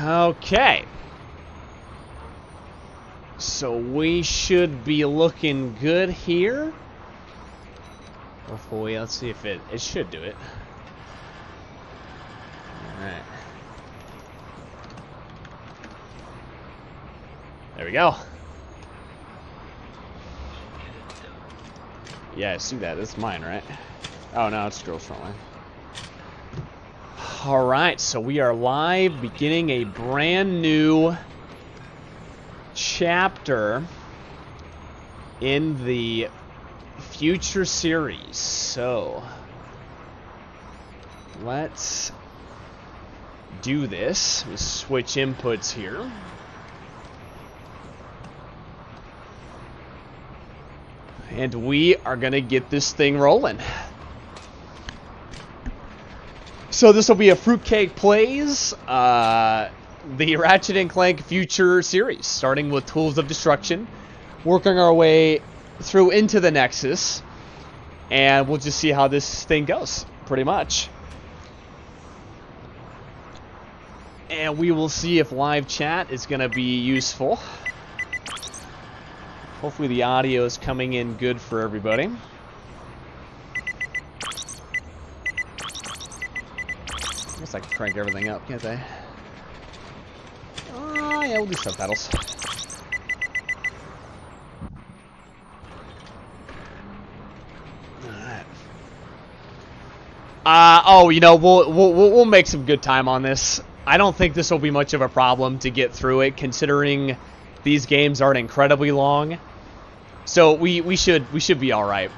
Okay. So we should be looking good here. Hopefully, let's see if it should do it. Alright. There we go. Yeah, I see that. That's mine, right? Oh, no, it's Girls Frontline. Alright, so we are live, beginning a brand new chapter in the Future series. So, let's do this. We switch inputs here. And we are going to get this thing rolling. So this will be a Fruitcake Plays, the Ratchet and Clank Future series, starting with Tools of Destruction, working our way through into the Nexus, and we'll just see how this thing goes, pretty much. And we will see if live chat is going to be useful. Hopefully the audio is coming in good for everybody. I guess I can crank everything up, can't I? Oh, yeah, we'll do subtitles. Alright. Oh, you know, we'll make some good time on this. I don't think this will be much of a problem to get through it, considering these games aren't incredibly long. So we should be all right.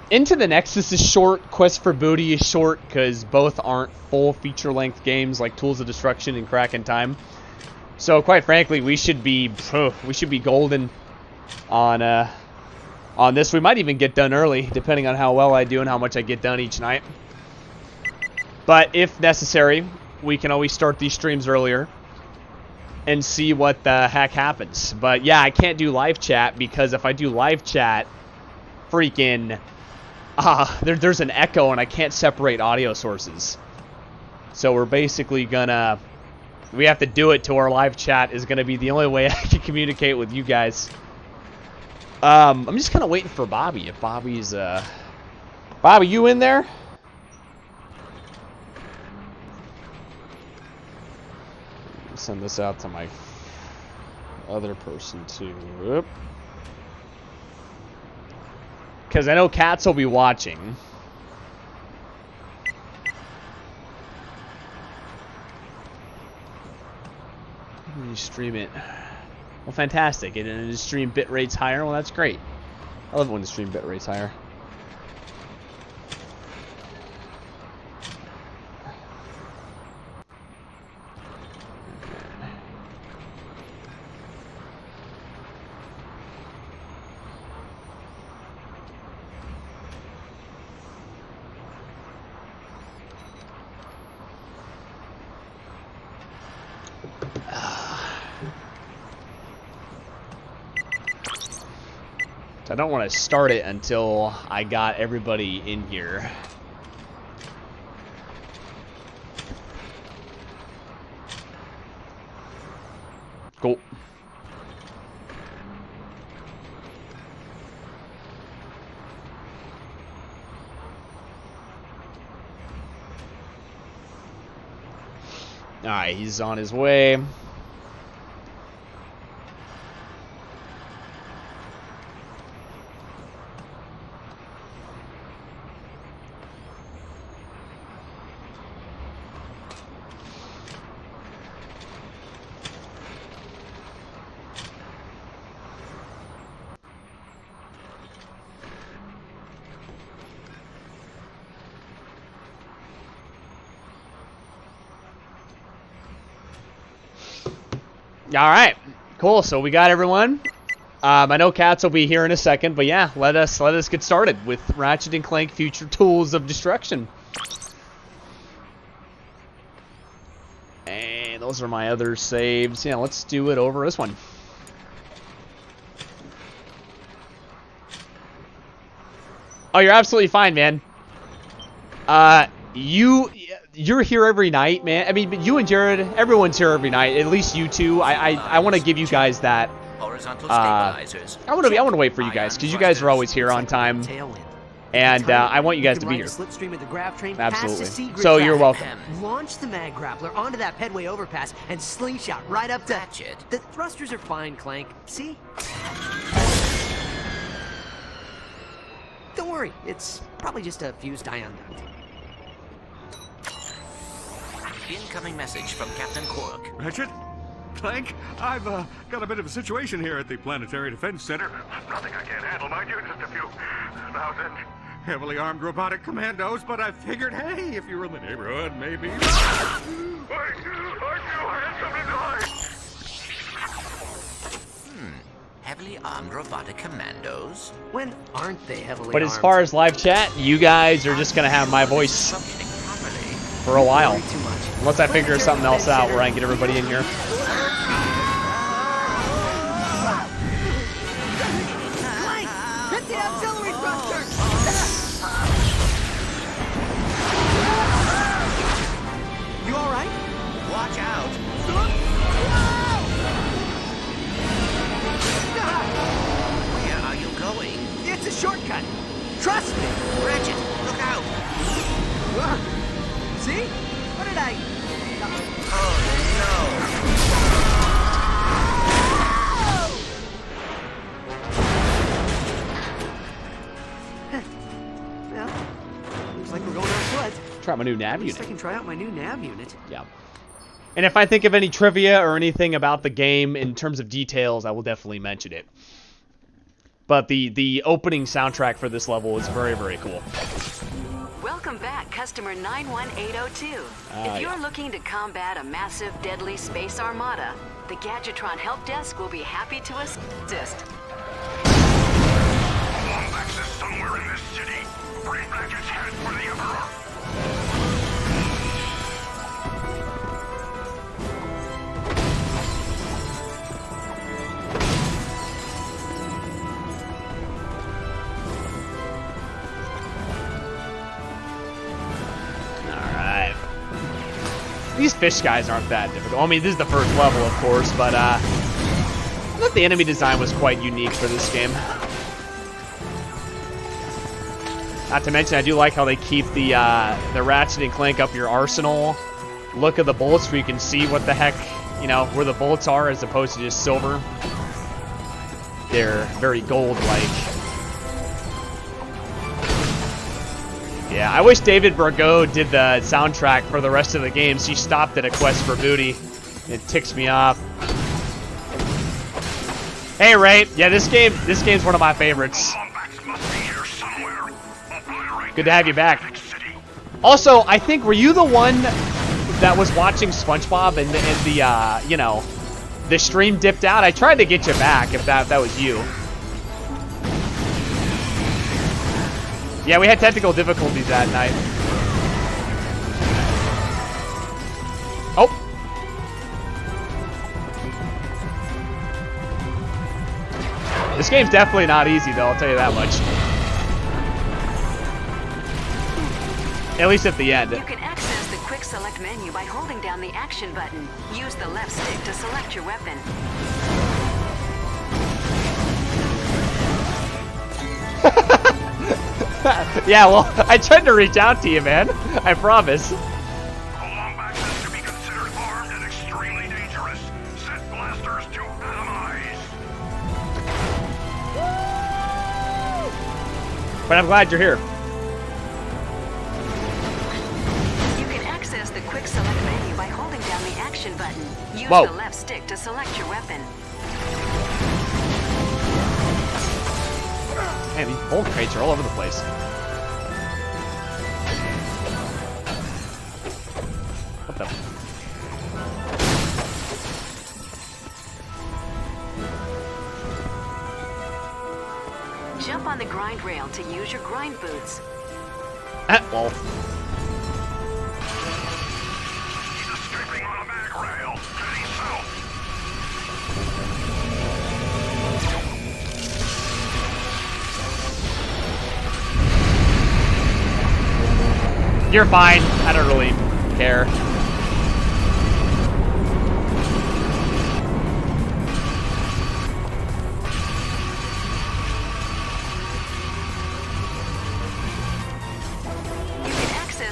Into the Nexus is short. Quest for Booty is short because both aren't full feature-length games like Tools of Destruction and Crack in Time. So quite frankly, we should be golden on this. We might even get done early, depending on how well I do and how much I get done each night. But if necessary, we can always start these streams earlier and see what the heck happens. But yeah, I can't do live chat because if I do live chat, freaking there's an echo and I can't separate audio sources. So we're basically gonna, we have to do it to our live chat is gonna be the only way I can communicate with you guys. I'm just kind of waiting for Bobby. If Bobby's Bobby, you in there? Send this out to my other person too. Because I know Cats will be watching. When you stream it. Well, fantastic. And the stream bit rate's higher. Well, that's great. I love it when the stream bit rate's higher. I don't want to start it until I got everybody in here. Cool. Alright, he's on his way. All right, cool. So we got everyone. I know Cats will be here in a second, but yeah, let us get started with Ratchet and Clank Future Tools of Destruction. And those are my other saves. Yeah, let's do it over this one. Oh, you're absolutely fine, man. you're here every night, man. I mean, but you and Jared, everyone's here every night. At least you two. I want to give you guys that. I want to wait for you guys because you guys are always here on time, and I want you guys to be here. Absolutely. So you're welcome. Launch the mag grappler onto that pedway overpass and slingshot right up to Ratchet. The thrusters are fine, Clank. See? Don't worry, it's probably just a fused ion duct. Incoming message from Captain Quark. Ratchet? Clank? I've got a bit of a situation here at the Planetary Defense Center. Nothing I can't handle, mind you. Just a few thousand heavily armed robotic commandos, but I figured, hey, if you were in the neighborhood, maybe... Wait, I had something to hide. Heavily armed robotic commandos? When aren't they heavily But armed? as far as live chat, you guys are just gonna have my voice for a while, unless I figure something else out where I can get everybody in here. Clank! Hit the auxiliary thruster! You all right? Watch out! Where are you going? It's a shortcut. Trust me. Ratchet, look out! See? What did I... Oh, Well, looks like we're going on foot. Try my new nav At least I unit. can try out my new nav unit. Yeah. And if I think of any trivia or anything about the game in terms of details, I will definitely mention it. But the opening soundtrack for this level is very, very cool. Welcome back, customer 91802. If you're looking to combat a massive, deadly space armada, the Gadgetron Help Desk will be happy to assist. Lombax is somewhere in this city. Bring Ratchet's head for the Emperor. These fish guys aren't that difficult. I mean, this is the first level, of course, but I thought the enemy design was quite unique for this game. Not to mention, I do like how they keep the Ratchet and Clank up your arsenal look of the bullets, where you can see what the heck, you know, where the bullets are, as opposed to just silver. They're very gold-like. Yeah, I wish David Bergot did the soundtrack for the rest of the games. He stopped at A Quest for Booty. It ticks me off. Hey, Ray. Yeah, this game's one of my favorites. Good to have you back. Also, I think, were you the one that was watching SpongeBob and the you know, the stream dipped out? I tried to get you back if that was you. Yeah, we had technical difficulties that night. Oh. This game's definitely not easy, though, I'll tell you that much. At least at the end. You can access the quick select menu by holding down the action button. Use the left stick to select your weapon. Yeah, well, I tried to reach out to you, man. I promise. Lombax is to be considered armed and extremely dangerous. Set blasters to atomize. But I'm glad you're here. You can access the quick select menu by holding down the action button. Use Whoa. the left stick to select your weapon. Man, these bolt crates are all over the place. What the? Jump on the grind rail to use your grind boots. Well. He's escaping on a mag rail. Heading south. You're fine. I don't really care.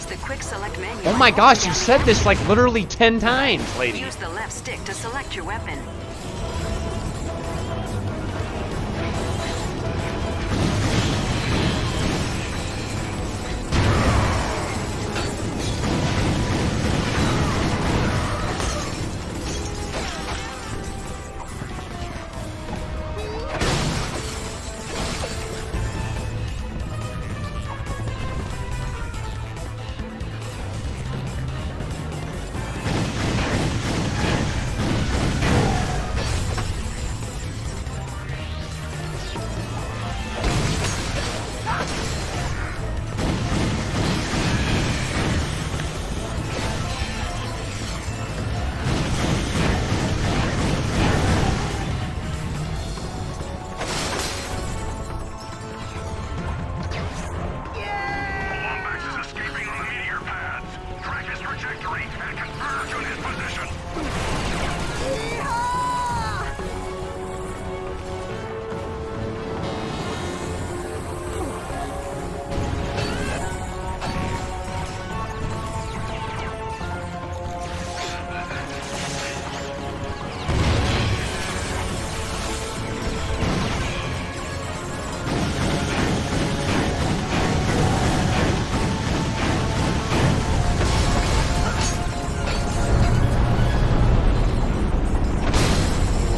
The quick select menu. Oh my gosh, you said this like literally 10 times, lady. Use the left stick to select your weapon.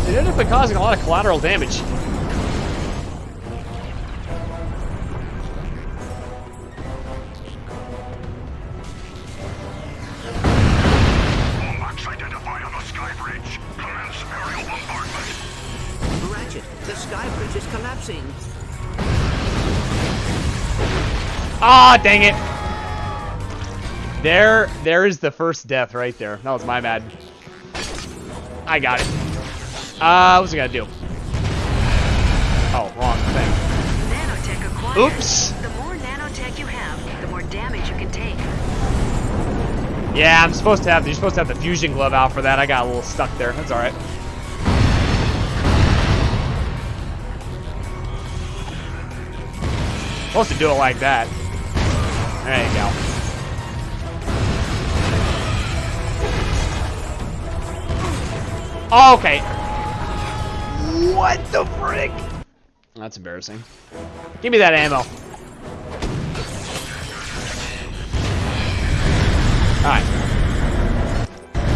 It ended up causing a lot of collateral damage. Max identified on the sky bridge. Commence aerial bombardment. Ratchet, the sky bridge is collapsing. Ah, dang it. There is the first death right there. That was my bad. I got it. What's it gotta do? Oh, wrong thing. Nanotech acquired. Oops. The more nanotech you have, the more damage you can take. Yeah, you're supposed to have the fusion glove out for that. I got a little stuck there. That's alright. Supposed to do it like that. There you go. Oh, okay. What the frick? That's embarrassing. Give me that ammo. Alright.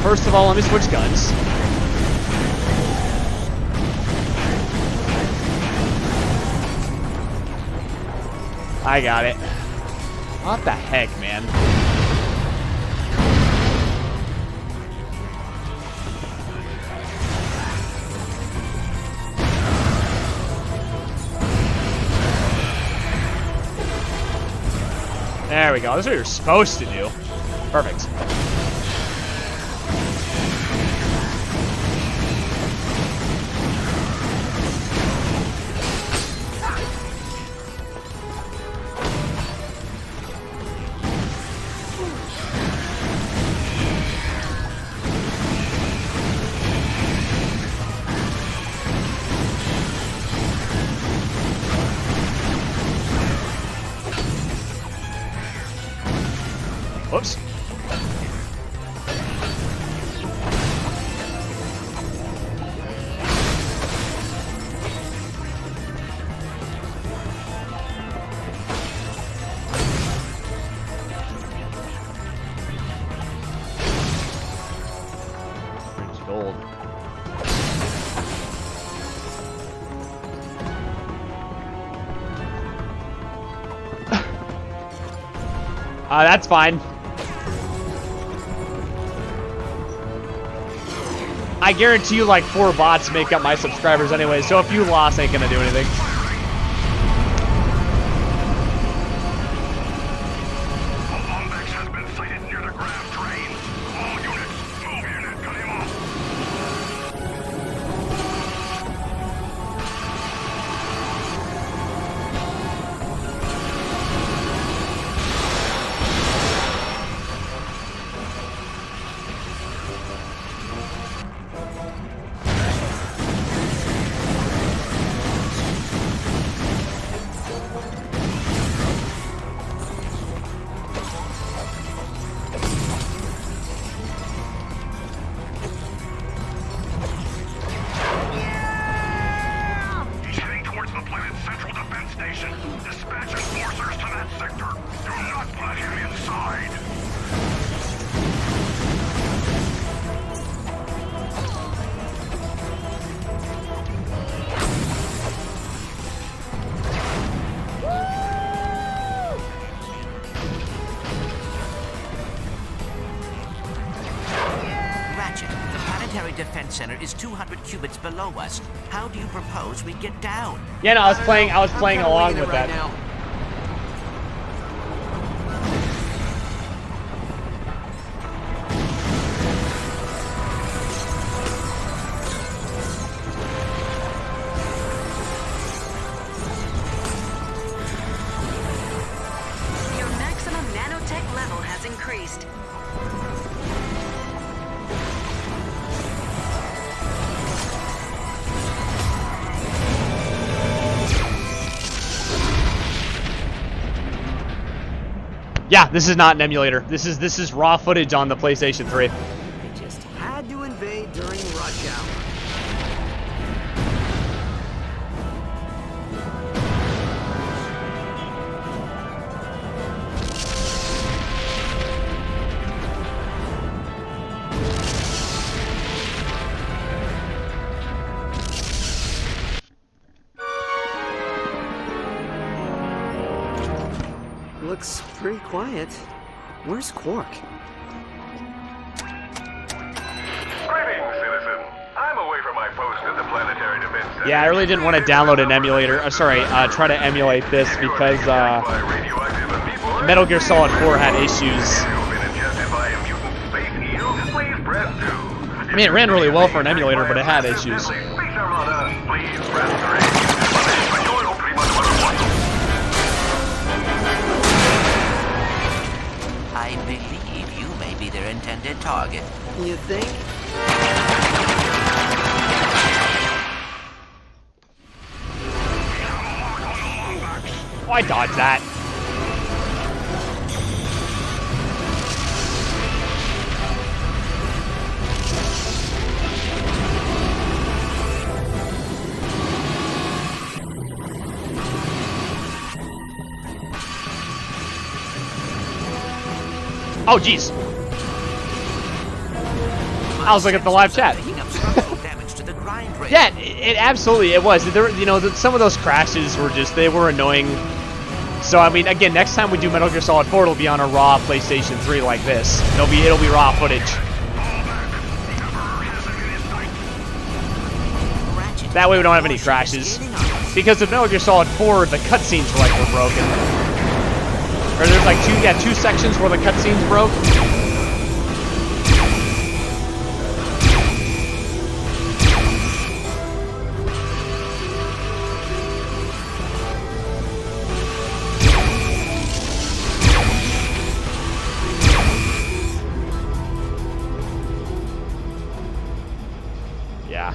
First of all, let me switch guns. I got it. What the heck, man? There we go. That's what you're supposed to do. Perfect. Whoops. It's gold. That's fine. I guarantee you like 4 bots make up my subscribers anyway, so if you lost, ain't gonna do anything. Bombex has been sighted near the grav train. All units, move unit, cut him off. Dispatch enforcers to that sector. Do not let him inside. Ratchet, the Planetary Defense Center is 200 cubits below us. How do you propose we get down? Yeah, no, I was playing kinda along winging it with right that. now. Your maximum nanotech level has increased. Yeah, this is not an emulator. This is raw footage on the PlayStation 3. They just had to invade during rush hour. Looks pretty quiet. Where's Quark? Greetings, citizen. I'm away from my post at the Planetary Defense Center. Yeah, I really didn't want to download an emulator. Try to emulate this because Metal Gear Solid 4 had issues. I mean, it ran really well for an emulator, but it had issues. I believe you may be their intended target. You think? Oh, I dodged that. Oh, jeez. I was looking at the live chat. Yeah, it absolutely it was. There, some of those crashes were they were annoying. So I mean, again, next time we do Metal Gear Solid 4, it'll be on a raw PlayStation 3 like this. It'll be raw footage. That way we don't have any crashes. Because of Metal Gear Solid 4, the cutscenes were broken. Or there's like two sections where the cutscenes broke. Yeah.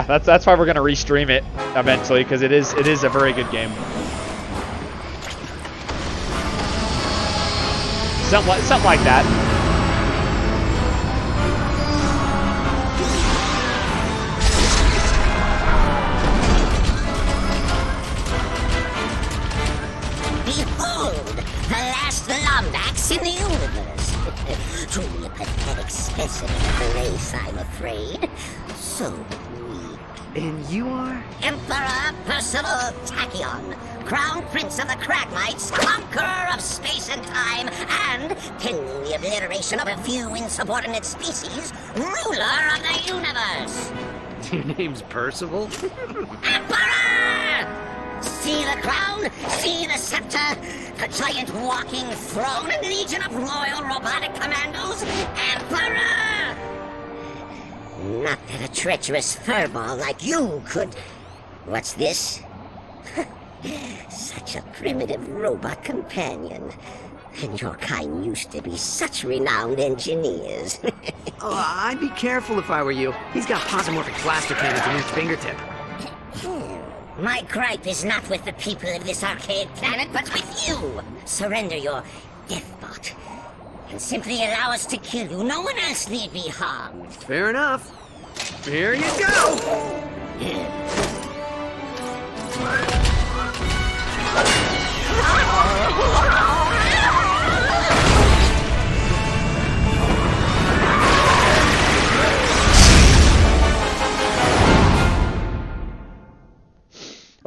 That's why we're gonna restream it eventually, because it is a very good game. Something like that. Behold, the last Lombax in the universe. Truly a pathetic specimen of the race, I'm afraid. So weak. And you are? Emperor Percival Tachyon, Crown Prince of the Cragmites, conqueror of space and time, and, pending the obliteration of a few insubordinate species, ruler of the universe. Your name's Percival? Emperor! See the crown, see the scepter, the giant walking throne and legion of royal robotic commandos, Emperor! Not that a treacherous furball like you could... What's this? Such a primitive robot companion. And your kind used to be such renowned engineers. Oh, I'd be careful if I were you. He's got posomorphic blaster cannons in each fingertip. My gripe is not with the people of this arcade planet, but with you. Surrender your deathbot, and simply allow us to kill you. No one else need be harmed. Fair enough. Here you go!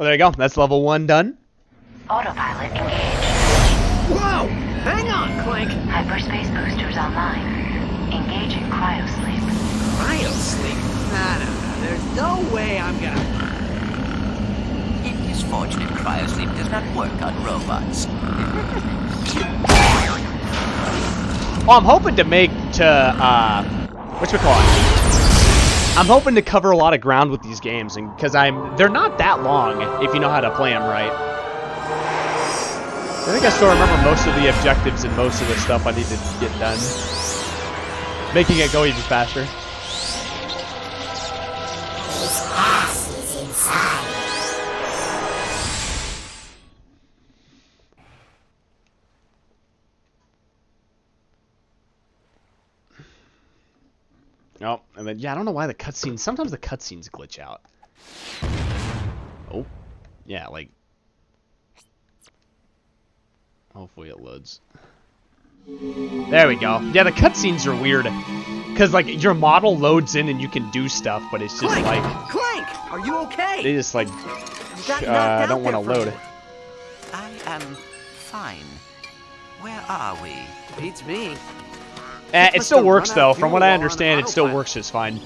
there you go. That's level 1 done. Autopilot engaged. Whoa! Hang on, Clank! Hyperspace boosters online. Engaging cryosleep. Cryosleep? No. There's no way I'm gonna... It is fortunate cryosleep does not work on robots. Well, I'm hoping to make I'm hoping to cover a lot of ground with these games, and because they're not that long if you know how to play them right. I think I still remember most of the objectives and most of the stuff I need to get done, making it go even faster. His ass is inside. Oh, and then, yeah, I don't know why the cutscenes... Sometimes the cutscenes glitch out. Oh. Yeah, like... Hopefully it loads. There we go. Yeah, the cutscenes are weird. Because, like, your model loads in and you can do stuff, but it's just, Clank! like... Clank! Are you okay? They just, like... don't want to load. I am fine. Where are we? Beats me. It still works, though. From what I understand, it still works just fine.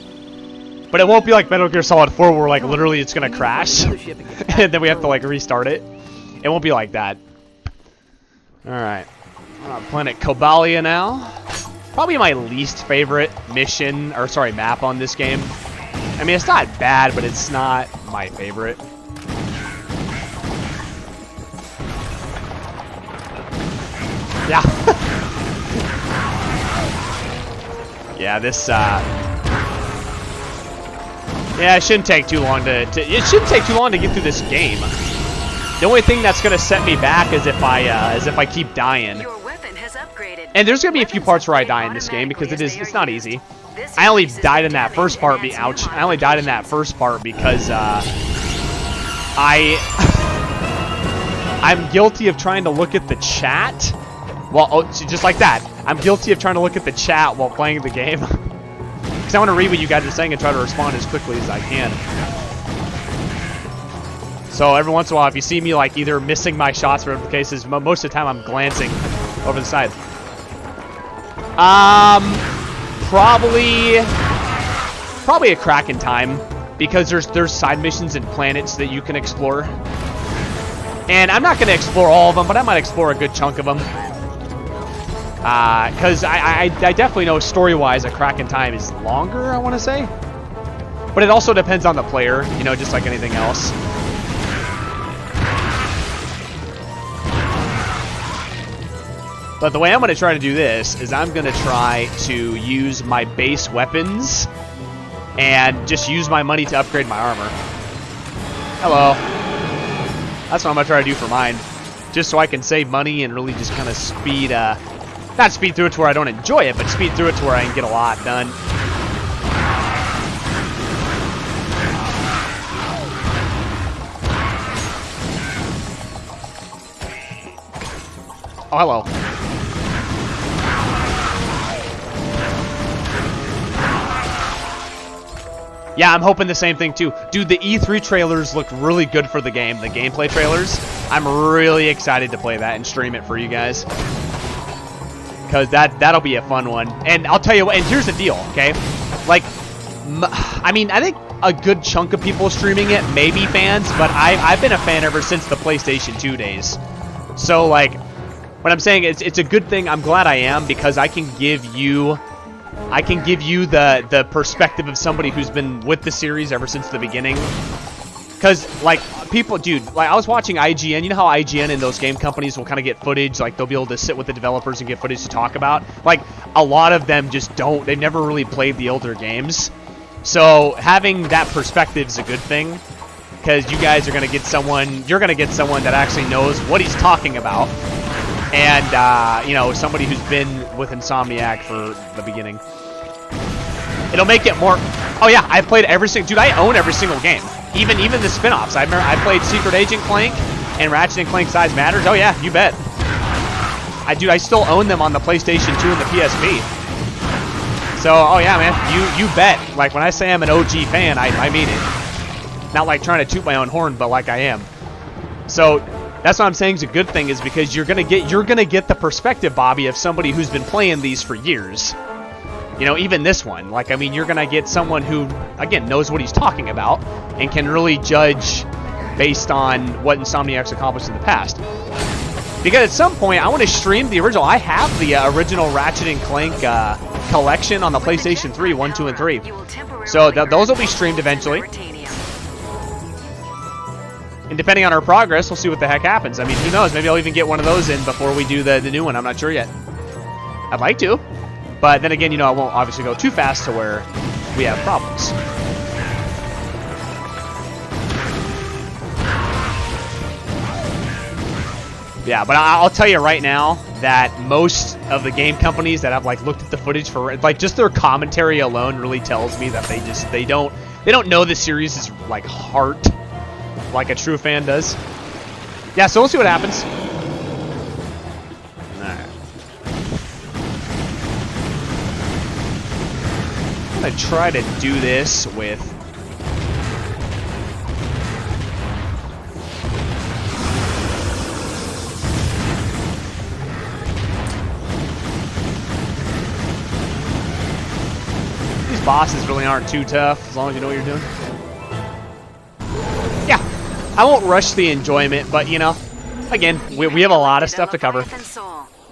But it won't be like Metal Gear Solid 4 where, like, literally it's gonna crash. And then we have to, like, restart it. It won't be like that. Alright. Planet Cobalia now. Probably my least favorite mission, or sorry, map on this game. I mean, it's not bad, but it's not my favorite. Yeah. Yeah, this, yeah, it shouldn't take too long it shouldn't take too long to get through this game. The only thing that's gonna set me back is if I keep dying. Your weapon has upgraded. And there's gonna be a few parts where I die in this game because it's not easy. I only died in that first part. I only died in that first part because I'm guilty of trying to look at the chat. Well, oh, just like that. I'm guilty of trying to look at the chat while playing the game. Because I want to read what you guys are saying and try to respond as quickly as I can. So every once in a while, if you see me like either missing my shots or whatever the case is, most of the time I'm glancing over the side. Probably a crack in time, because there's side missions and planets that you can explore. And I'm not going to explore all of them, but I might explore a good chunk of them. Because I definitely know story-wise a crack in time is longer, I want to say. But it also depends on the player, you know, just like anything else. But the way I'm going to try to do this is I'm going to try to use my base weapons and just use my money to upgrade my armor. Hello. That's what I'm going to try to do for mine. Just so I can save money and really just kind of speed, not speed through it to where I don't enjoy it, but speed through it to where I can get a lot done. Oh, hello. Yeah, I'm hoping the same thing too. Dude, the E3 trailers look really good for the game, the gameplay trailers. I'm really excited to play that and stream it for you guys. Because that'll be a fun one. And I'll tell you what, and here's the deal, okay? Like, I mean, I think a good chunk of people streaming it may be fans, but I've been a fan ever since the PlayStation 2 days. So, like, what I'm saying is it's a good thing. I'm glad I am, because I can give you the perspective of somebody who's been with the series ever since the beginning. Because, like, people, dude, like, I was watching IGN. You know how IGN and those game companies will kind of get footage, like, they'll be able to sit with the developers and get footage to talk about? Like, a lot of them just don't. They've never really played the older games. So, having that perspective is a good thing. Because you guys are going to get someone, you're going to get someone that actually knows what he's talking about. And, you know, somebody who's been with Insomniac for the beginning. It'll make it more... Oh, yeah, I've played every single... Dude, I own every single game. Even the spin-offs. I played Secret Agent Clank and Ratchet and Clank Size Matters. Oh, yeah, you bet. I still own them on the PlayStation 2 and the PSP. So, oh, yeah, man, you bet. Like, when I say I'm an OG fan, I mean it. Not like trying to toot my own horn, but like I am. So that's what I'm saying is a good thing, is because you're gonna get the perspective, Bobby, of somebody who's been playing these for years. You know, even this one. Like, I mean, you're gonna get someone who, again, knows what he's talking about and can really judge based on what Insomniac's accomplished in the past. Because at some point, I want to stream the original. I have the original Ratchet and Clank collection on the PlayStation 3, 1, 2, and 3. So those will be streamed eventually. And depending on our progress, we'll see what the heck happens. I mean, who knows? Maybe I'll even get one of those in before we do the new one. I'm not sure yet. I'd like to. But then again, you know, I won't obviously go too fast to where we have problems. Yeah, but I'll tell you right now that most of the game companies that have like looked at the footage for like just their commentary alone really tells me that they don't know the series is like heart like a true fan does. Yeah, so we'll see what happens. Alright. I'm gonna try to do this with these bosses really aren't too tough as long as you know what you're doing. Yeah, I won't rush the enjoyment, but you know, again, we have a lot of stuff to cover.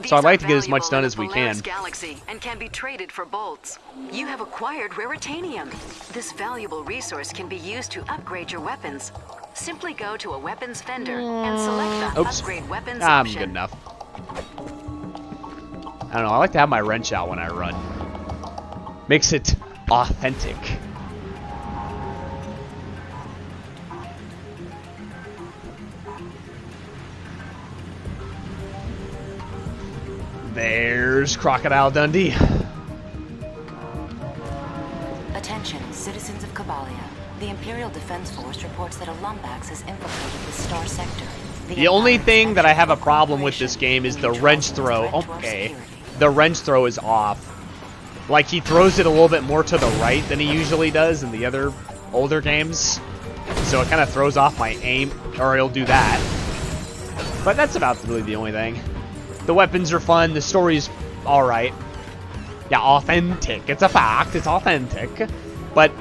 So I'd like to get as much done as we can. Galaxy and can be traded for bolts. You have acquired raritanium. This valuable resource can be used to upgrade your weapons. Simply go to a weapons vendor and select the upgrade weapons option. Good enough. I don't know, I like to have my wrench out when I run. Makes it authentic. There's Crocodile Dundee. Attention, citizens of Kabalia. The Imperial Defense Force reports that a Lumbax has infiltrated the Star Sector. The only thing that I have a problem with this game is the wrench throw. Okay. The wrench throw is off. Like, he throws it a little bit more to the right than he usually does in the other older games. So it kind of throws off my aim, or he'll do that. But that's about really the only thing. The weapons are fun, the story's alright. Yeah, authentic. It's a fact, it's authentic. But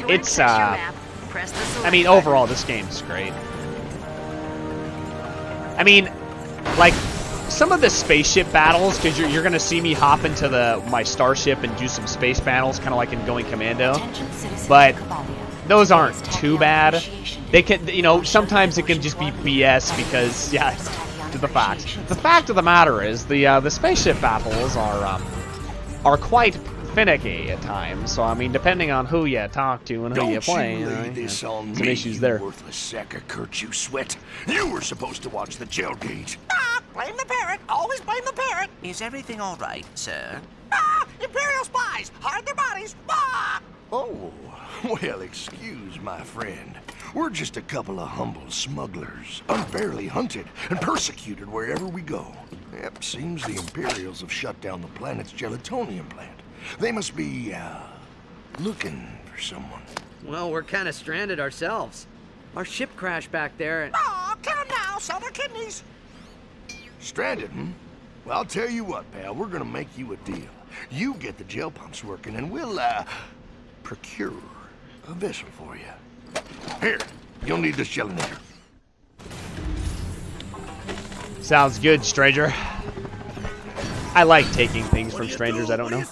it's, I mean, overall, this game's great. I mean, like, some of the spaceship battles, because you're going to see me hop into my starship and do some space battles, kind of like in Going Commando. But those aren't too bad. They can, you know, sometimes it can just be BS because, yeah, to the fact. The fact of the matter is the spaceship battles are quite finicky at times. So I mean, depending on who you talk to and who you play, some issues there. Worthless sack of Kurt, you sweat. You were supposed to watch the jailgate. Blame the parrot. Always blame the parrot. Is everything all right, sir? Imperial spies! Hide their bodies! Oh, well, excuse my friend. We're just a couple of humble smugglers, unfairly hunted and persecuted wherever we go. Yep, seems the Imperials have shut down the planet's gelatonium plant. They must be, looking for someone. Well, we're kind of stranded ourselves. Our ship crashed back there and... Kill them now, sell their kidneys! Stranded, hmm? Well, I'll tell you what, pal, we're gonna make you a deal. You get the gel pumps working and we'll, procure a vessel for you. Here, you'll need this gelinator. Sounds good, stranger. I like taking things from strangers I don't know.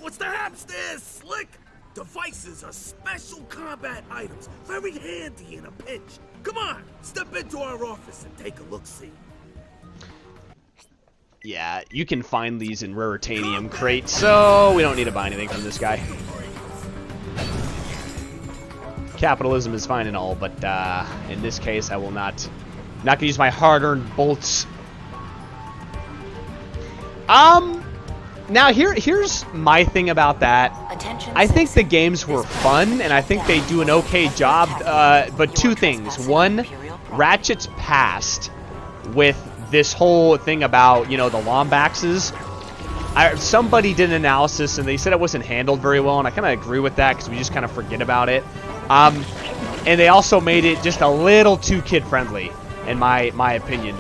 What's the haps there, slick? Devices are special combat items, very handy in a pinch. Come on, step into our office and take a look-see. Yeah, you can find these in raritanium crates, so we don't need to buy anything from this guy. Capitalism is fine and all, but in this case, I will not gonna use my hard-earned bolts. Now here's my thing about that. I think the games were fun, and I think they do an okay job. But two things: one, Ratchet's past with this whole thing about, you know, the Lombaxes. Somebody did an analysis and they said it wasn't handled very well, and I kind of agree with that because we just kind of forget about it. and they also made it just a little too kid-friendly, in my opinion.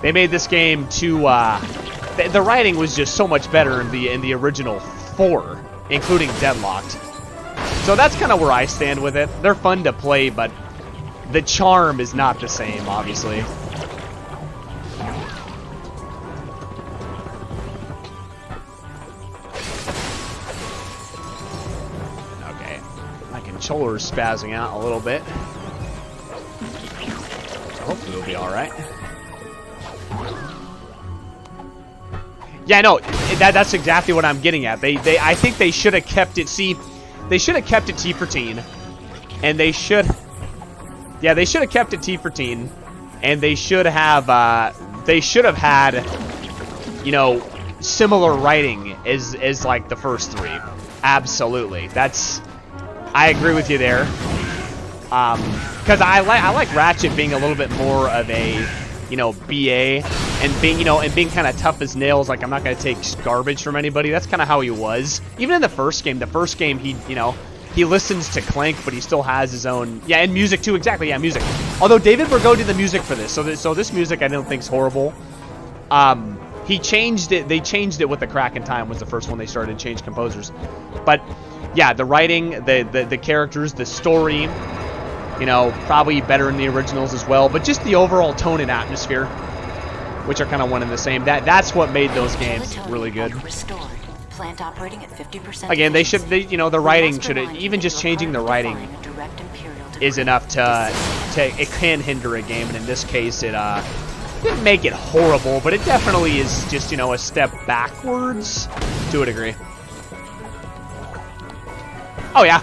They made this game too. The writing was just so much better in the original 4, including Deadlocked. So that's kind of where I stand with it. They're fun to play, but the charm is not the same, obviously. Okay, my controller's spazzing out a little bit. So hopefully we'll be all right. Yeah, no, that's exactly what I'm getting at. I think they should have kept it. See, they should have kept it T for teen, and they should. Yeah, they should have kept it T for teen, and they should have had, you know, similar writing as like the first 3. Absolutely, I agree with you there. Because I like Ratchet being a little bit more of a, you know, BA, and being kind of tough as nails. Like, I'm not gonna take garbage from anybody. That's kind of how he was. Even in the first game. The first game, he listens to Clank, but he still has his own. Yeah, and music too. Exactly. Yeah, music. Although David Bergo did the music for this, so this music I don't think is horrible. He changed it. They changed it with the Crack in Time was the first one they started to change composers. But yeah, the writing, the characters, the story. You know, probably better in the originals as well, but just the overall tone and atmosphere, which are kind of one and the same. That's what made those games really good. Plant operating at 50%. Again, you know, the writing should, even just changing the writing is enough to it can hinder a game, and in this case, it didn't make it horrible, but it definitely is just, you know, a step backwards to a degree. Oh yeah,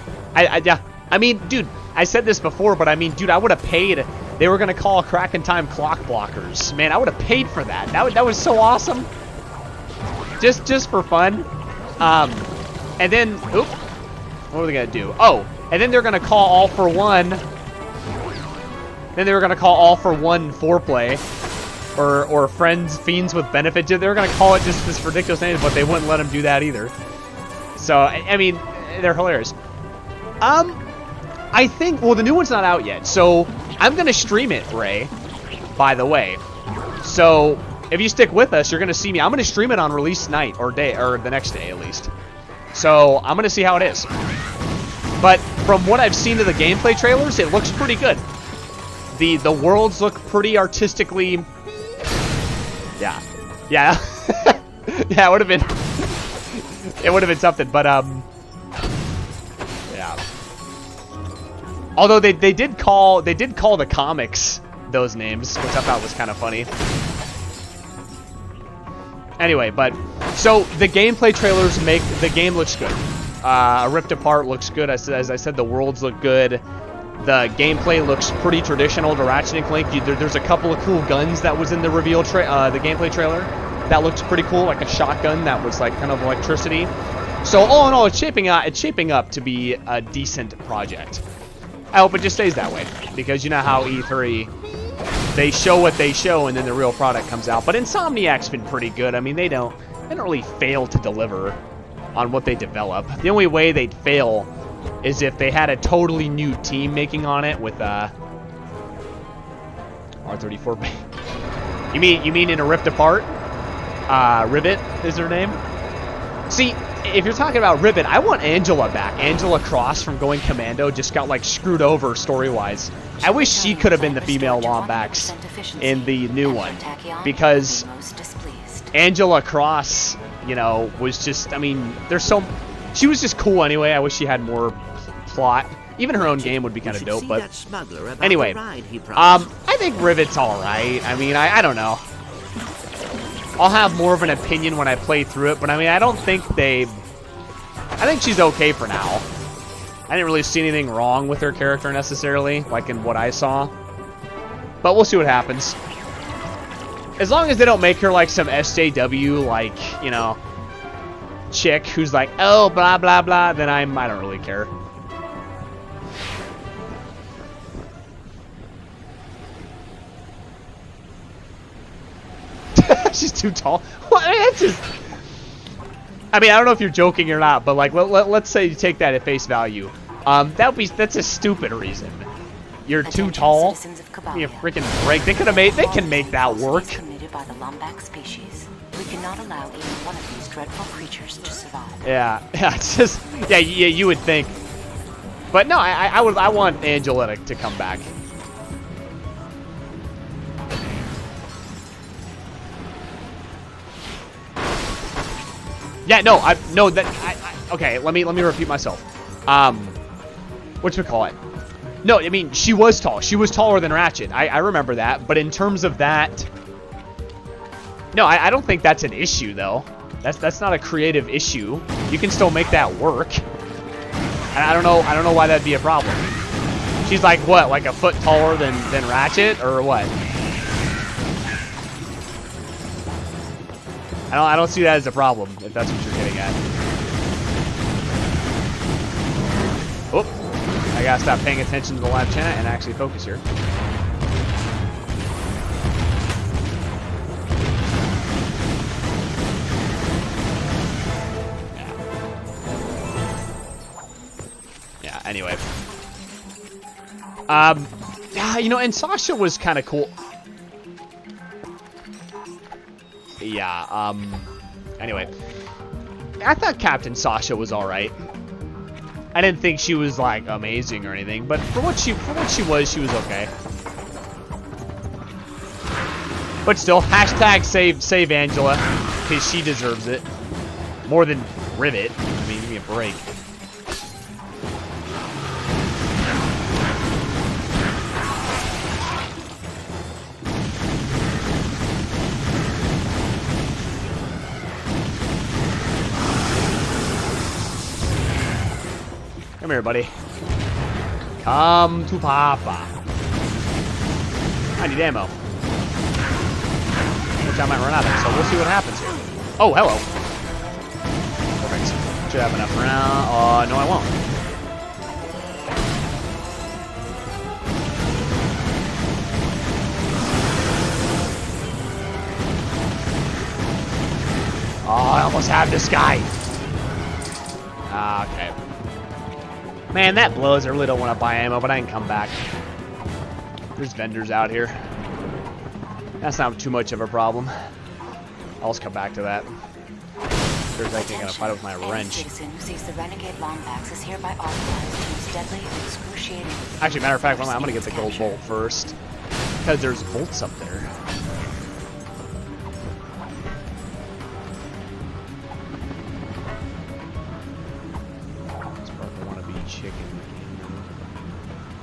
yeah. I mean, dude. I said this before, but I mean, dude, I would have paid. They were gonna call Crack in Time clock blockers. Man, I would have paid for that. That was so awesome. Just for fun. And then, oop, what were they gonna do? Oh, and then they're gonna call All for One. Then they were gonna call All for One foreplay, or Friends Fiends with Benefit. They were gonna call it just this ridiculous name, but they wouldn't let them do that either. So I mean, they're hilarious. I think, well, the new one's not out yet, so I'm going to stream it, Ray, by the way. So if you stick with us, you're going to see me. I'm going to stream it on release night or day, or the next day at least. So I'm going to see how it is. But from what I've seen of the gameplay trailers, it looks pretty good. The worlds look pretty artistically. Yeah. Yeah. Yeah, it would have been. It would have been something, but yeah. Although they did call the comics those names, which I thought was kind of funny. Anyway, but so the gameplay trailers make the game looks good. Ripped Apart looks good. As I said, the worlds look good. The gameplay looks pretty traditional to Ratchet and Clank. There's a couple of cool guns that was in the reveal the gameplay trailer that looked pretty cool, like a shotgun that was like kind of electricity. So all in all, it's shaping up to be a decent project. I hope it just stays that way, because you know how E3, they show what they show and then the real product comes out. But Insomniac's been pretty good. I mean, they don't really fail to deliver on what they develop. The only way they'd fail is if they had a totally new team making on it with R34. You mean in a Ripped Apart? Rivet is her name. See, if you're talking about Rivet, I want Angela back. Angela Cross from Going Commando just got like screwed over story-wise. I wish she could have been the female Lombax in the new one, because Angela Cross, you know, was just, I mean, she was just cool anyway. I wish she had more plot. Even her own game would be kind of dope, but anyway, I think Rivet's alright. I mean, I don't know. I'll have more of an opinion when I play through it, but I mean, I think she's okay for now. I didn't really see anything wrong with her character necessarily, like in what I saw. But we'll see what happens. As long as they don't make her like some SJW, like, you know, chick who's like, oh, blah, blah, blah, then I don't really care. She's too tall. Well, I mean, that's just... I mean, I don't know if you're joking or not, but like, let's say you take that at face value. That's a stupid reason. you're too tall. You freaking break. They can make that work. Committed by the Lombax species. We cannot allow even one of these dreadful creatures to survive. Yeah, it's just yeah, you would think. But no, I want Angela to come back. Yeah, no, okay, let me repeat myself. Whatchamacallit? No, I mean, she was tall. She was taller than Ratchet. I remember that. But in terms of that, no, I don't think that's an issue though. That's not a creative issue. You can still make that work. And I don't know why that'd be a problem. She's like what, like a foot taller than Ratchet or what? I don't see that as a problem, if that's what you're getting at. Oh, I gotta stop paying attention to the live chat and actually focus here. Yeah, anyway. Yeah, you know, and Sasha was kind of cool. Yeah, anyway. I thought Captain Sasha was alright. I didn't think she was, like, amazing or anything, but for what she was okay. But still, hashtag save Angela, because she deserves it. More than Rivet. I mean, give me a break. Come here, buddy. Come to Papa. I need ammo. Which I might run out of, so we'll see what happens here. Oh, hello. Perfect. Should have enough round. No, I won't. Oh, I almost had this guy. Okay. Man, that blows. I really don't want to buy ammo, but I can come back. There's vendors out here. That's not too much of a problem. I'll just come back to that. There's anything gonna fight with my wrench. Citizen who sees the renegade Lombax is hereby authorized to use deadly and excruciating. Actually, matter of fact, I'm gonna get the gold bolt first, because there's bolts up there.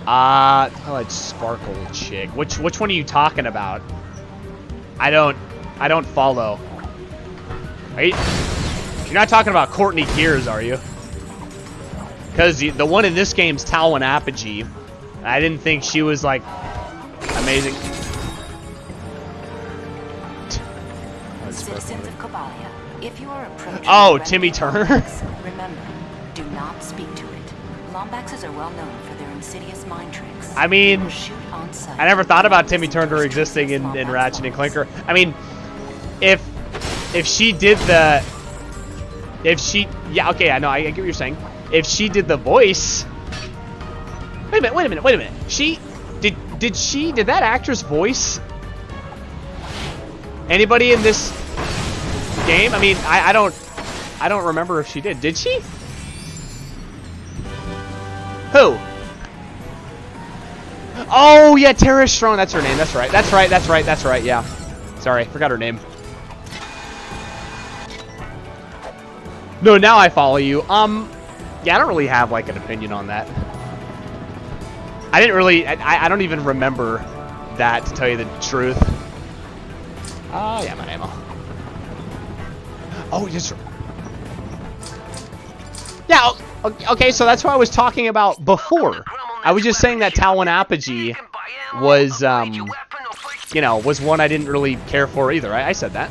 Twilight Sparkle chick. Which one are you talking about? I don't follow. You're not talking about Courtney Gears, are you? Because the one in this game's Talwin Apogee. I didn't think she was like amazing. Citizens of Cabalia, if you are approaching Timmy Turner. Remember, do not speak to it. Lombaxes are well known for their insidious mind tricks. I mean, I never thought about Timmy Turner existing in Ratchet and Clanker. I mean, if she did the, yeah, okay, I know, I get what you're saying. If she did the voice, wait a minute. Did that actress voice anybody in this game? I mean, I don't remember if she did. Did she? Who? Oh, yeah, Tara Strong. That's her name. That's right. Yeah. Sorry, forgot her name. No, now I follow you. Yeah, I don't really have, like, an opinion on that. I didn't really... I don't even remember that, to tell you the truth. Oh, yeah, my ammo. Oh, just... Yeah, okay, so that's what I was talking about before. I was just saying that Talwin Apogee was, you know, was one I didn't really care for either. I said that.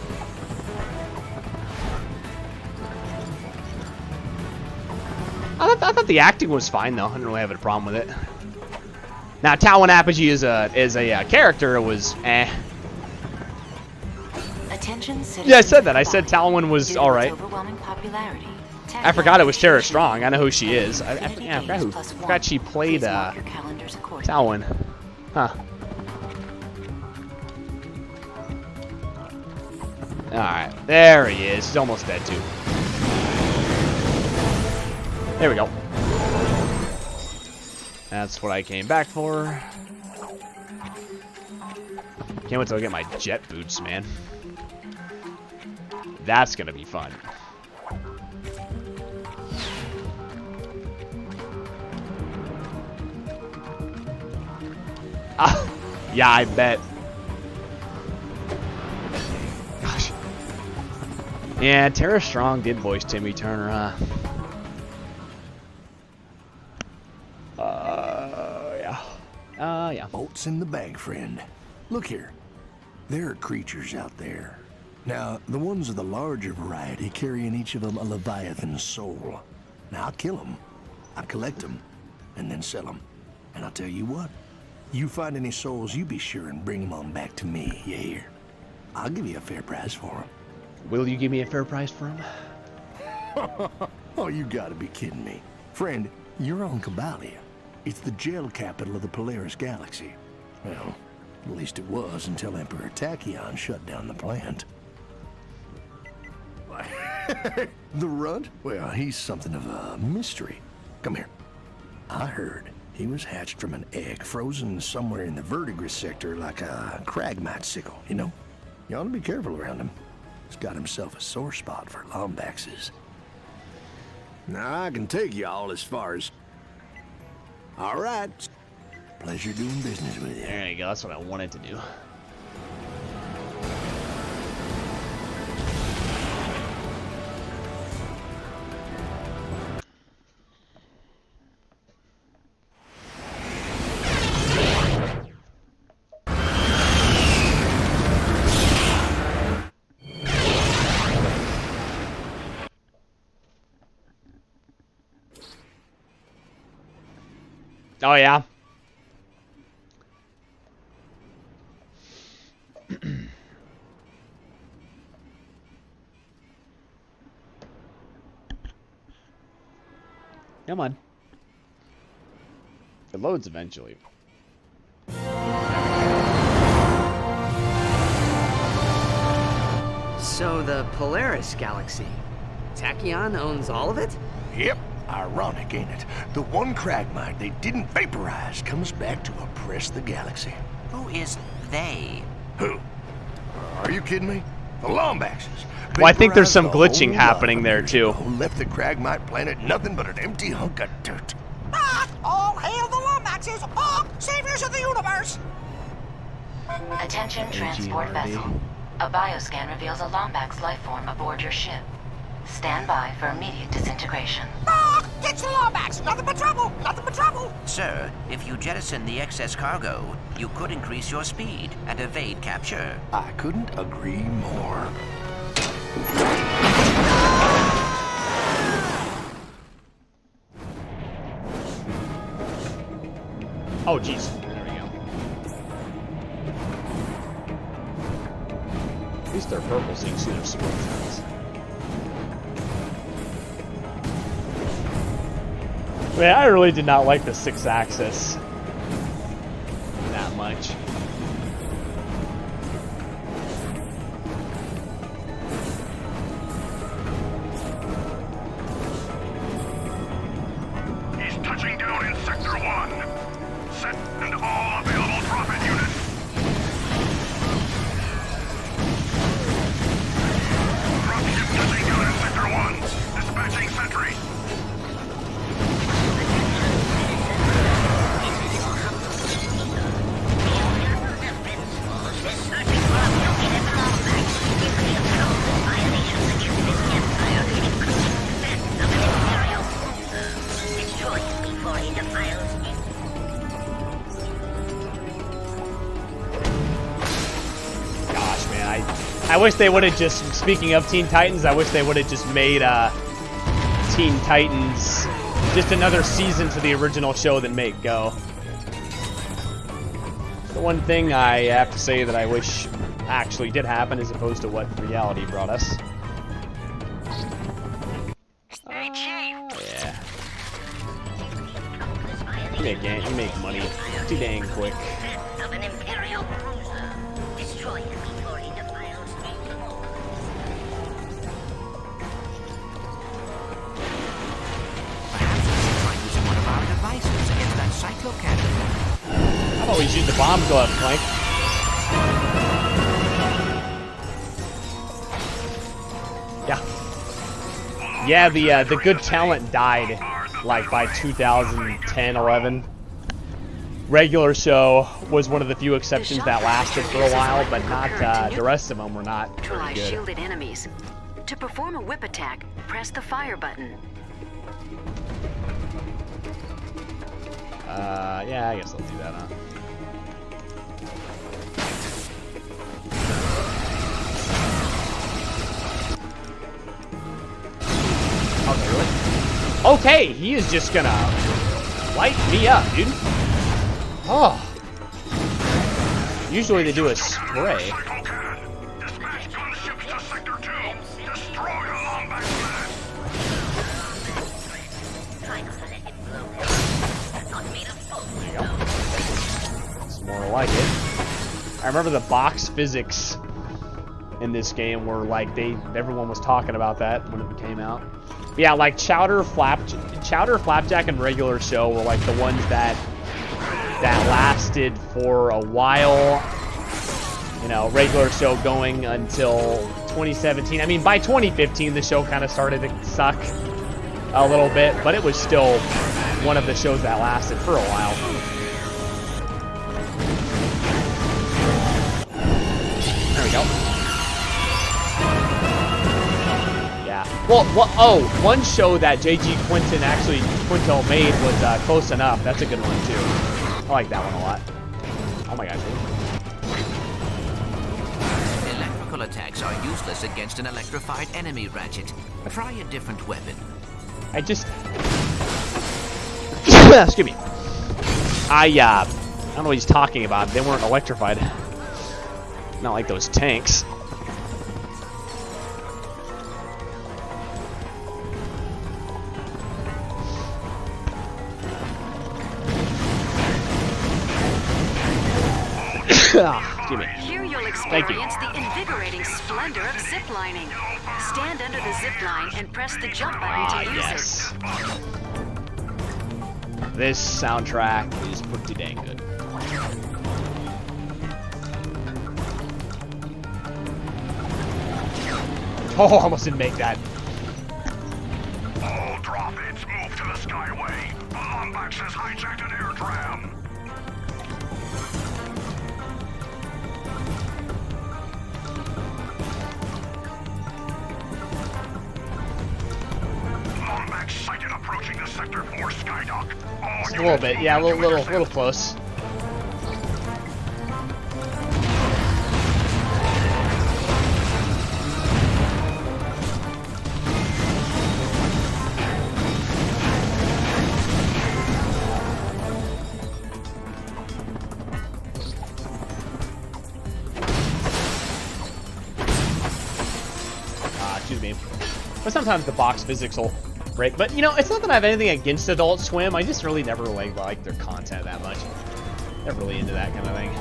I thought the acting was fine, though. I didn't really have a problem with it. Now, Talwin Apogee is a character. It was, eh. Yeah, I said that. I said Talwin was all right. I forgot it was Tara Strong. I know who she is. I forgot she played Talwin. Huh. Alright, there he is. He's almost dead, too. There we go. That's what I came back for. Can't wait till I get my jet boots, man. That's gonna be fun. Ah, yeah, I bet. Gosh. Yeah, Tara Strong did voice Timmy Turner, huh? Yeah. Bolts in the bag, friend. Look here. There are creatures out there. Now, the ones of the larger variety carry in each of them a Leviathan soul. Now, I'll kill them. I'll collect them, and then sell them. And I'll tell you what. You find any souls, you be sure and bring them on back to me, you hear? I'll give you a fair price for them. Will you give me a fair price for him? Oh, you gotta be kidding me. Friend, you're on Cabalia. It's the gel capital of the Polaris Galaxy. Well, at least it was until Emperor Tachyon shut down the plant. The Runt? Well, he's something of a mystery. Come here. I heard he was hatched from an egg frozen somewhere in the verdigris sector like a cragmite sickle, you know? You ought to be careful around him. He's got himself a sore spot for lombaxes. Now, I can take you all as far as... All right. Pleasure doing business with you. There you go. That's what I wanted to do. Oh, yeah. Come on. It loads eventually. So the Polaris Galaxy. Tachyon owns all of it? Yep. Ironic, ain't it? The one cragmite they didn't vaporize comes back to oppress the galaxy. Who is they? Who? Are you kidding me? The Lombaxes. Well, I think there's some Vaporized a glitching whole lot happening of there, years too. ago, left the cragmite planet nothing but an empty hunk of dirt. Ah! All hail the Lombaxes! Ah! Saviors of the universe! Attention, transport vessel. A bioscan reveals a Lombax life form aboard your ship. Stand by for immediate disintegration. Ah! Ditch the Lombax! Nothing but trouble! Nothing but trouble! Sir, if you jettison the excess cargo, you could increase your speed and evade capture. I couldn't agree more. Oh, jeez. There we go. At least they're purple, so you can see their explosions. Man, I really did not like the 6-axis that much. He's touching down in Sector 1. Set and all available droplet units. Dropship touching down in Sector 1. Dispatching sentry. Gosh, man, I wish they would have just, speaking of Teen Titans, I wish they would have just made Teen Titans just another season to the original show than make Go. The one thing I have to say that I wish actually did happen as opposed to what reality brought us. Hey, Chief! Yeah. You make money too dang quick. your bombs go up, Clank. Yeah, the good talent died, like, by 2010, 11. Regular show was one of the few exceptions that lasted for a while, but not, the rest of them were not very good. Shielded enemies. To perform a whip attack, press the fire button. Yeah, I guess I'll do that, huh? Okay, really? Okay, he is just gonna light me up, dude. Oh. Usually they do a spray. It's more like it. I remember the box physics in this game were like everyone was talking about that when it came out. Yeah, like Chowder, Flapjack, and Regular Show were like the ones that lasted for a while. You know, Regular Show going until 2017. I mean, by 2015, the show kind of started to suck a little bit, but it was still one of the shows that lasted for a while. There we go. Well, one show that J.G. Quintel made was Close Enough. That's a good one, too. I like that one a lot. Oh my gosh. Electrical attacks are useless against an electrified enemy, Ratchet. Try a different weapon. I just... Excuse me. I don't know what he's talking about. They weren't electrified. Not like those tanks. Excuse me. Here you'll experience the invigorating splendor of ziplining. Stand under the zipline and press the jump button to use yes. This soundtrack is pretty dang good. Oh, almost didn't make that. All droppings move to the Skyway. The Lombax has hijacked an air tram. Lombax sighted approaching the Sector 4 Skydock. Just a little bit, yeah, a little close. Excuse me. But sometimes the box physics will break. But, you know, it's not that I have anything against Adult Swim. I just really never like their content that much. Never really into that kind of thing.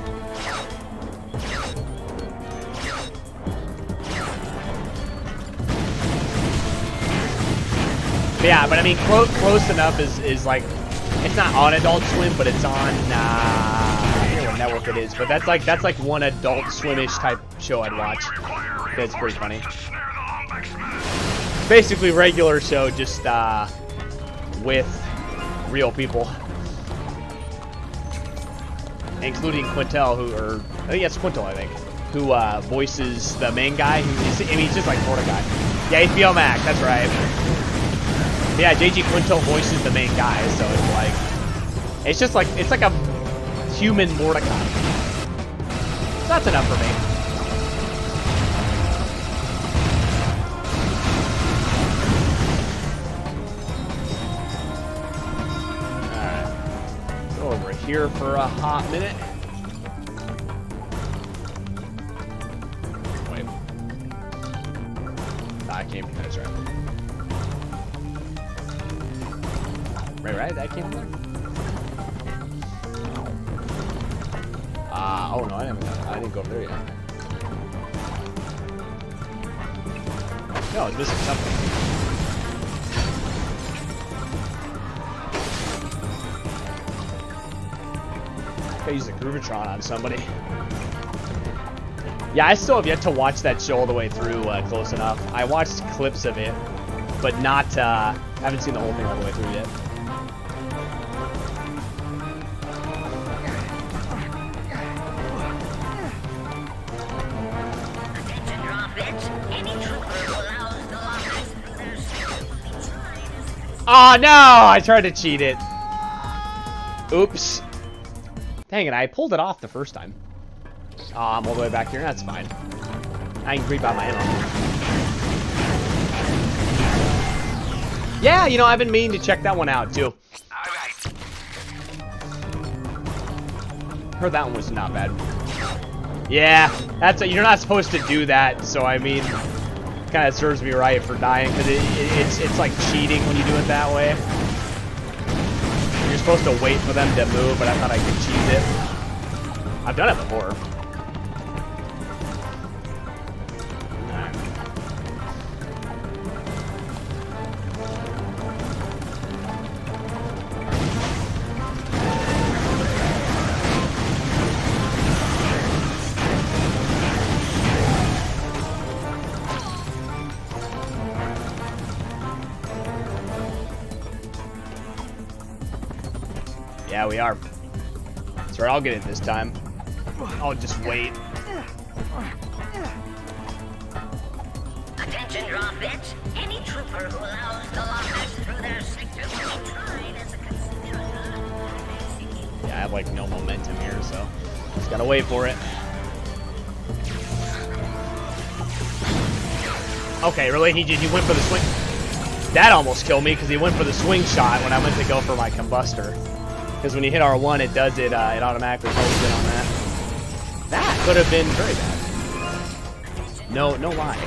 But yeah, but I mean, Close Enough is like, it's not on Adult Swim, but it's on, I don't know what network it is. But that's like one Adult Swim-ish type show I'd watch. It's pretty funny. Basically Regular Show, just with real people, including Quintel, I think it's Quintel, who voices the main guy. He's just like Florida guy. Yeah, HBO Max, that's right. But yeah, J.G. Quintel voices the main guy, so it's like a human Mordecai. So that's enough for me. Over here for a hot minute. Wait. I came from that's right. Right? That came from there? Oh no, I didn't go up there yet. No, it's missing something. Gotta use the Groovatron on somebody. Yeah, I still have yet to watch that show all the way through close enough. I watched clips of it, but not, haven't seen the whole thing all the way through yet. Oh no! I tried to cheat it. Oops. Dang it, I pulled it off the first time. Oh, I'm all the way back here. That's fine. I can creep out my ammo. Yeah, you know, I've been meaning to check that one out too. Heard that one was not bad. Yeah, that's you're not supposed to do that. So I mean, kind of serves me right for dying because it's like cheating when you do it that way. You're supposed to wait for them to move, but I thought I could cheese it. I've done it before. Yeah, we are. That's right, I'll get it this time. I'll just wait. Attention, drop bits. Any trooper who allows the lockers through their sector will be tried as a consideration. Yeah, I have like no momentum here, so just gotta wait for it. Okay, really? He went for the swing. That almost killed me because he went for the swing shot when I went to go for my combustor. Because when you hit R1, it does it. It automatically holds it on that. That could have been very bad. No lie.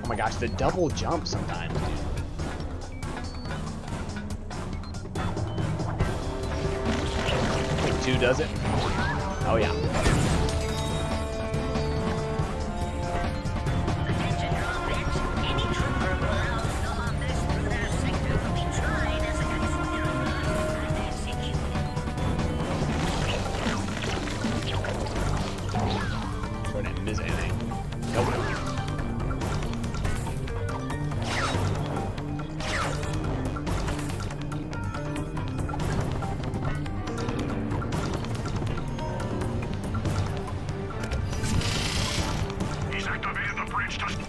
Oh my gosh, the double jump sometimes, dude. Wait, 2 does it? Oh yeah. Sure didn't miss anything. Nope.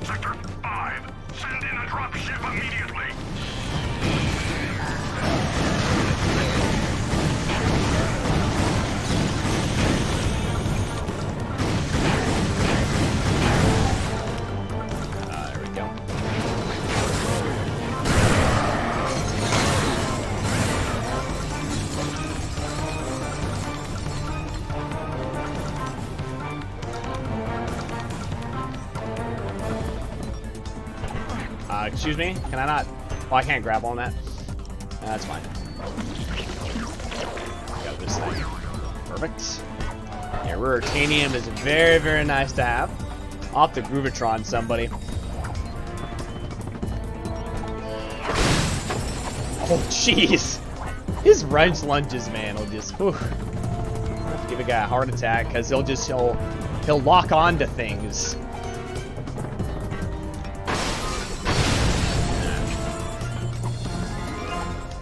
Sector 5. Send in a drop ship immediately. There we go. Excuse me? Can I not? Oh, I can't grab on that. That's fine. Got this thing. Perfect. Yeah, Ruritanium is very, very nice to have. I'll have to Groovatron somebody. Oh, jeez. His wrench lunges, man, will just whew, give a guy a heart attack because he'll lock on to things.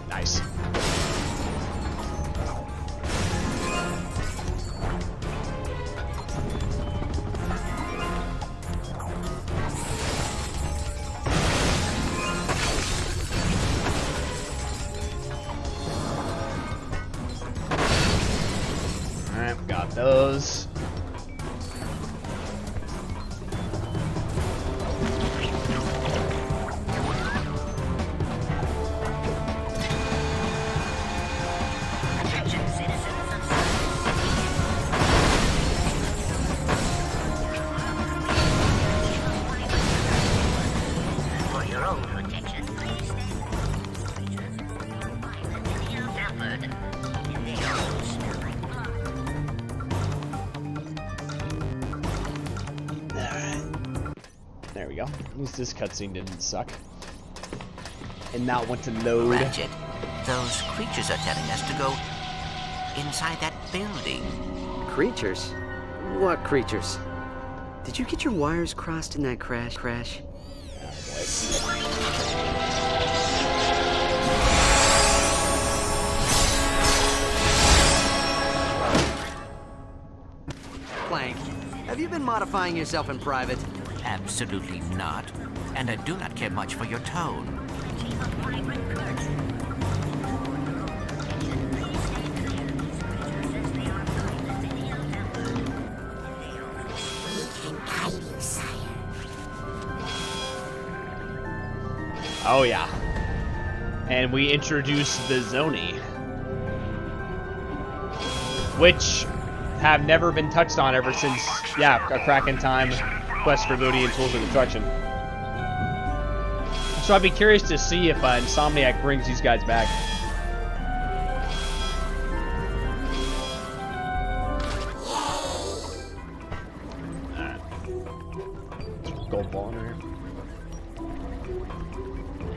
Nice. Alright, got those. go. At least this cutscene didn't suck. And now went to load. Ratchet, those creatures are telling us to go inside that building. Creatures? What creatures? Did you get your wires crossed in that crash? Clank, have you been modifying yourself in private? Absolutely not. And I do not care much for your tone. Oh yeah. And we introduced the Zoni, which have never been touched on ever since, yeah, A Crack in Time, Quest for Booty, and Tools of Destruction. So I'd be curious to see if Insomniac brings these guys back. Alright. Gold ball in here.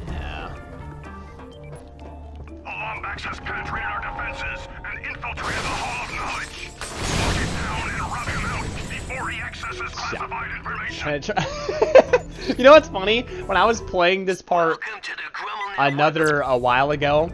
Yeah. The Lombax has penetrated our defenses and infiltrated the Hall of Knowledge. Lock it down and rob him out before he accesses classified information. You know what's funny? When I was playing this part a while ago,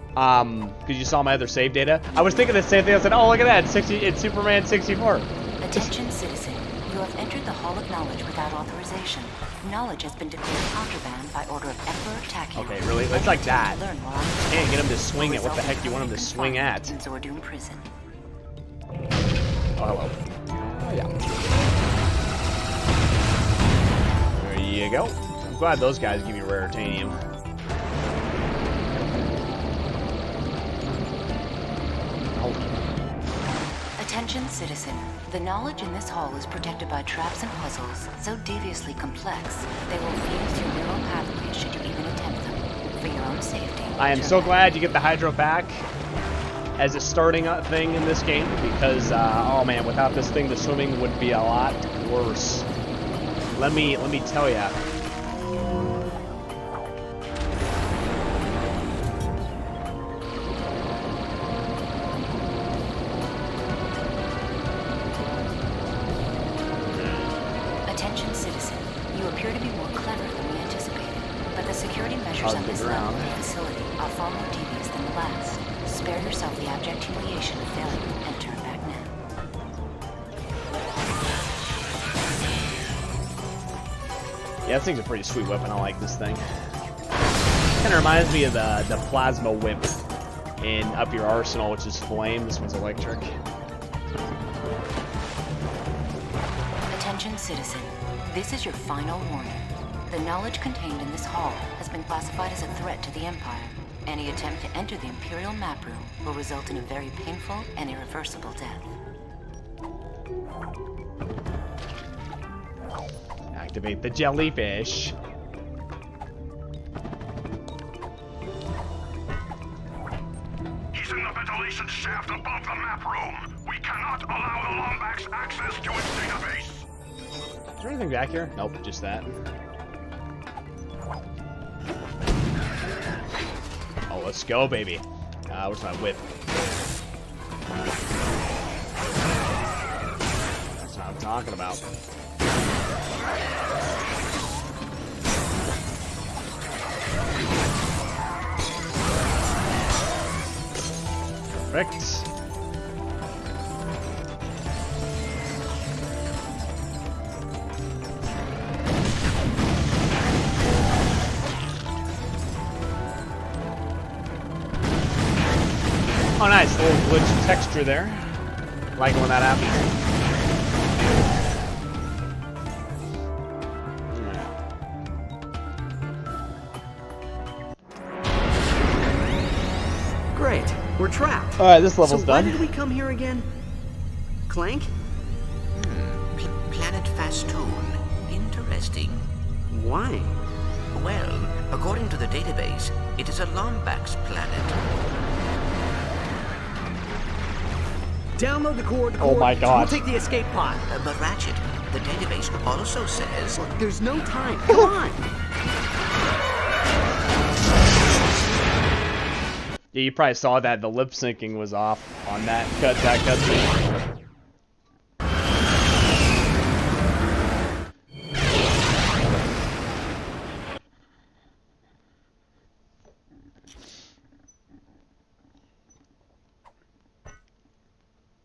because you saw my other save data, I was thinking the same thing. I said, "Oh, look at that! It's Superman 64." Attention, citizen. You have entered the Hall of Knowledge without authorization. Knowledge has been declared contraband by order of Emperor Tachyon. Okay, really? It's like that. Learn more. Can't get him to swing at what the heck you want him to swing at. In Zordoom Prison. Oh, hello. Oh, yeah. There you go. I'm glad those guys give you rare titanium. Attention, citizen. The knowledge in this hall is protected by traps and puzzles so deviously complex they will fuse your neural pathways should you even attempt them. For your own safety. I am so glad you get the Hydro pack as a starting thing in this game because, oh man, without this thing, the swimming would be a lot worse. Let me tell ya. Attention, citizen. You appear to be more clever than we anticipated, but the security measures at this level of the facility are far more devious than the last. Spare yourself the abject humiliation of failure and turn back now. Yeah, this thing's a pretty sweet weapon. I like this thing. Kind of reminds me of the plasma whip in Up Your Arsenal, which is flame. This one's electric. Attention, citizen. This is your final warning. The knowledge contained in this hall has been classified as a threat to the Empire. Any attempt to enter the Imperial map room will result in a very painful and irreversible death. Activate the jellyfish. He's in the ventilation shaft above the map room. We cannot allow the Lombax access to its database. Is there anything back here? Nope, just that. Oh, let's go, baby. Where's my whip? That's what I'm talking about. Perfect. Oh, nice. A little glitch texture there. Like when that happens. Great. We're trapped. Alright, this level's so done. Why did we come here again? Clank? Planet Fastoon. Interesting. Why? Well, according to the database, it is a Lombax planet. Download the core. Oh my God. We'll take the escape pod. But Ratchet, The database also says... Look, there's no time. Come on. Yeah, you probably saw that the lip syncing was off on that cutscene.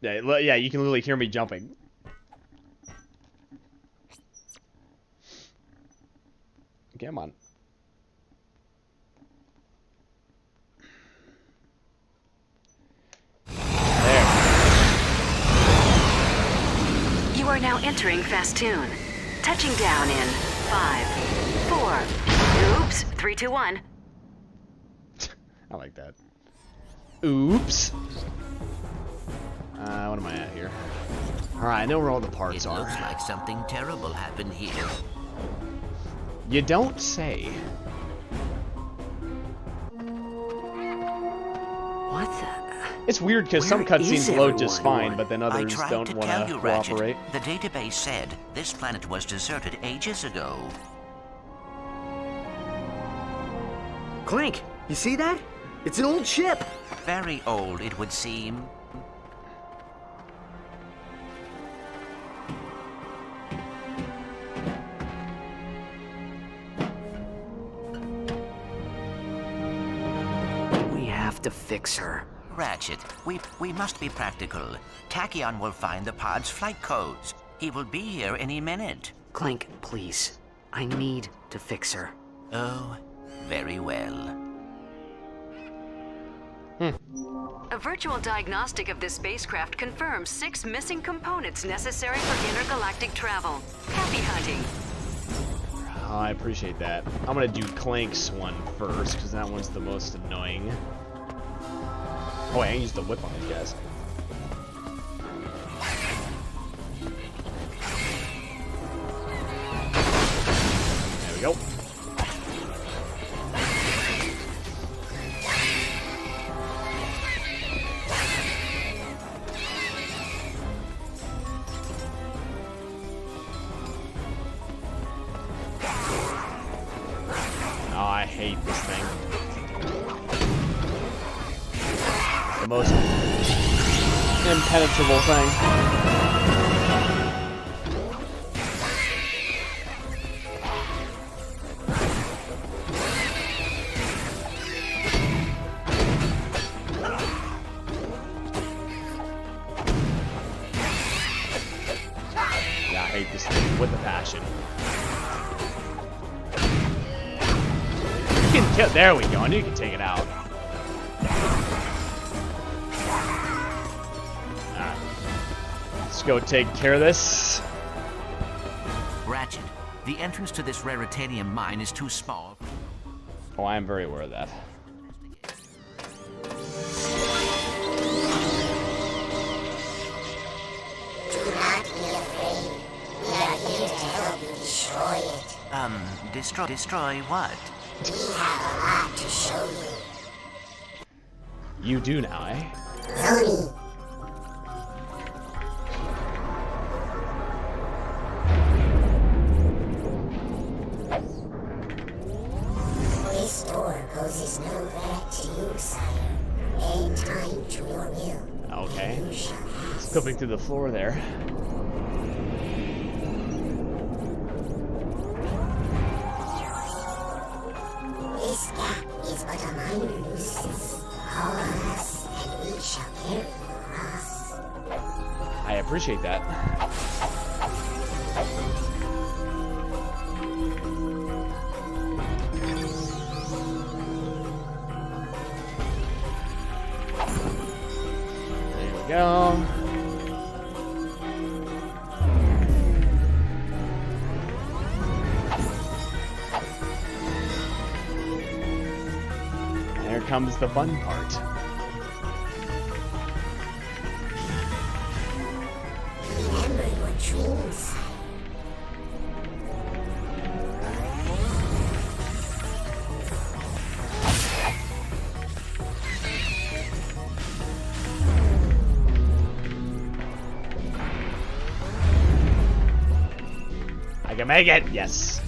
Yeah, you can literally hear me jumping. Come on. You are now entering Fastoon. Touching down in 5, 4. Oops, 3, 2, 1. I like that. Oops. What am I at here? Alright, I know where all the parts are. It looks like something terrible happened here. You don't say. What the? It's weird because some Where cutscenes is load just everyone? fine, but then I others tried don't to want tell to you, Ratchet. cooperate. The database said this planet was deserted ages ago. Clank, you see that? It's an old ship. Very old, it would seem. We have to fix her. Ratchet, we must be practical. Tachyon will find the pod's flight codes. He will be here any minute. Clank, please. I need to fix her. Oh, very well. A virtual diagnostic of this spacecraft confirms 6 missing components necessary for intergalactic travel. Happy hunting. Oh, I appreciate that. I'm gonna do Clank's one first, because that one's the most annoying. Oh, wait, I can use the whip on these guys. There we go. Oh, I hate this thing. The most impenetrable thing. Yeah, I hate this thing with a passion. You can kill. There we go. I knew you could take it out. Let's go take care of this. Ratchet, the entrance to this raritanium mine is too small. Oh, I am very aware of that. Do not be afraid. We are here to help you destroy it. Destroy what? We have a lot to show you. You do now, eh? Follow me. This door poses no threat to you, sire. Anytime to your will. Okay. You shall pass. Slipping through the floor there. This gap is but a minor nuisance. All of us, and we shall carry you across. I appreciate that. There we go. There comes the fun part. Remember your dreams, sire. can make it! Yes!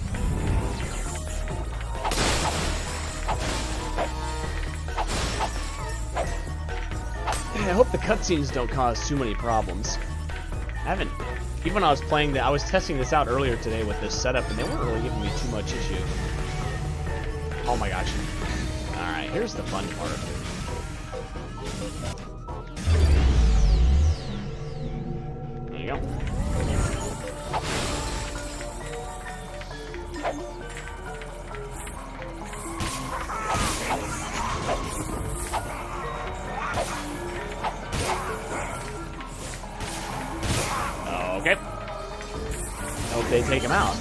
I hope the cutscenes don't cause too many problems. I haven't... Even when I was playing I was testing this out earlier today with this setup, and they weren't really giving me too much issue. Oh my gosh. Alright, here's the fun part. There you go. Okay. Hope they take him out.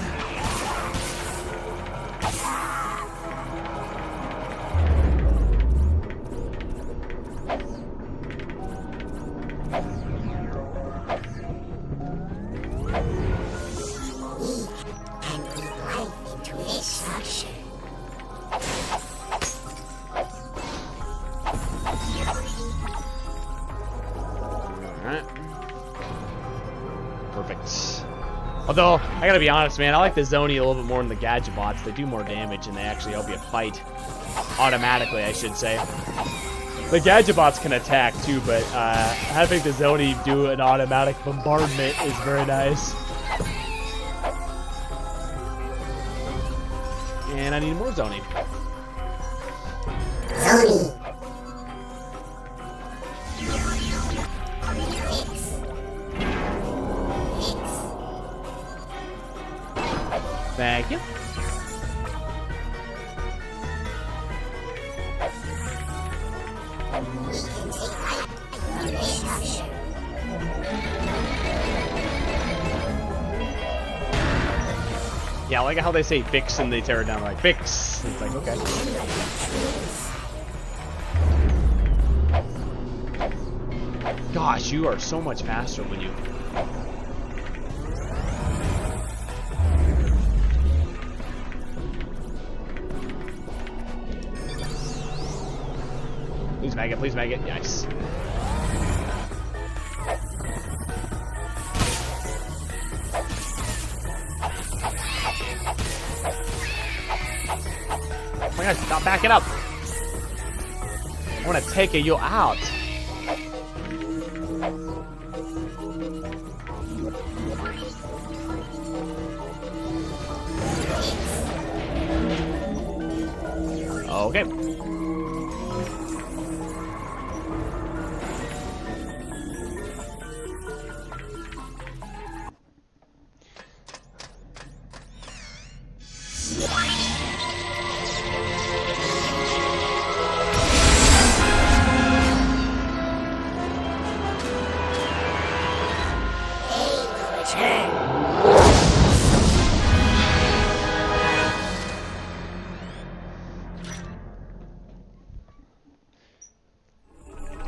Although, I gotta be honest, man, I like the Zoni a little bit more than the Gadget bots. They do more damage and they actually help you fight automatically, I should say. The Gadget bots can attack too, but having the Zoni do an automatic bombardment is very nice. And I need more Zoni. Thank you. Yeah, I like how they say fix and they tear it down like fix. It's like, okay. Gosh, you are so much faster when you... Please make it. Nice. Oh my gosh, stop backing up. I want to take you out. Okay.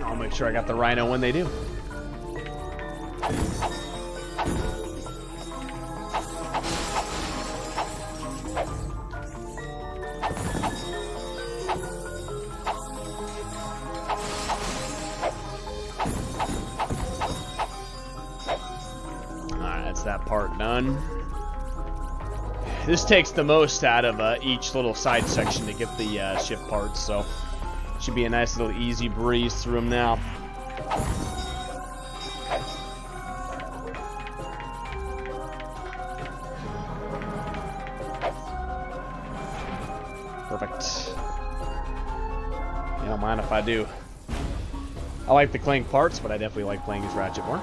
I'll make sure I got the Rhino when they do. Alright, that's that part done. This takes the most out of each little side section to get the ship parts, so should be a nice little easy breeze through them now. Perfect. You don't mind if I do. I like the Clank parts, but I definitely like playing as Ratchet more.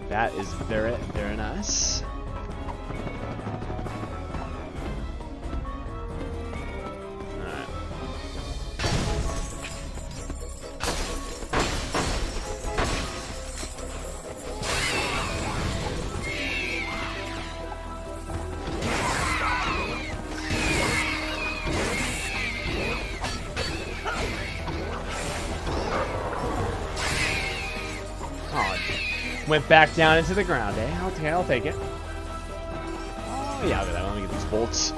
That is very, very nice. Alright. went back down into the ground, eh? Okay, I'll take it. Oh, yeah, look at that. Let me get these bolts.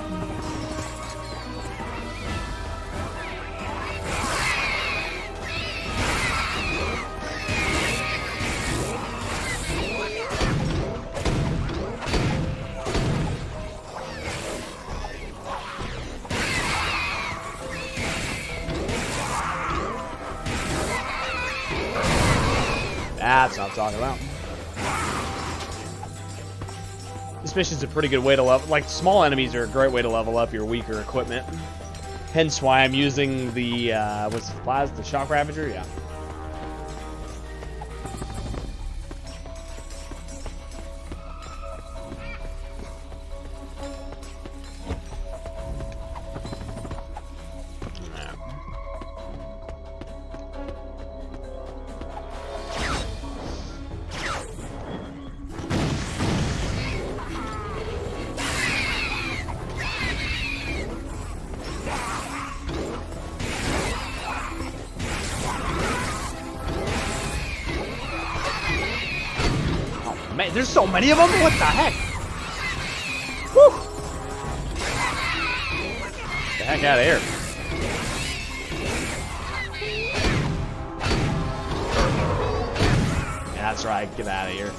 That's what I'm talking about. This mission's a pretty good way to level. Like, small enemies are a great way to level up your weaker equipment. Hence why I'm using the the shock ravager. Yeah. Man, there's so many of them. What the heck? Whew. Get the heck out of here. Yeah, that's right. Get out of here.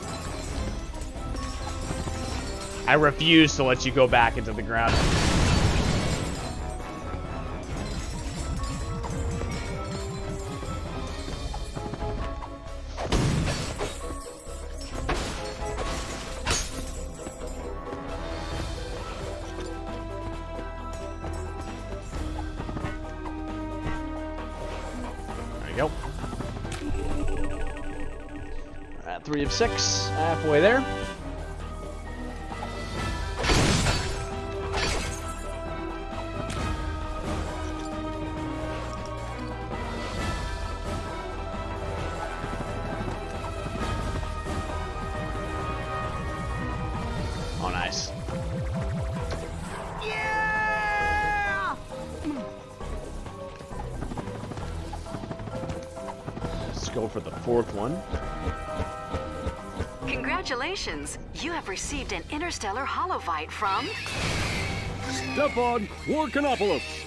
I refuse to let you go back into the ground. Go. At 3 of 6, halfway there. Oh, nice. Go for the 4th one. Congratulations! You have received an interstellar holophyte from... Stefan Warkanopoulos.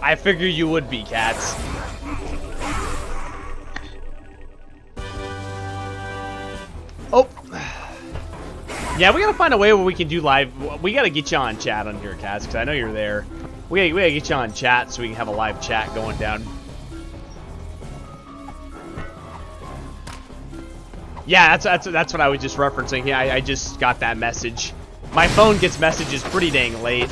I figure you would be, cats. Oh. Yeah, we gotta find a way where we can do live. We gotta get you on chat on here, cats, because I know you're there. We gotta get you on chat so we can have a live chat going down. Yeah, that's what I was just referencing. Yeah, I just got that message. My phone gets messages pretty dang late.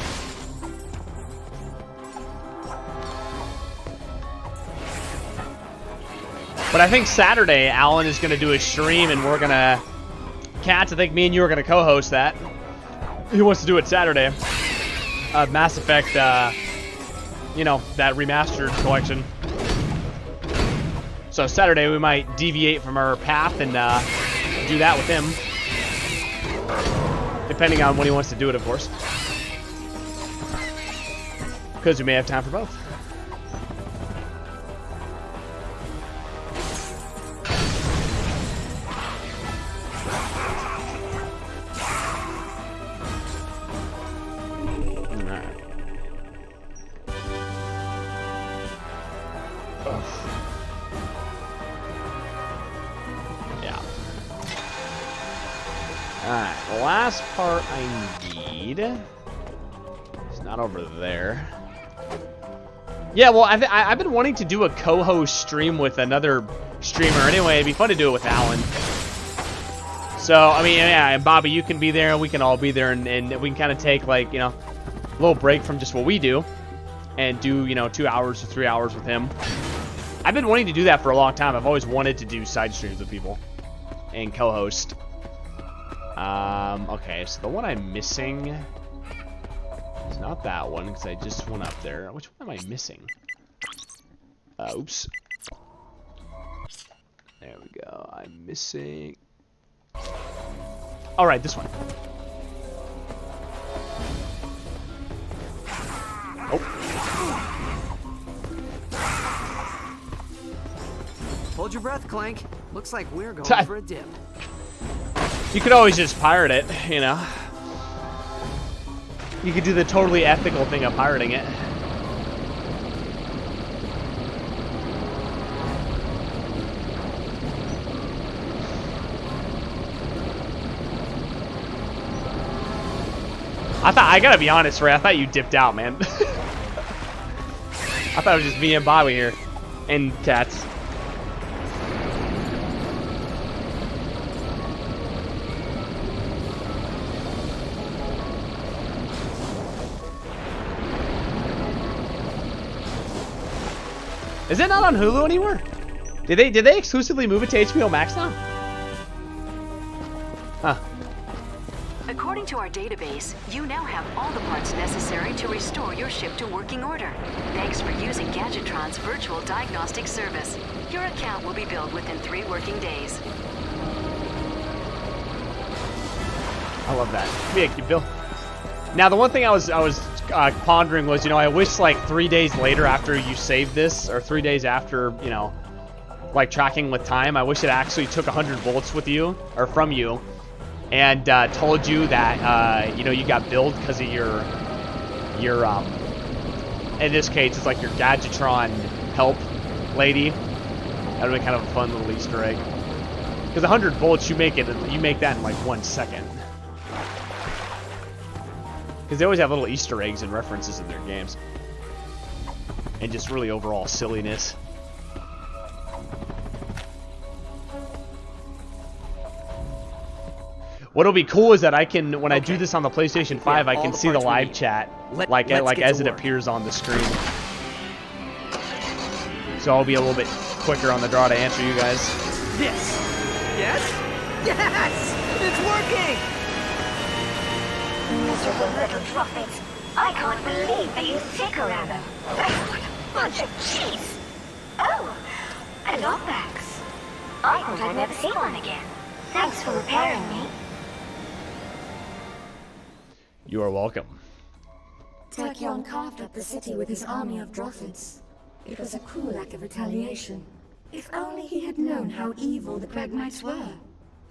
But I think Saturday, Alan is going to do a stream, and we're going to... Cats, I think me and you are going to co-host that. He wants to do it Saturday. Mass Effect, you know, that remastered collection. So Saturday, we might deviate from our path and do that with him. Depending on when he wants to do it, of course. Because we may have time for both. Alright, the last part I need is not over there. Yeah, well, I've been wanting to do a co-host stream with another streamer. Anyway, it'd be fun to do it with Alan. So, I mean, yeah, and Bobby, you can be there, and we can all be there, and we can kind of take, like, you know, a little break from just what we do and do, you know, 2 hours or 3 hours with him. I've been wanting to do that for a long time. I've always wanted to do side streams with people and co-host. Okay, so the one I'm missing is not that one, because I just went up there. Which one am I missing? Oops. There we go. I'm missing... Alright, this one. Oh. Hold your breath, Clank. Looks like we're going for a dip. You could always just pirate it, you know. You could do the totally ethical thing of pirating it. I gotta be honest, Ray, I thought you dipped out, man. I thought it was just me and Bobby here. And cats. Is it not on Hulu anymore? Did they exclusively move it to HBO Max now? Huh. According to our database, you now have all the parts necessary to restore your ship to working order. Thanks for using Gadgetron's virtual diagnostic service. Your account will be billed within 3 working days. I love that. Yeah, Bill. Now, the one thing I was pondering was, you know, I wish like 3 days later after you saved this, or 3 days after, you know, like tracking with time, I wish it actually took 100 bullets with you, or from you, and told you that, you know, you got billed because of your, in this case, it's like your Gadgetron help lady. That would be kind of a fun little Easter egg. Because 100 bullets, you make that in like 1 second. Because they always have little Easter eggs and references in their games. And just really overall silliness. What'll be cool is that I can, when I do this on the PlayStation 5, I can see the live chat like as it appears on the screen. So I'll be a little bit quicker on the draw to answer you guys. Yes! Yes? Yes! It's working! Miserable little droppings. I can't believe they use sick around them. What a bunch of cheese. Oh, a lockbacks. I thought I'd never see one again. Thanks for repairing me. You are welcome. Tachyon carved up the city with his army of Droffids. It was a cruel act of retaliation. If only he had known how evil the Kragmites were.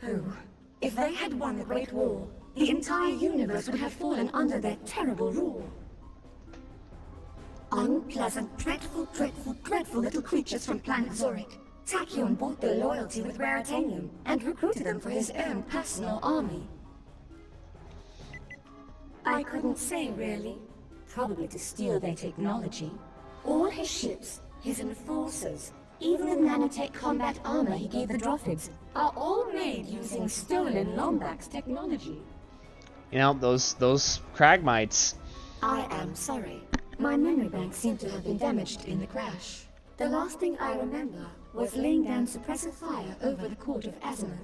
Oh, if they had won the Great War, the entire universe would have fallen under their terrible rule. Unpleasant, dreadful, dreadful, dreadful little creatures from planet Zurich. Tachyon bought their loyalty with Raritanium and recruited them for his own personal army. I couldn't say, really. Probably to steal their technology. All his ships, his enforcers, even the nanotech combat armor he gave the Droffids, are all made using stolen Lombax technology. You know, those Kragmites. I am sorry. My memory bank seemed to have been damaged in the crash. The last thing I remember was laying down suppressive fire over the court of Azimuth.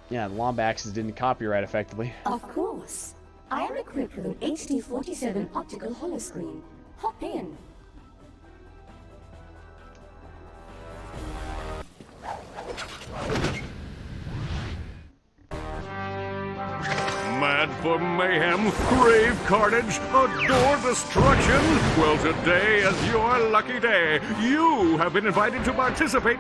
Yeah, the Lombaxes didn't copyright effectively. Of course. I am equipped with an HD47 optical holoscreen. Hop in. Mad for mayhem, crave carnage, adore destruction? Well, today is your lucky day. You have been invited to participate,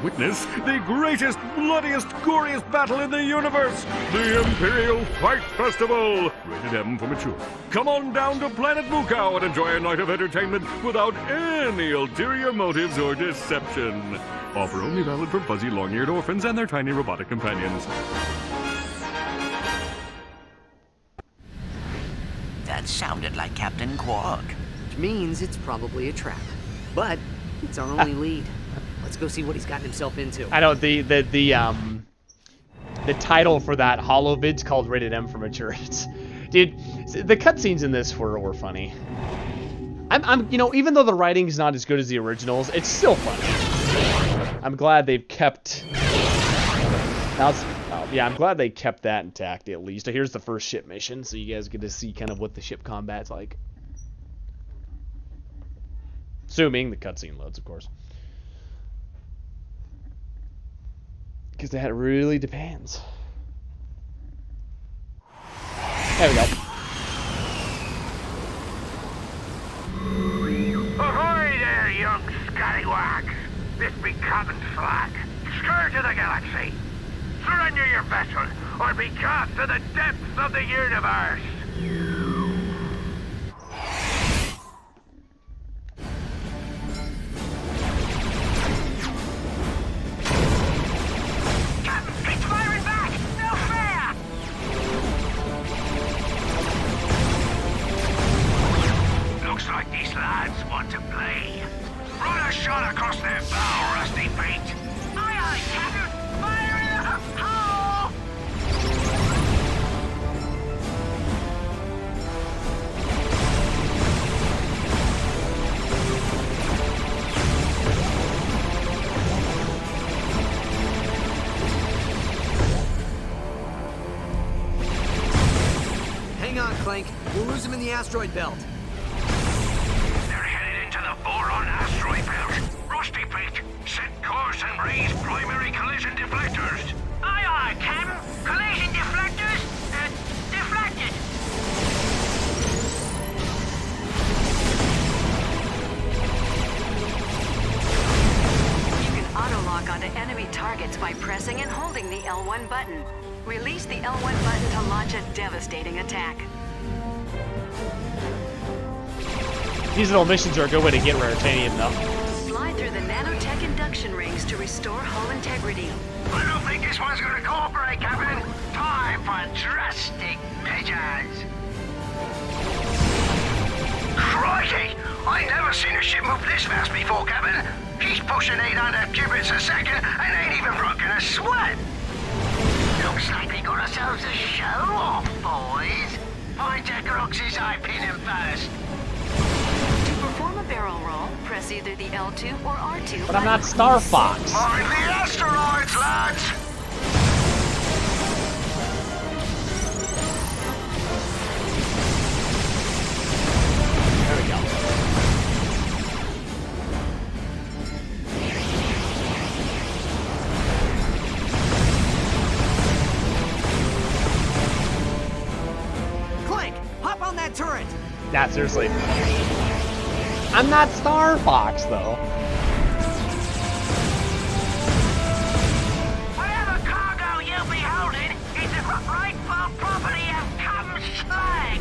witness the greatest, bloodiest, goriest battle in the universe, the Imperial Fight Festival. Rated M for mature. Come on down to Planet Mukau and enjoy a night of entertainment without any ulterior motives or deception. Offer only valid for fuzzy, long-eared orphans and their tiny robotic companions. That sounded like Captain Quark. Which means it's probably a trap. But it's our only lead. Let's go see what he's gotten himself into. I know the title for that holovid's called Rated M for Mature. Dude, the cutscenes in this were funny. I'm you know, even though the writing is not as good as the originals, it's still funny. I'm glad they've kept. Now it's, oh, Yeah, I'm glad they kept that intact at least. Here's the first ship mission, so you guys get to see kind of what the ship combat's like. Assuming the cutscene loads, of course. Because that really depends. There we go. Ahoy there, young scallywags! This be Captain Slack, scourge of the galaxy. Surrender your vessel, or be cast to the depths of the universe! Captain, it's firing back! No fair! Looks like these lads want to play. Run a shot across their bow, Rusty Pete. Aye, aye, Captain! Fire in the hole! Hang on, Clank. We'll lose him in the asteroid belt. They're headed into the boron asteroid belt. Rusty Pete, set course and raise primary collision deflectors. Aye, aye, Captain! Collision deflectors! Deflected! You can auto-lock onto enemy targets by pressing and holding the L1 button. Release the L1 button to launch a devastating attack. These little missions are a good way to get Raritanium, though. Slide through the nanotech induction rings to restore hull integrity. I don't think this one's gonna cooperate, Captain. Time for drastic measures. Crikey! I never seen a ship move this fast before, Captain. He's pushing 800 cubits a second and ain't even broken a sweat. Looks like we got ourselves a show off, boys. Find Jackarox's eye pin him first. To perform a barrel roll, press either the L2 or R2. But I'm not Star Fox. Find the asteroids, lads! There we go. Clank, hop on that turret! Nah, seriously. I'm not Star Fox, though. Whatever cargo you be holding is the rightful property of Captain Slack.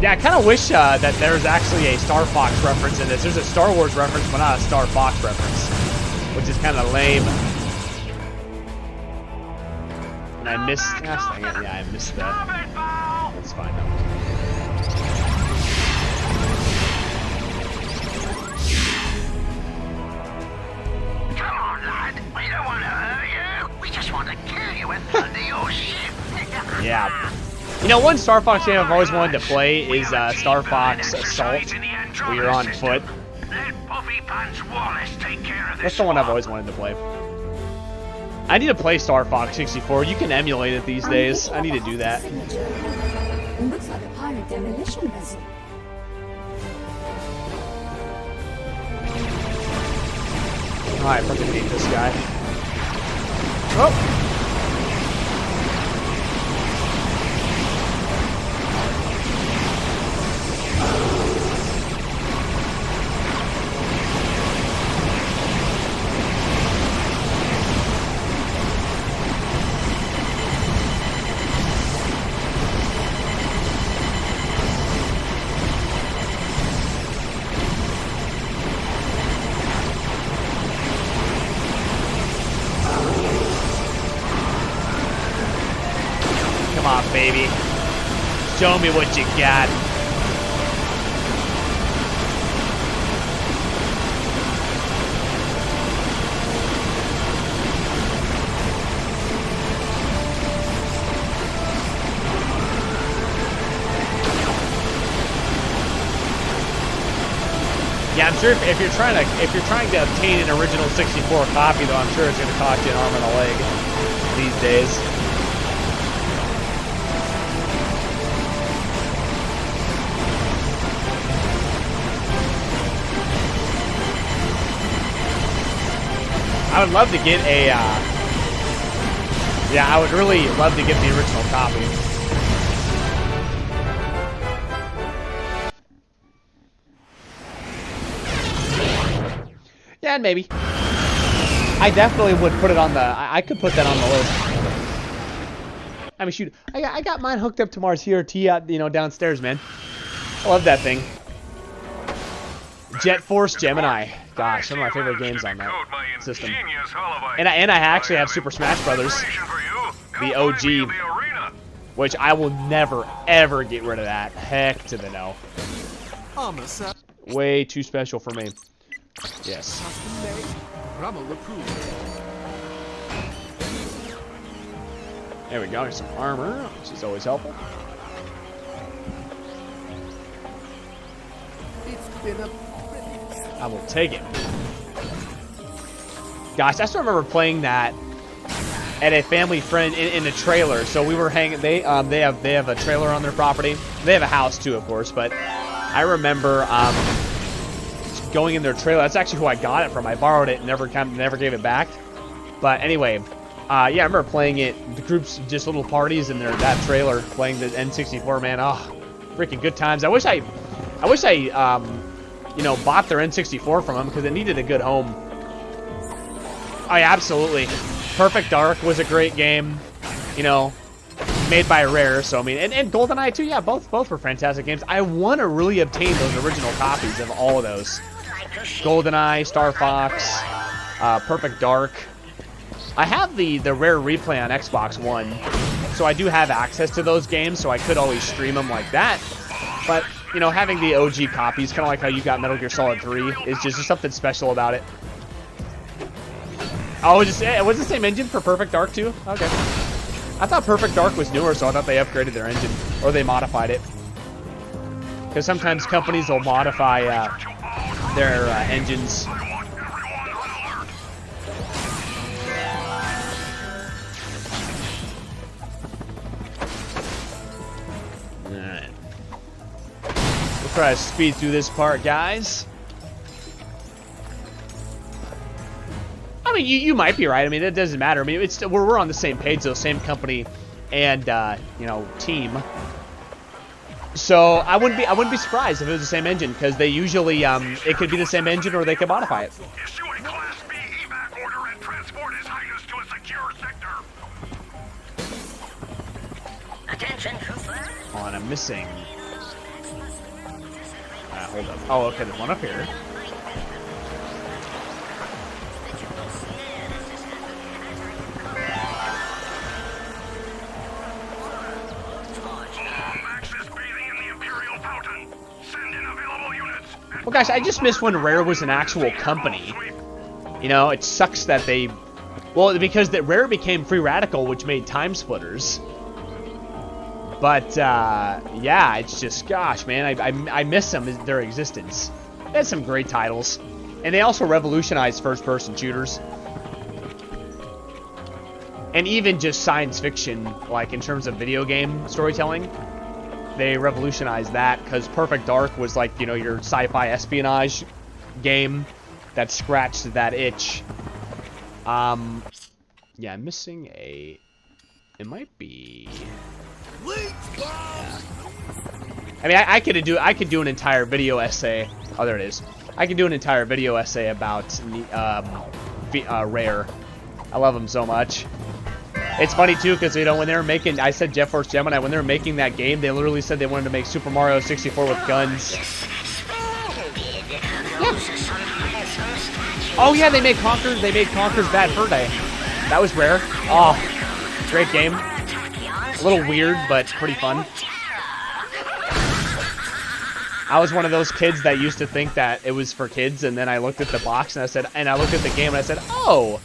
Yeah, I kind of wish that there's actually a Star Fox reference in this. There's a Star Wars reference, but not a Star Fox reference, which is kind of lame. And I missed. Gosh, dang it, yeah, I missed that. That's fine though. Come on, lad. We don't want to hurt you. We just want to kill you and plunder your ship. Yeah. You know, one Star Fox game I've always wanted to play is Star Fox Assault, where you're on foot. That's the one I've always wanted to play. I need to play Star Fox 64. You can emulate it these days. I need to do that. Looks like a pirate demolition vessel. Oh, I freaking hate this guy. Oh! Come on, baby. Show me what you got. I'm sure if you're trying to obtain an original 64 copy, though, I'm sure it's going to cost you an arm and a leg these days. I would love to get a, yeah, I would really love to get the original copy. Yeah, maybe. I definitely would put it on the, I could put that on the list. I mean, shoot, I got mine hooked up to Mars CRT out, you know, downstairs, man. I love that thing. Jet Force Gemini. Gosh, some of my favorite games on that system. And I actually have Super Smash Brothers, the OG, which I will never, ever get rid of that. Heck to the no. Way too special for me. Yes. There we go. There's some armor, which is always helpful. I will take it. Gosh, I still remember playing that at a family friend in a trailer. So we were hanging. They have a trailer on their property. They have a house too, of course. But I remember going in their trailer. That's actually who I got it from. I borrowed it and never gave it back. But anyway, yeah, I remember playing it. The groups, just little parties in that trailer, playing the N64. Man, oh, freaking good times. I wish I you know, bought their N64 from them because it needed a good home. Oh yeah, absolutely. Perfect Dark was a great game, you know, made by Rare. So I mean, and GoldenEye too. Yeah, both were fantastic games. I want to really obtain those original copies of all of those. GoldenEye, Star Fox, Perfect Dark. I have the Rare Replay on Xbox One, so I do have access to those games. So I could always stream them like that, but. You know, having the OG copies, kind of like how you got Metal Gear Solid 3, is just something special about it. Oh, was it the same engine for Perfect Dark too? Okay. I thought Perfect Dark was newer, so I thought they upgraded their engine, or they modified it. Because sometimes companies will modify their engines. Try to speed through this part, guys. I mean, you might be right. I mean, it doesn't matter. I mean, we're on the same page, though, same company and you know, team. So I wouldn't be surprised if it was the same engine, because they usually it could be the same engine or they could modify it. Issue a Class B evac order and transport His Highness to a secure sector. Attention, trooper. Oh, and I'm missing. Hold up. Oh, okay, there's one up here. Well, guys, I just missed when Rare was an actual company. You know, it sucks that they... Well, because that Rare became Free Radical, which made Time Splitters. But, yeah, it's just, gosh, man, I miss them, their existence. They had some great titles. And they also revolutionized first-person shooters. And even just science fiction, like, in terms of video game storytelling. They revolutionized that, because Perfect Dark was, like, you know, your sci-fi espionage game that scratched that itch. Yeah, I'm missing a... It might be... Yeah. I mean, I could do an entire video essay. Oh, there it is. I could do an entire video essay about Rare. I love them so much. It's funny too, because you know, when they were making, I said Jet Force Gemini, when they were making that game, they literally said they wanted to make Super Mario 64 with guns. Yeah. Oh yeah, they made Conker's Bad Fur Day. That was Rare. Oh, great game. A little weird, but pretty fun. I was one of those kids that used to think that it was for kids, and then I looked at the box and I looked at the game and I said, oh,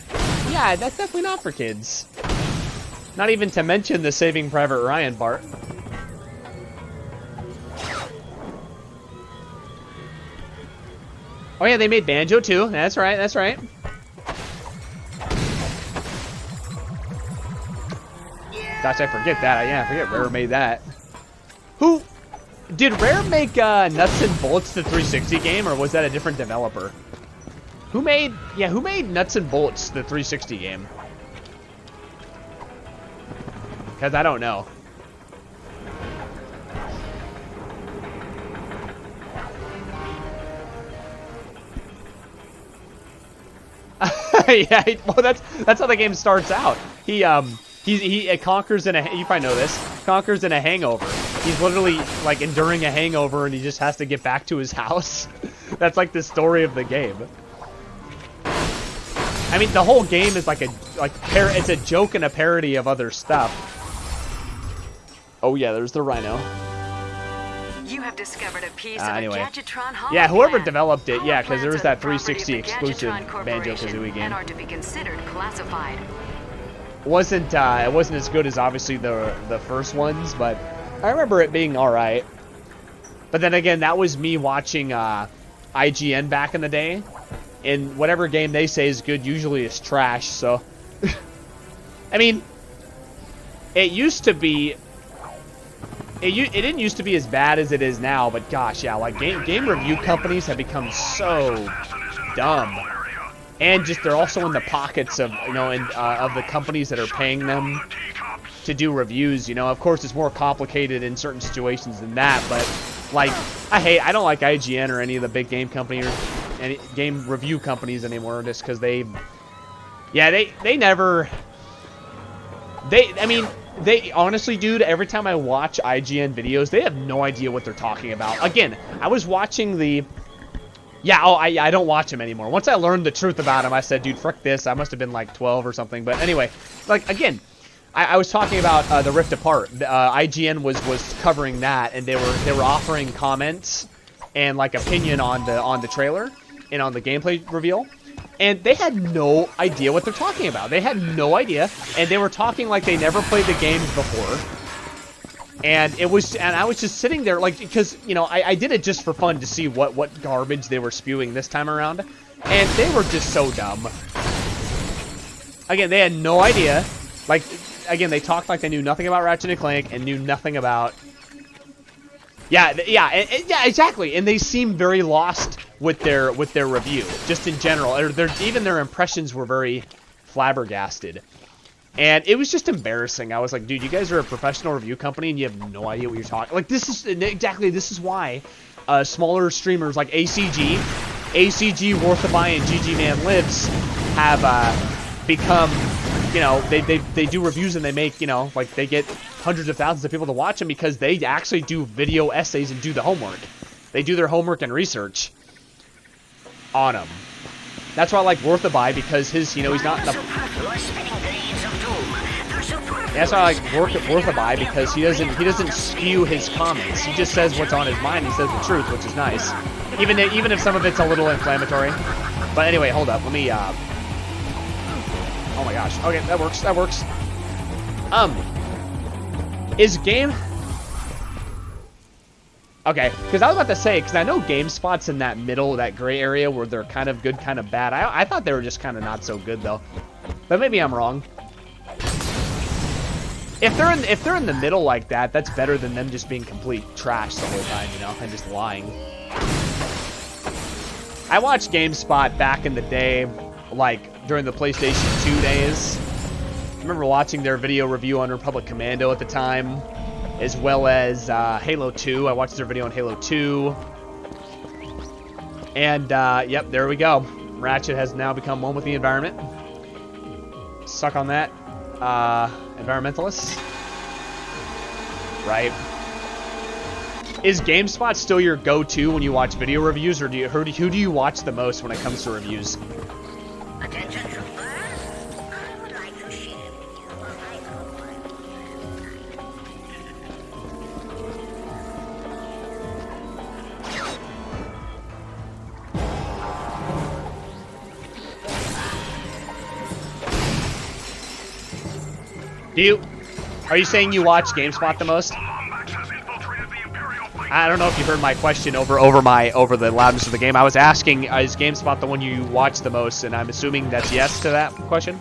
yeah, that's definitely not for kids. Not even to mention the Saving Private Ryan part. Oh yeah, they made Banjo too. That's right. That's right. Gosh, I forget that. Yeah, I forget Rare made that. Who did Rare make Nuts and Bolts the 360 game, or was that a different developer? Who made Nuts and Bolts the 360 game? Because I don't know. Yeah, well, that's how the game starts out. He conquers in a, you probably know this, conquers in a hangover. He's literally like enduring a hangover, and he just has to get back to his house. That's like the story of the game. I mean, the whole game is like it's a joke and a parody of other stuff. Oh yeah, there's the rhino. You have discovered a piece anyway. of a Gadgetron hologram. Yeah, whoever developed it, yeah, because there was Holograms are that the property 360 of the exclusive Gadgetron Banjo-Kazooie Corporation game. and are to be considered classified. It wasn't as good as obviously the first ones, but I remember it being all right. But then again, that was me watching IGN back in the day, and whatever game they say is good usually is trash. So, I mean, it used to be. It didn't used to be as bad as it is now, but gosh, yeah, like game review companies have become so dumb, and just they're also in the pockets of of the companies that are paying them to do reviews. You know, of course, it's more complicated in certain situations than that, but like I don't like IGN or any of the big game company or any game review companies anymore, just because they honestly, dude, every time I watch IGN videos, they have no idea what they're talking about. Again, I was watching the... Yeah, I don't watch them anymore. Once I learned the truth about them, I said, dude, frick this. I must have been like 12 or something. But anyway, like, again, I was talking about the Rift Apart. IGN was covering that, and they were offering comments and, like, opinion on the trailer and on the gameplay reveal. And they had no idea what they're talking about. They had no idea, and they were talking like they never played the games before. And I was just sitting there, like, because, you know, I did it just for fun to see what garbage they were spewing this time around. And they were just so dumb. Again, they had no idea. Like, again, they talked like they knew nothing about Ratchet and Clank and knew nothing about... Yeah, exactly. And they seem very lost with their review, just in general. Even their impressions were very flabbergasted, and it was just embarrassing. I was like, dude, you guys are a professional review company, and you have no idea what you're talking. Like, this is why smaller streamers like ACG, Worth a Buy, and GG Man Lives have become. You know, they do reviews and they make, you know, like they get hundreds of thousands of people to watch them because they actually do video essays and do the homework. They do their homework and research on them. That's why I like Worth a Buy, because his, you know, he's not in the... That's why I like Worth a Buy, because he doesn't skew his comments. He just says what's on his mind. He says the truth, which is nice. Even if some of it's a little inflammatory. But anyway, hold up. Let me oh my gosh. Okay, that works. Is game... Okay, because I was about to say, because I know GameSpot's in that middle, that gray area where they're kind of good, kind of bad. I thought they were just kind of not so good, though. But maybe I'm wrong. If they're in the middle like that, that's better than them just being complete trash the whole time, you know, and just lying. I watched GameSpot back in the day, like, during the PlayStation 2 days. I remember watching their video review on Republic Commando at the time, as well as Halo 2. I watched their video on Halo 2. And, yep, there we go. Ratchet has now become one with the environment. Suck on that, environmentalists. Right. Is GameSpot still your go-to when you watch video reviews, or who do you watch the most when it comes to reviews? Attention troopers, I would like to share with you a vital Are you saying you watch GameSpot the most? I don't know if you heard my question over the loudness of the game. I was asking, is GameSpot the one you watch the most? And I'm assuming that's yes to that question.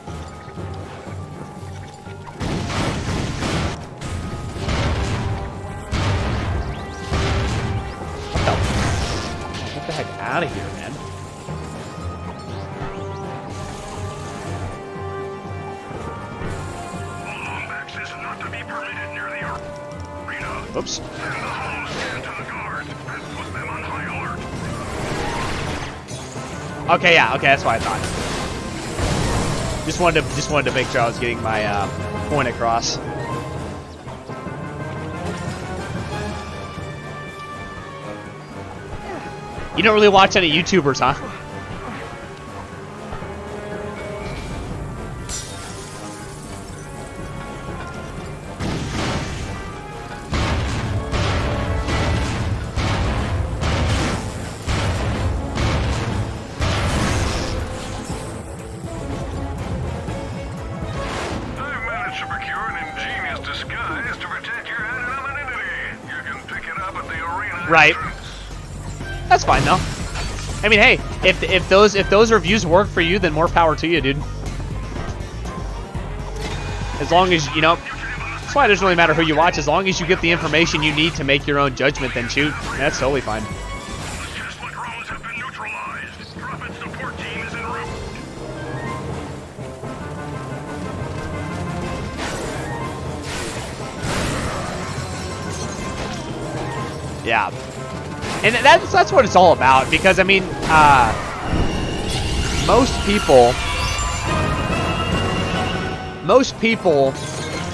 Get the heck out of here, man. Access not to be permitted near the arena. Oops. Okay, yeah, okay, that's what I thought. Just wanted to make sure I was getting my point across. You don't really watch any YouTubers, huh? 'I've managed to procure an ingenious disguise to protect your anonymity. You can pick it up at the arena. Right. That's fine though. I mean, hey, if those reviews work for you, then more power to you, dude. As long as, you know, that's why it doesn't really matter who you watch. As long as you get the information you need to make your own judgment, then shoot. That's totally fine. Tesla drones have been neutralized. Prophet support team is en route. Yeah. And that's what it's all about, because I mean, most people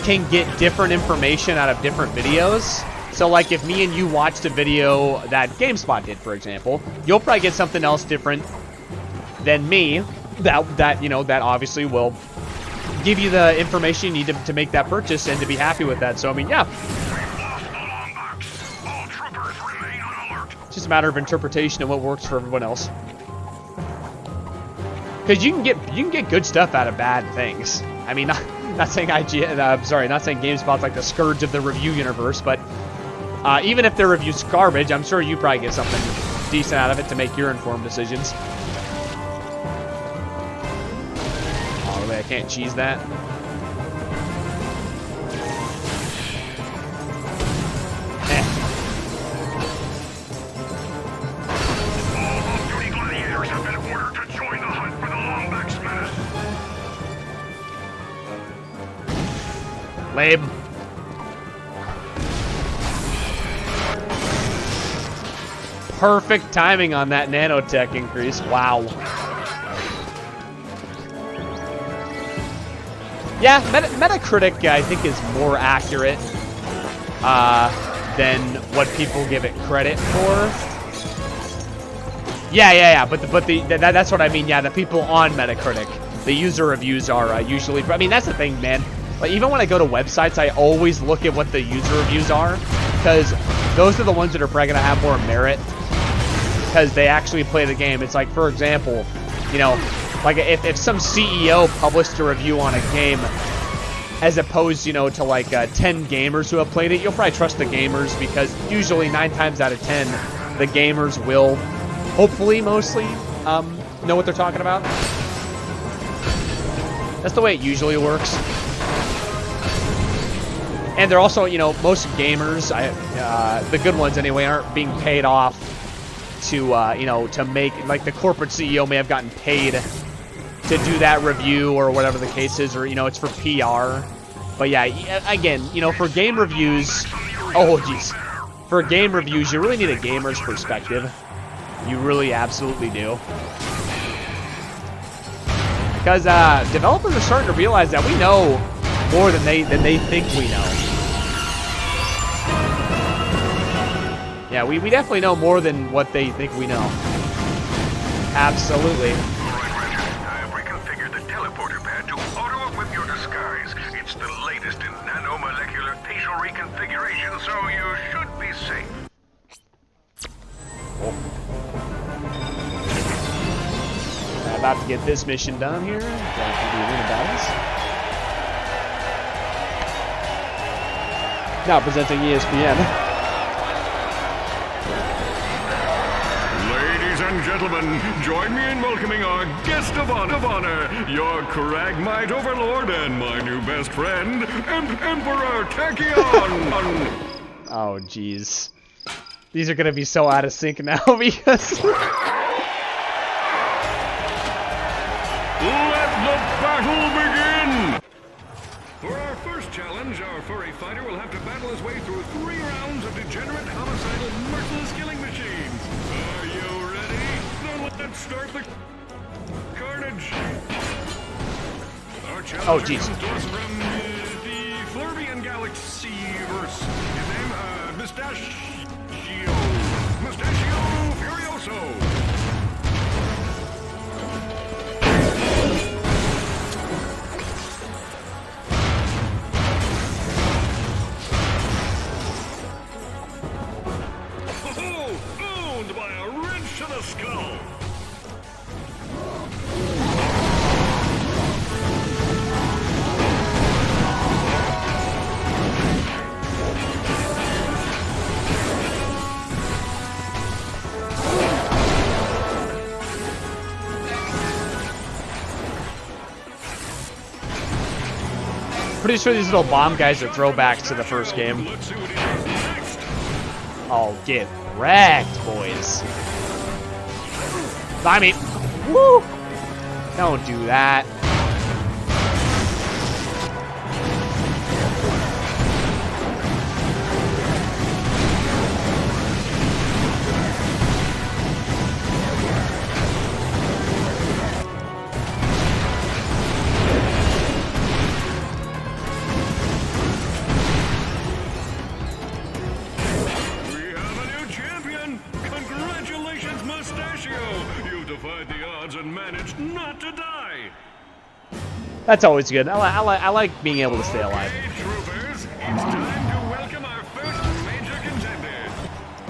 can get different information out of different videos. So like if me and you watched a video that GameSpot did, for example, you'll probably get something else different than me that you know, that obviously will give you the information you need to make that purchase and to be happy with that. So I mean, yeah. It's just a matter of interpretation and what works for everyone else. Because you can get good stuff out of bad things. I mean, not saying not saying GameSpot's like the scourge of the review universe, but even if their review's garbage, I'm sure you probably get something decent out of it to make your informed decisions. Oh, really? I can't cheese that. Lame. Perfect timing on that nanotech increase. Wow. Yeah, Metacritic, I think, is more accurate than what people give it credit for. Yeah. But that's what I mean. Yeah, the people on Metacritic, the user reviews are usually. I mean, that's the thing, man. Like, even when I go to websites, I always look at what the user reviews are, because those are the ones that are probably going to have more merit, because they actually play the game. It's like, for example, you know, like if some CEO published a review on a game, as opposed, you know, to like 10 gamers who have played it, you'll probably trust the gamers, because usually 9 times out of 10, the gamers will, hopefully, mostly, know what they're talking about. That's the way it usually works. And they're also, you know, most gamers, the good ones anyway, aren't being paid off to, you know, to make, like the corporate CEO may have gotten paid to do that review or whatever the case is, or, you know, it's for PR. But yeah, again, you know, for game reviews, oh geez, for game reviews, you really need a gamer's perspective. You really absolutely do. Because developers are starting to realize that we know more than they think we know. Yeah, we definitely know more than what they think we know. Absolutely. I've reconfigured the teleporter pad to auto-equip your disguise. It's the latest in nanomolecular facial reconfiguration, so you should be safe. About to get this mission done here. Going through the arena battles. Now presenting ESPN. gentlemen, join me in welcoming our guest of honor, your Cragmite overlord and my new best friend, Emperor Tachyon! Oh, jeez. These are gonna be so out of sync now because... Let the battle begin! For our first challenge, our furry fighter will have to battle his way through 3 rounds of degenerate, homicidal, merciless killing machines. Are you ready? Then let's start the carnage. Our challenger Oh, jeez. comes to us from the Flurbian Galaxy-verse. His name, Mustachio Furioso. Owned by a wrench to the skull. Pretty sure these little bomb guys are throwbacks to the first game. Oh, get wrecked, boys. I mean, woo! Don't do that. That's always good. I like being able to stay alive. Hey, troopers, it's time to welcome our first major contender.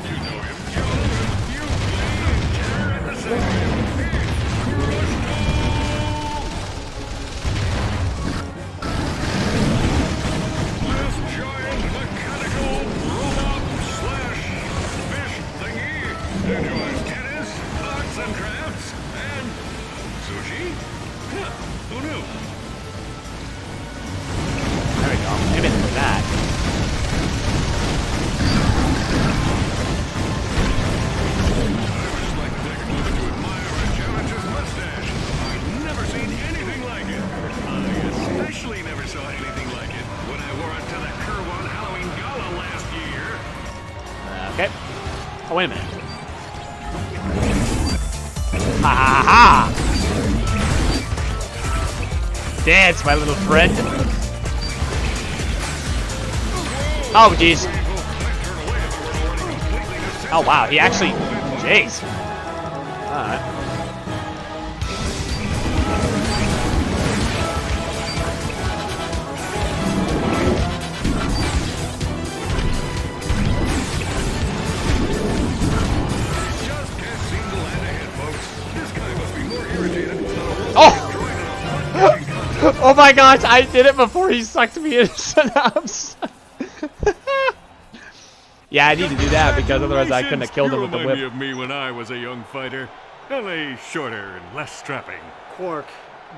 You know him, you play Terror at the Center. This giant mechanical robot/fish thingy enjoys tennis, arts and crafts, and sushi. Huh, who knew? There we go. Maybe for that. I'd like to take a moment to admire our challenger's mustache. I've never seen anything like it. I especially never saw anything like it when I wore it to the Kerwan Halloween Gala last year. Okay. Oh, wait a minute. Ha ha ha! Dance, my little friend. Oh, jeez. Oh, wow. He actually... Jeez. Alright. Just can't seem to land ahead, folks. This guy must be more irritated. Oh! Oh my gosh, I did it before he sucked me in synapse. Yeah, I need to do that because otherwise I couldn't have killed him with the whip. You remind me of me when I was a young fighter. Only shorter and less strapping. Quark,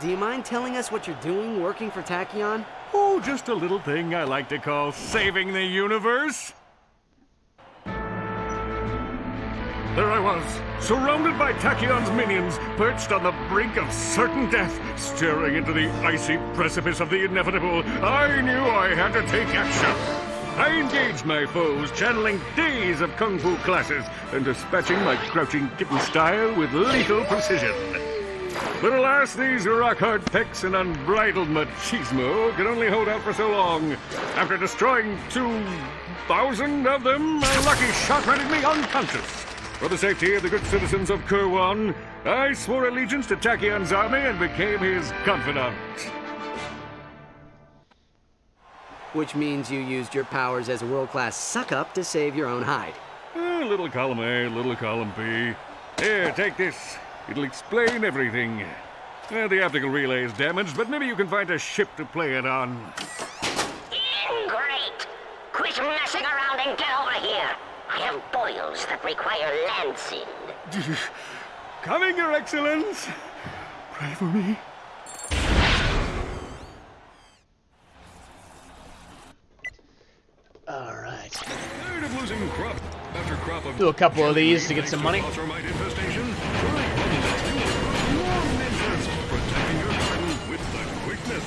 do you mind telling us what you're doing working for Tachyon? Oh, just a little thing I like to call saving the universe. There I was, surrounded by Tachyon's minions, perched on the brink of certain death, staring into the icy precipice of the inevitable. I knew I had to take action. I engaged my foes, channeling days of kung fu classes and dispatching my crouching kitten style with lethal precision. But alas, these rock-hard pecs and unbridled machismo can only hold out for so long. After destroying 2,000 of them, a lucky shot rendered me unconscious. For the safety of the good citizens of Kerwan, I swore allegiance to Tachyon's army and became his confidant. Which means you used your powers as a world-class suck-up to save your own hide. Little column A, little column B. Here, take this. It'll explain everything. The optical relay is damaged, but maybe you can find a ship to play it on. Great! Quit messing around and get over here. I have boils that require lancing. Coming, Your Excellence. Pray for me. All right. Tired of losing crop after crop of Do a couple of these to get some money. Infestation. Try long ninjas, protecting your garden with the quickness.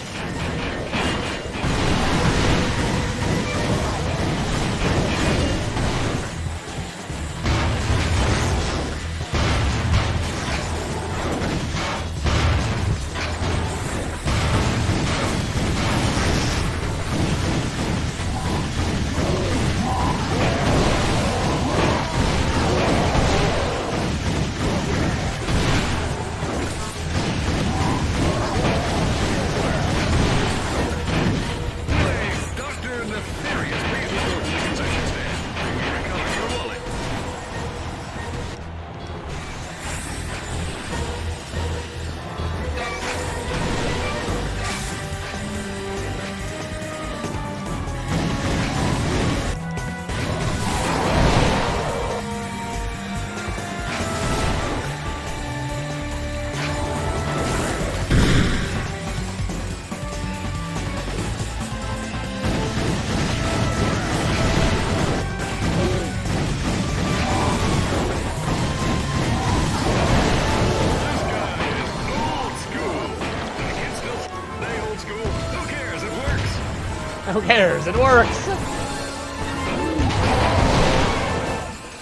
Who cares? It works!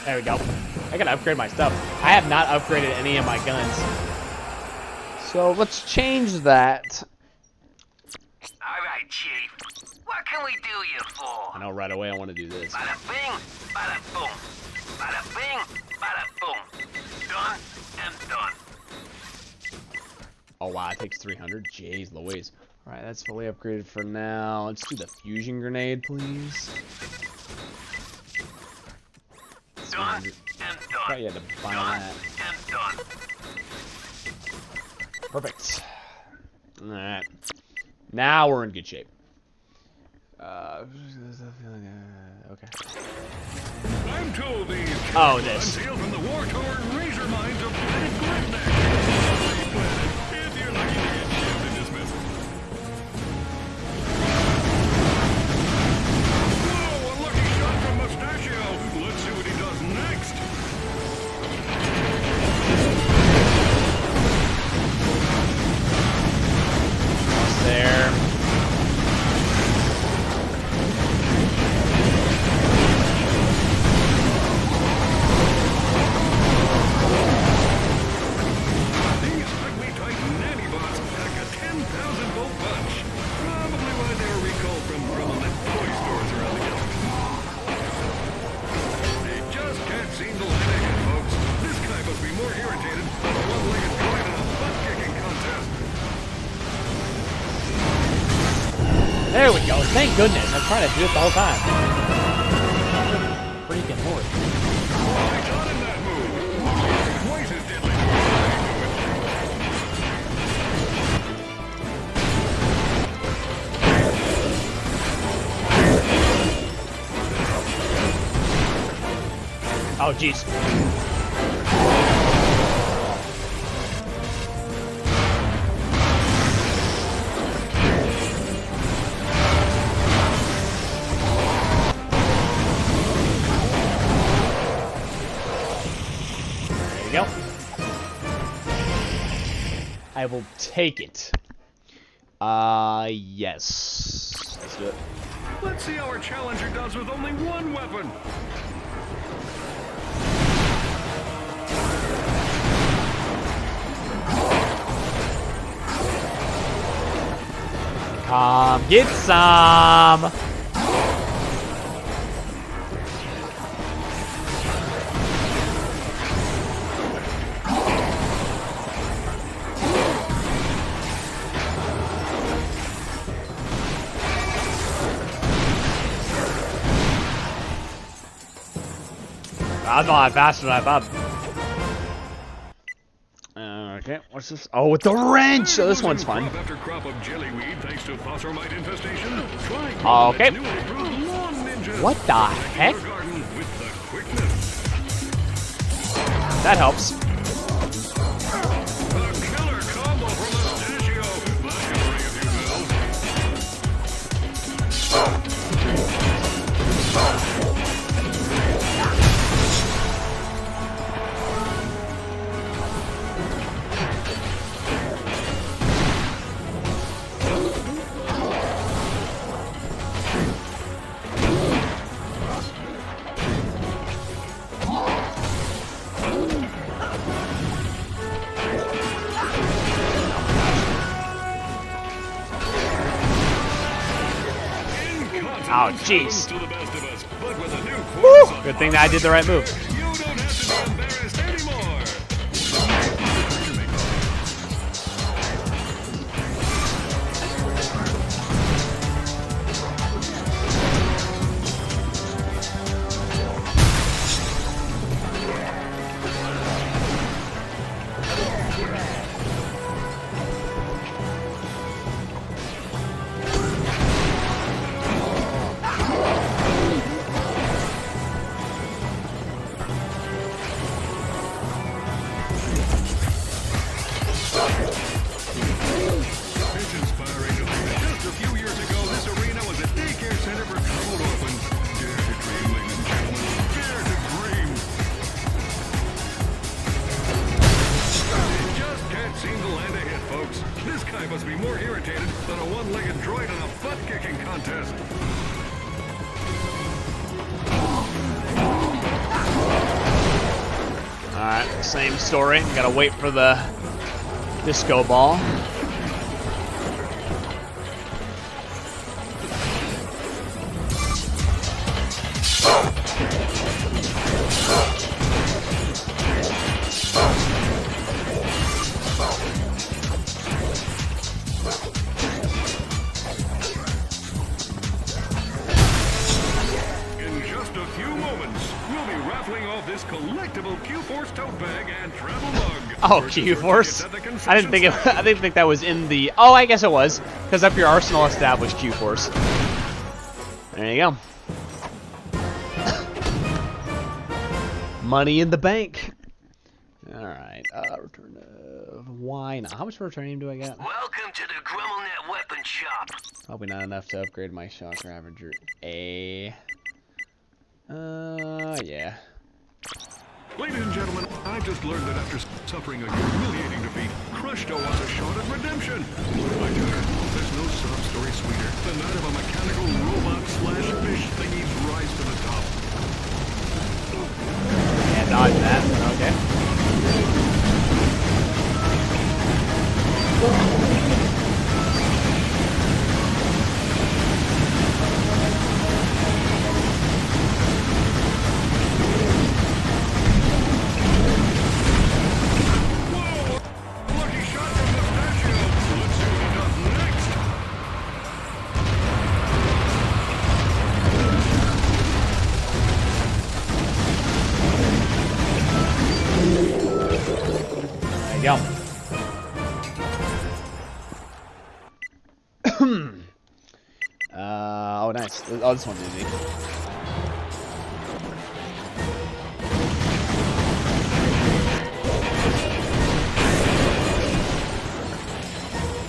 There we go. I gotta upgrade my stuff. I have not upgraded any of my guns. So let's change that. Alright, Chief. What can we do you for? I know right away I want to do this. Bada bing, bada boom. Bada bing, bada boom. Done and done. Oh wow, it takes 300. Jeez Louise. Alright, that's fully upgraded for now. Let's do the fusion grenade, please. Done and done. Probably had to buy that. And done. Perfect. Alright. Now we're in good shape. Okay. I'm told these oh, this. Concealed from the war-torn razor minds of Planet Gridneck. If you're lucky to get shipped and dismissed. Whoa, a lucky shot from Mustachio. Let's see what he does next. Almost there. There we go. Thank goodness. I'm trying to do it the whole time. Freaking Lord. Oh, jeez. I will take it. Yes. Let's do it. Let's see how our challenger does with only one weapon. Come get some. I'm not faster than I thought. Okay, what's this? Oh, with the wrench! So this one's fun. After crop of jellyweed thanks to phosphorite infestation. Okay. What the heck? That helps. Oh, jeez. Woo! Good thing that I did the right move. Alright, same story. Gotta wait for the disco ball. Oh, Q-Force. I didn't think that was in the. Oh, I guess it was, because up your arsenal established Q-Force. There you go. Money in the bank. All right. Return of why not? How much returning do I get? Welcome to the GrummelNet weapon shop. Probably not enough to upgrade my shock ravager. Yeah. Ladies and gentlemen, I just learned that after suffering a humiliating defeat, Crushto wants a shot at redemption. My dear, there's no sob story sweeter than that of a mechanical robot/fish thingy's rise to the top. Can't dodge that. Okay. Oh, nice. Oh, this one's easy.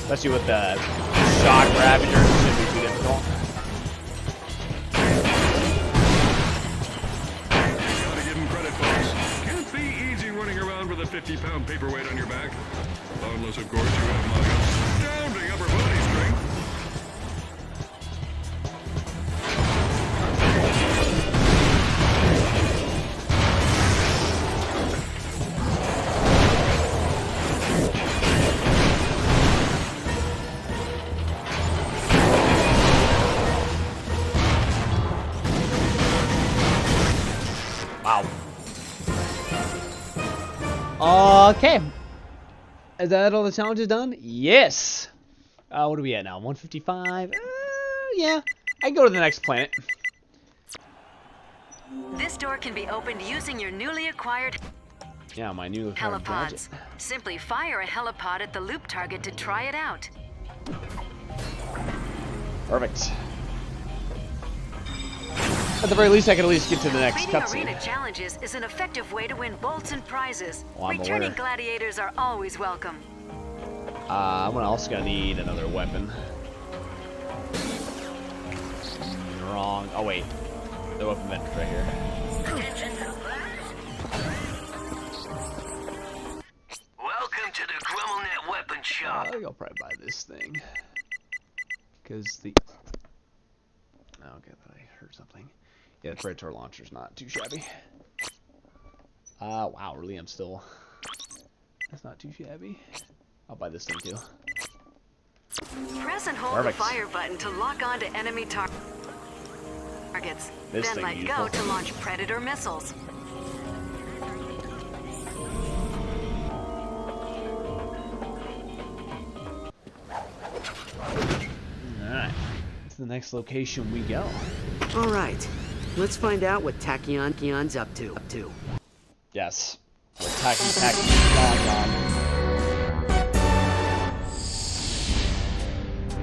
Especially with the shock ravager, it shouldn't be too difficult. Gotta give him credit, folks. Can't be easy running around with a 50-pound paperweight on your back. Unless, of course, you have my astounding upper body strength. Wow. Okay. Is that all the challenges done? Yes. What are we at now? 155? Yeah. I can go to the next planet. This door can be opened using your newly acquired Yeah, my newly acquired gadget. helipods. Simply fire a helipod at the loop target to try it out. Perfect. At the very least, I can at least get to the next Completing cutscene. arena challenges is an effective way to win bolts and prizes. Oh, I'm Returning aware. gladiators are always welcome. I'm also gonna need another weapon. Wrong. Oh wait, the weapon venture's right here. Welcome to the GrummelNet weapon shop. I think I'll probably buy this thing. Because the... Oh, okay, I thought I heard something. Yeah, the Predator launcher's not too shabby. Wow, really, I'm still... That's not too shabby. I'll buy this thing too. Press and hold Perfect. the fire button to lock on to enemy target. targets. This Then thing let useful. go to launch Predator missiles. Alright. To the next location we go. All right. Let's find out what Tachion's up to. Yes. We're tacky.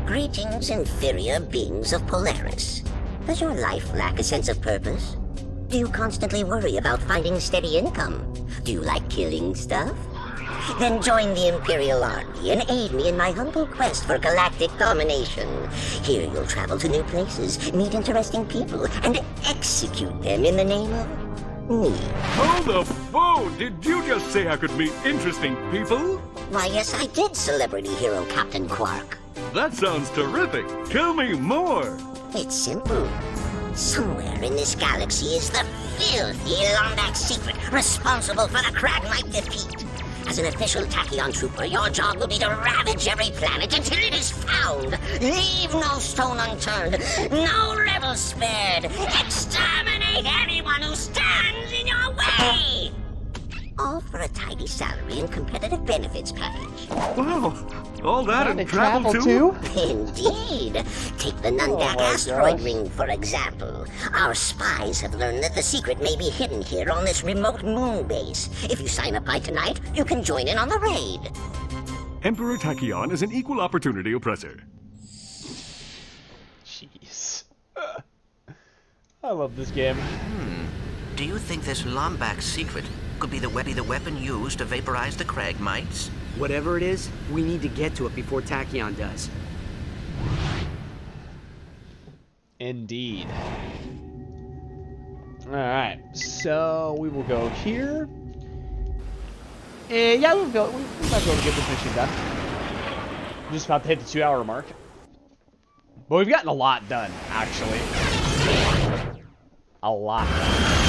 Greetings, inferior beings of Polaris. Does your life lack a sense of purpose? Do you constantly worry about finding steady income? Do you like killing stuff? Then join the Imperial Army and aid me in my humble quest for galactic domination. Here you'll travel to new places, meet interesting people, and execute them in the name of me. Hold the phone! Did you just say I could meet interesting people? Why, yes, I did, celebrity hero Captain Quark. That sounds terrific. Tell me more. It's simple. Somewhere in this galaxy is the filthy Lombax secret responsible for the Kragmite defeat. As an official Tachyon trooper, your job will be to ravage every planet until it is found. Leave no stone unturned, no rebel spared. Exterminate anyone who stands in your way. All for a tidy salary and competitive benefits package. Wow, all that and travel too? Indeed. Take the Nundak asteroid ring, for example. Our spies have learned that the secret may be hidden here on this remote moon base. If you sign up by tonight, you can join in on the raid. Emperor Tachyon is an equal opportunity oppressor. Jeez. I love this game. Do you think this Lombax secret could be the weapon used to vaporize the Kragmites? Whatever it is, we need to get to it before Tachyon does. Indeed. Alright, so we will go here. And yeah, we might be able to get this mission done. We're just about to hit the 2-hour mark. But we've gotten a lot done, actually. A lot done.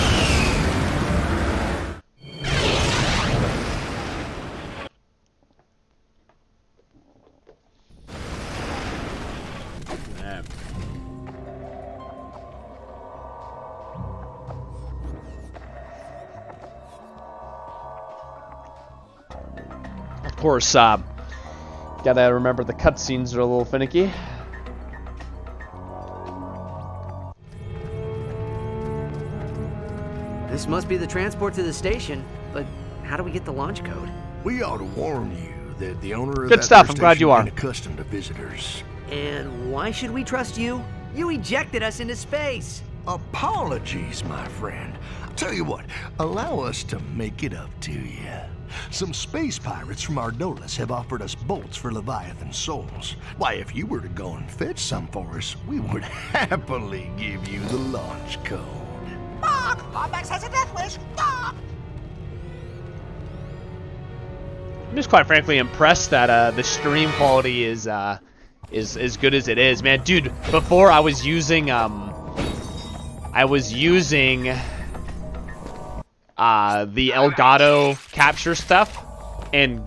Of course, gotta remember the cutscenes are a little finicky. This must be the transport to the station, but how do we get the launch code? We ought to warn you that the owner of Good that stuff, space I'm glad you are. ain't accustomed to visitors. And why should we trust you? You ejected us into space. Apologies, my friend. Tell you what, allow us to make it up to you. Some space pirates from Ardolis have offered us bolts for Leviathan souls. Why, if you were to go and fetch some for us, we would happily give you the launch code. Lombax has a death wish. I'm just quite frankly impressed that the stream quality is as good as it is, man. Dude, before I was using the Elgato capture stuff, and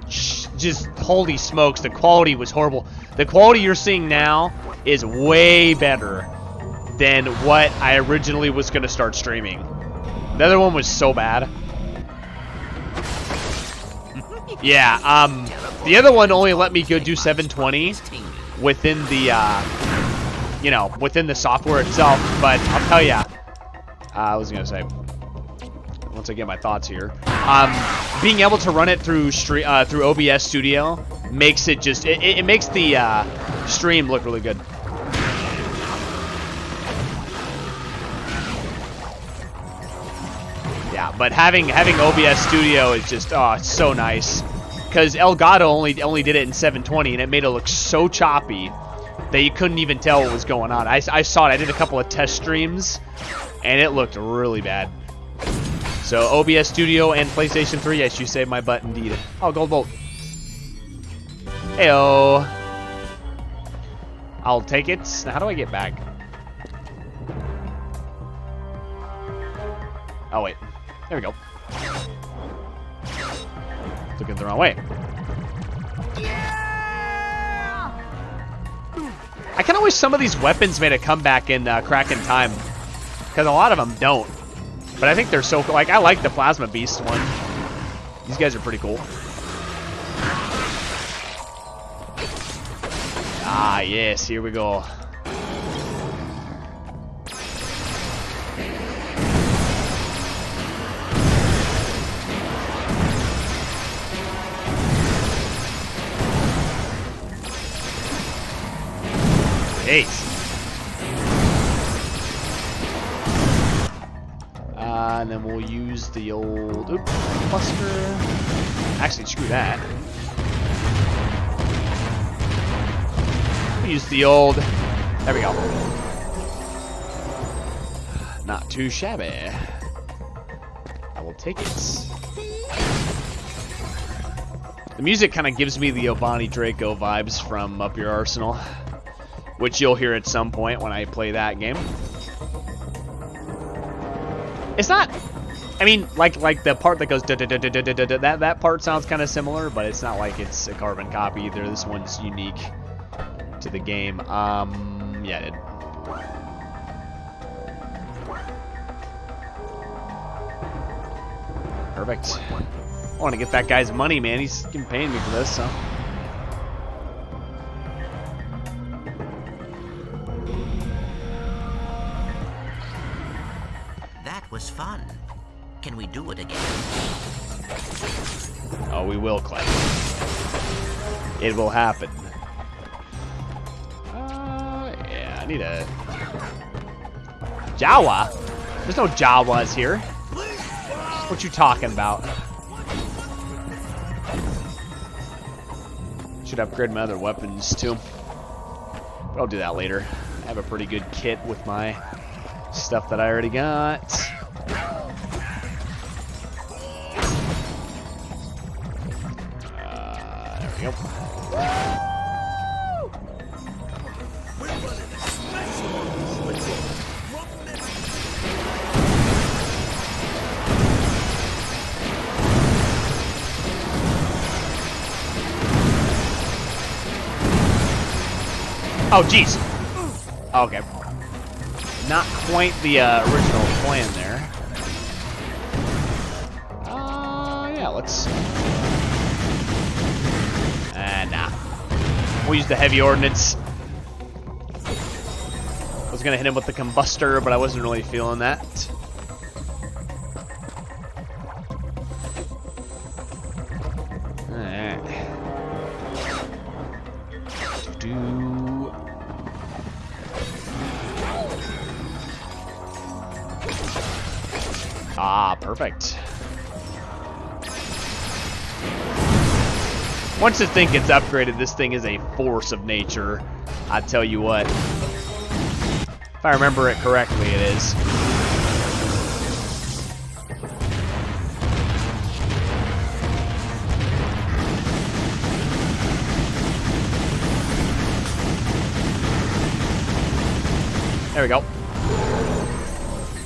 just holy smokes, the quality was horrible. The quality you're seeing now is way better than what I originally was gonna start streaming. The other one was so bad. Yeah, the other one only let me go do 720 within the, within the software itself. But I'll tell ya, I was gonna say, once I get my thoughts here, being able to run it through through OBS Studio makes it just it makes the stream look really good. Yeah, but having OBS Studio is just it's so nice, because Elgato only did it in 720 and it made it look so choppy that you couldn't even tell what was going on. I saw it. I did a couple of test streams and it looked really bad. So OBS Studio and PlayStation 3, yes, you saved my butt indeed. Oh, gold bolt. Heyo. I'll take it. Now, how do I get back? Oh wait. There we go. Took it the wrong way. I kind of wish some of these weapons made a comeback in Crack in Time, because a lot of them don't. But I think they're so cool. Like, I like the Plasma Beast one. These guys are pretty cool. Ah, yes, here we go. Ace. And then we'll use the old cluster. Actually, screw that. We'll use the old. There we go. Not too shabby. I will take it. The music kind of gives me the Obani Draco vibes from Up Your Arsenal, which you'll hear at some point when I play that game. It's not, I mean, like the part that goes that part sounds kind of similar, but it's not like it's a carbon copy either. This one's unique to the game. Yeah, it. Perfect. I want to get that guy's money, man. He's paying me for this, so. Was fun. Can we do it again? Oh, we will, Clank. It will happen. Yeah, I need a Jawa. There's no Jawas here. What you talking about? Should upgrade my other weapons too. But I'll do that later. I have a pretty good kit with my stuff that I already got. There we go. Oh, jeez. Okay. Not quite the original plan there. Yeah, let's. Nah. We'll use the heavy ordnance. I was gonna hit him with the combustor, but I wasn't really feeling that. Alright. Ah, perfect. Once this thing gets upgraded, this thing is a force of nature. I tell you what. If I remember it correctly, it is. There we go.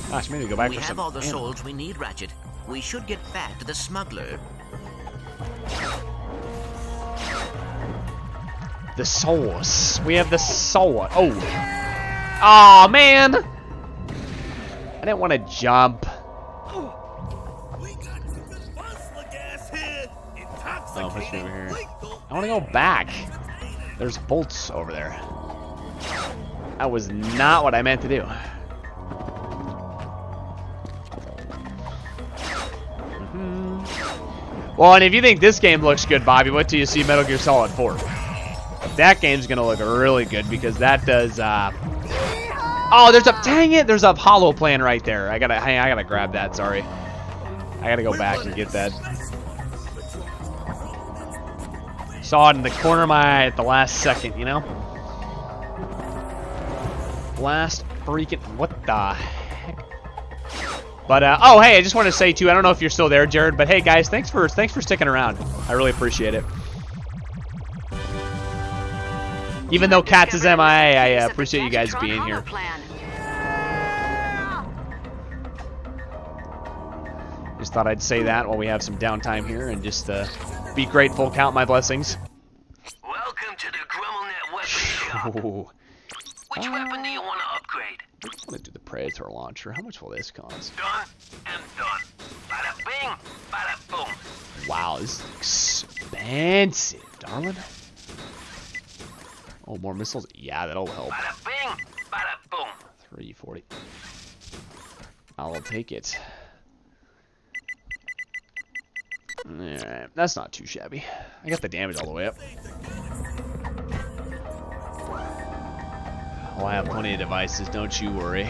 Gosh, maybe go back we for some have all the ammo. souls we need, Ratchet. We should get back to the smuggler. The souls. We have the soul. Oh. Aw, man. I didn't want to jump. Oh, push me over here. I want to go back. There's bolts over there. That was not what I meant to do. Well, and if you think this game looks good, Bobby, wait till you see Metal Gear Solid 4. That game's gonna look really good because that does. Oh, there's a dang it! There's a hollow plan right there. I gotta grab that. Sorry, I gotta go back and get that. Saw it in the corner of my eye at the last second, you know. Last freaking what the heck? But oh hey, I just want to say too. I don't know if you're still there, Jared, but hey guys, thanks for sticking around. I really appreciate it. Even though Katz is MIA, I appreciate you guys being here. Just thought I'd say that while we have some downtime here and just be grateful, count my blessings. Welcome to the GrumbleNet Weapon Shop. I'm gonna do the Predator launcher. How much will this cost? Done and done. Bada bing, bada boom. Wow, this is expensive, darling. Oh, more missiles? Yeah, that'll help. Bada bing, bada boom. 340. I'll take it. Alright, that's not too shabby. I got the damage all the way up. Oh, I have plenty of devices, don't you worry.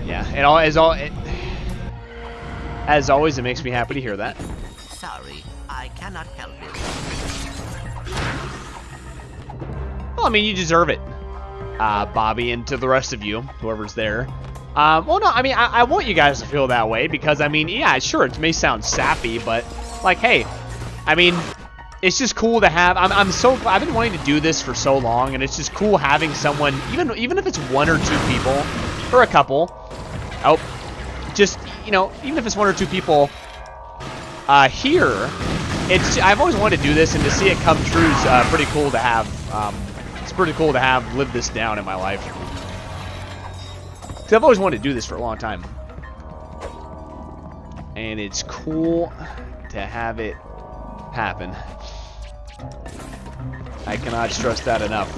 Yeah, as always, it makes me happy to hear that. Sorry, I cannot help it. Well, I mean, you deserve it, Bobby, and to the rest of you, whoever's there. Well, no, I mean, I want you guys to feel that way because, I mean, yeah, sure, it may sound sappy, but, like, hey, I mean, it's just cool to have. I've been wanting to do this for so long, and it's just cool having someone, even if it's one or two people, or a couple. Oh, just, you know, even if it's one or two people here, I've always wanted to do this, and to see it come true is pretty cool to have. It's pretty cool to have lived this down in my life. Because I've always wanted to do this for a long time. And it's cool to have it happen. I cannot stress that enough.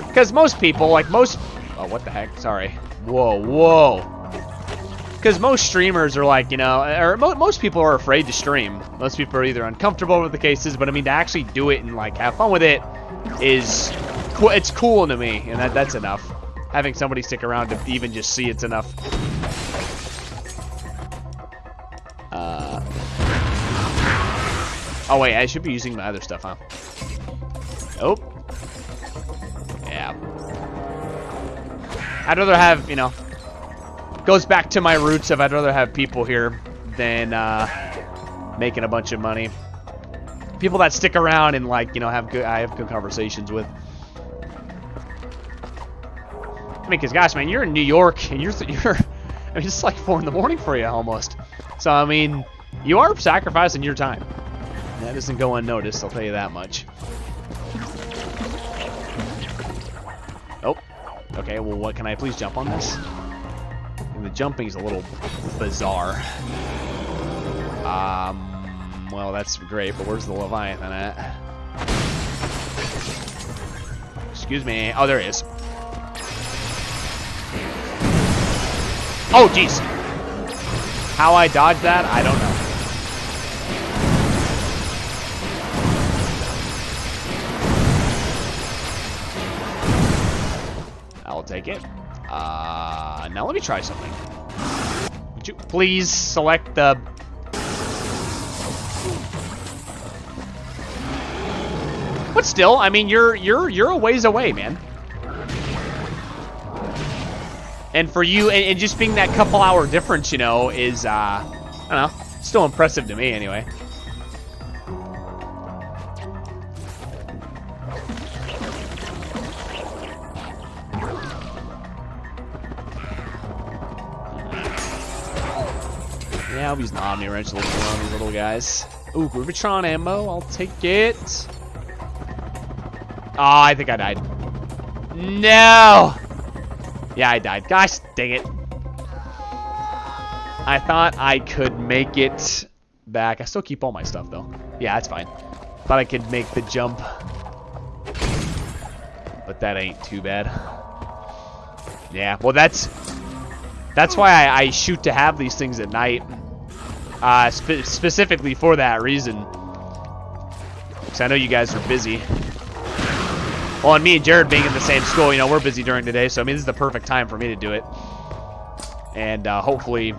Because most people, like most... Oh, what the heck? Sorry. Whoa, whoa. Because most streamers are like, you know... Or most people are afraid to stream. Most people are either uncomfortable with the cases, but I mean, to actually do it and, like, have fun with it is... It's cool to me, and that's enough. Having somebody stick around to even just see it's enough. Oh wait, I should be using my other stuff, huh? Nope. Yeah. I'd rather have, you know, goes back to my roots of I'd rather have people here than making a bunch of money. People that stick around and, like, you know, I have good conversations with. I mean, because, gosh, man, you're in New York, and you're I mean, it's like 4 in the morning for you, almost. So, I mean, you are sacrificing your time. That doesn't go unnoticed, I'll tell you that much. Oh, okay, well, what, can I please jump on this? And the jumping's a little bizarre. Well, that's great, but where's the Leviathan at? Excuse me. Oh, there he is. Oh, jeez. How I dodged that, I don't know. I'll take it. Now let me try something. Would you please select the... But still, I mean, you're a ways away, man. And for you, and just being that couple hour difference, you know, is, I don't know, still impressive to me anyway. Yeah, I'll use the Omni Wrench a little more on these little guys. Ooh, Rubitron ammo, I'll take it. Oh, I think I died. No! Yeah, I died. Gosh, dang it. I thought I could make it back. I still keep all my stuff, though. Yeah, that's fine. Thought I could make the jump. But that ain't too bad. Yeah, well, that's why I shoot to have these things at night. Specifically for that reason. Because I know you guys are busy. Well, and me and Jared being in the same school, you know, we're busy during the day, so I mean, this is the perfect time for me to do it. And hopefully...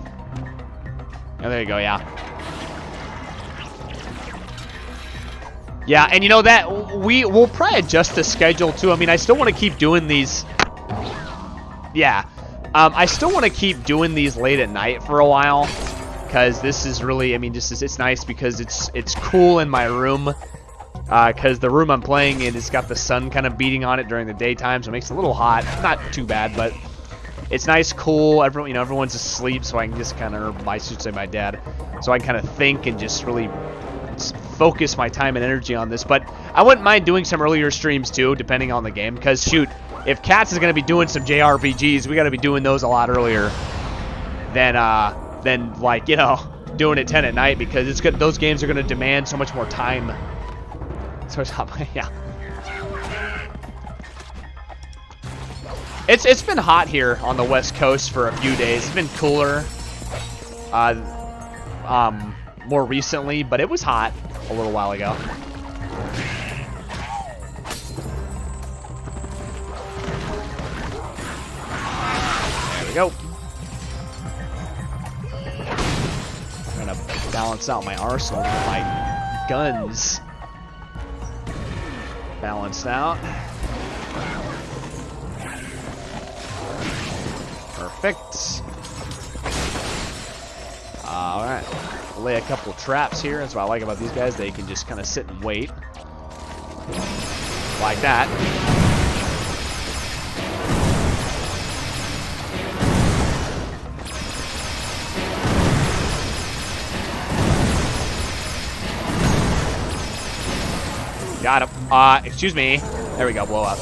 Oh, there you go, yeah. Yeah, and you know that, we'll probably adjust the schedule too. I mean, I still want to keep doing these... Yeah. I still want to keep doing these late at night for a while. Because this is really, I mean, just it's nice because it's cool in my room. Because the room I'm playing in has got the sun kind of beating on it during the daytime, so it makes it a little hot. Not too bad, but it's nice, cool. Everyone, you know, everyone's asleep, so I can just kind of, I should say my dad, so I can kind of think and just really focus my time and energy on this. But I wouldn't mind doing some earlier streams too, depending on the game. Because shoot, if Cats is going to be doing some JRPGs, we got to be doing those a lot earlier than like, you know, doing it 10 at night, because it's good. Those games are going to demand so much more time. So yeah. It's been hot here on the West Coast for a few days. It's been cooler more recently, but it was hot a little while ago. There we go. I'm gonna balance out my arsenal with my guns. Balanced out. Perfect. Alright. Lay a couple traps here. That's what I like about these guys. They can just kind of sit and wait. Like that. Got him. Excuse me. There we go. Blow up.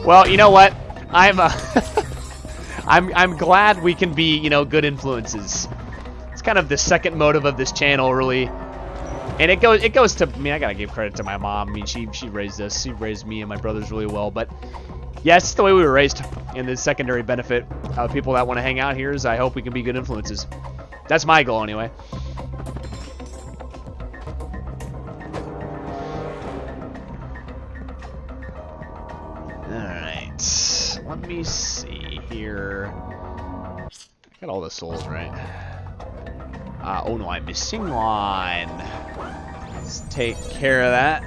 Well, you know what? I'm glad we can be, you know, good influences. It's kind of the second motive of this channel, really. And it goes to, I mean, I gotta give credit to my mom. I mean, she raised us. She raised me and my brothers really well. But yeah, it's the way we were raised. And the secondary benefit of people that want to hang out here is I hope we can be good influences. That's my goal, anyway. Alright. Let me see here. Got all the souls, right? Oh no, I'm missing one. Let's take care of that.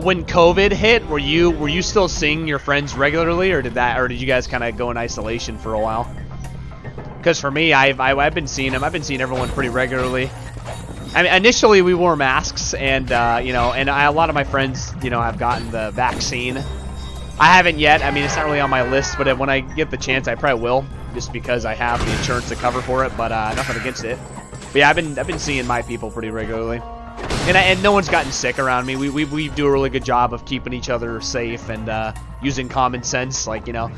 When COVID hit, were you still seeing your friends regularly, or did you guys kind of go in isolation for a while? Because for me, I've been seeing them. I've been seeing everyone pretty regularly. I mean, initially we wore masks, and you know, and a lot of my friends, you know, have gotten the vaccine. I haven't yet. I mean, it's not really on my list, but when I get the chance, I probably will, just because I have the insurance to cover for it. But nothing against it. But yeah, I've been seeing my people pretty regularly, and no one's gotten sick around me. We do a really good job of keeping each other safe and using common sense, like, you know.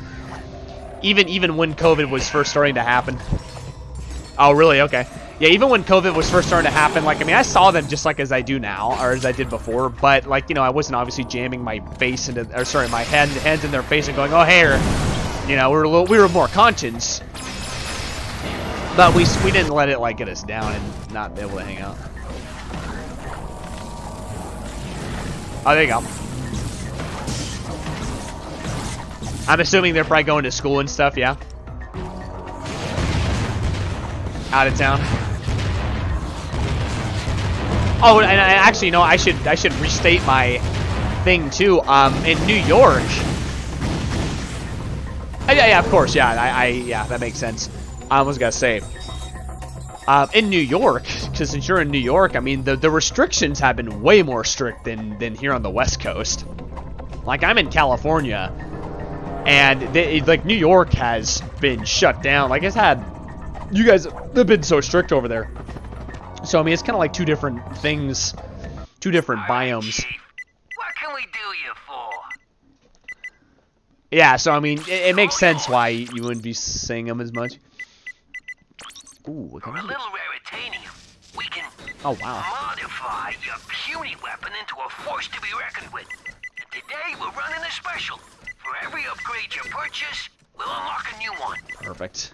Even when COVID was first starting to happen. Oh, really? Okay. Yeah, even when COVID was first starting to happen, like, I mean, I saw them just like as I do now, or as I did before, but, like, you know, I wasn't obviously jamming my face into, or sorry, my hands in their face and going, oh, hey, you know, we were more conscious, but we didn't let it, like, get us down and not be able to hang out. Oh, there you go. I'm assuming they're probably going to school and stuff, yeah? Out of town. Oh, and I actually, you know, I should restate my thing too. In New York. Yeah, of course, yeah. Yeah, that makes sense. I was gonna say, in New York, because since you're in New York, I mean, the restrictions have been way more strict than here on the West Coast. Like, I'm in California, and like, New York has been shut down. Like, it's had, you guys have been so strict over there. So, I mean, it's kind of like two different things, two different biomes. What can we do you for? Yeah, so, I mean, it makes sense why you wouldn't be seeing them as much. Ooh, what For a little raritanium, we can modify your puny weapon into a force to be reckoned with. And today, we're running a special. For every upgrade you purchase, we'll unlock a new one. Perfect.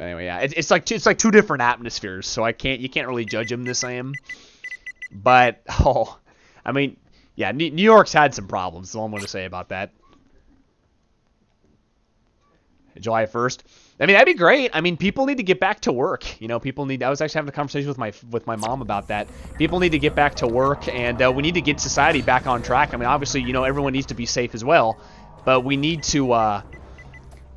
Anyway, yeah, it's like two different atmospheres, so you can't really judge them the same. But I mean, yeah, New York's had some problems. That's all I'm going to say about that. July 1st. I mean, that'd be great. I mean, people need to get back to work. You know, I was actually having a conversation with my mom about that. People need to get back to work, and we need to get society back on track. I mean, obviously, you know, everyone needs to be safe as well, but we need to.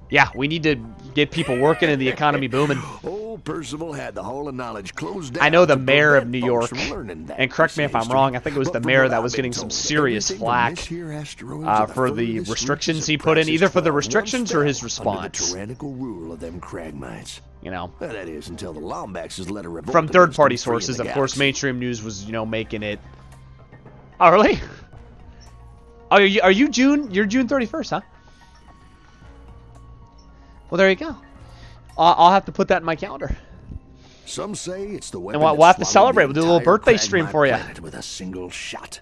Yeah, we need to get people working and the economy booming. Oh Old Percival had the Hall of Knowledge closed down. I know the to mayor of prevent New folks York, from learning that and correct me if I'm history. wrong, I think it was But the from mayor what that I've was been getting some told, serious everything from flack this here asteroid to the for the furthest restrictions reaches he of put in, Praxis either for the 12, restrictions one or his step under the response. tyrannical rule of them Cragmites. You know, Well, that is until the Lombaxes let a revolt from against third-party them free in sources, the of course, galaxy. mainstream news was, you know, making it. Oh, really? Oh, are you June? You're June 31st, huh? Well, there you go. I'll have to put that in my calendar. Some say it's the weapon And we'll that have to swallowed celebrate. the We'll do a little entire birthday stream Cragmite for you. planet with a single shot.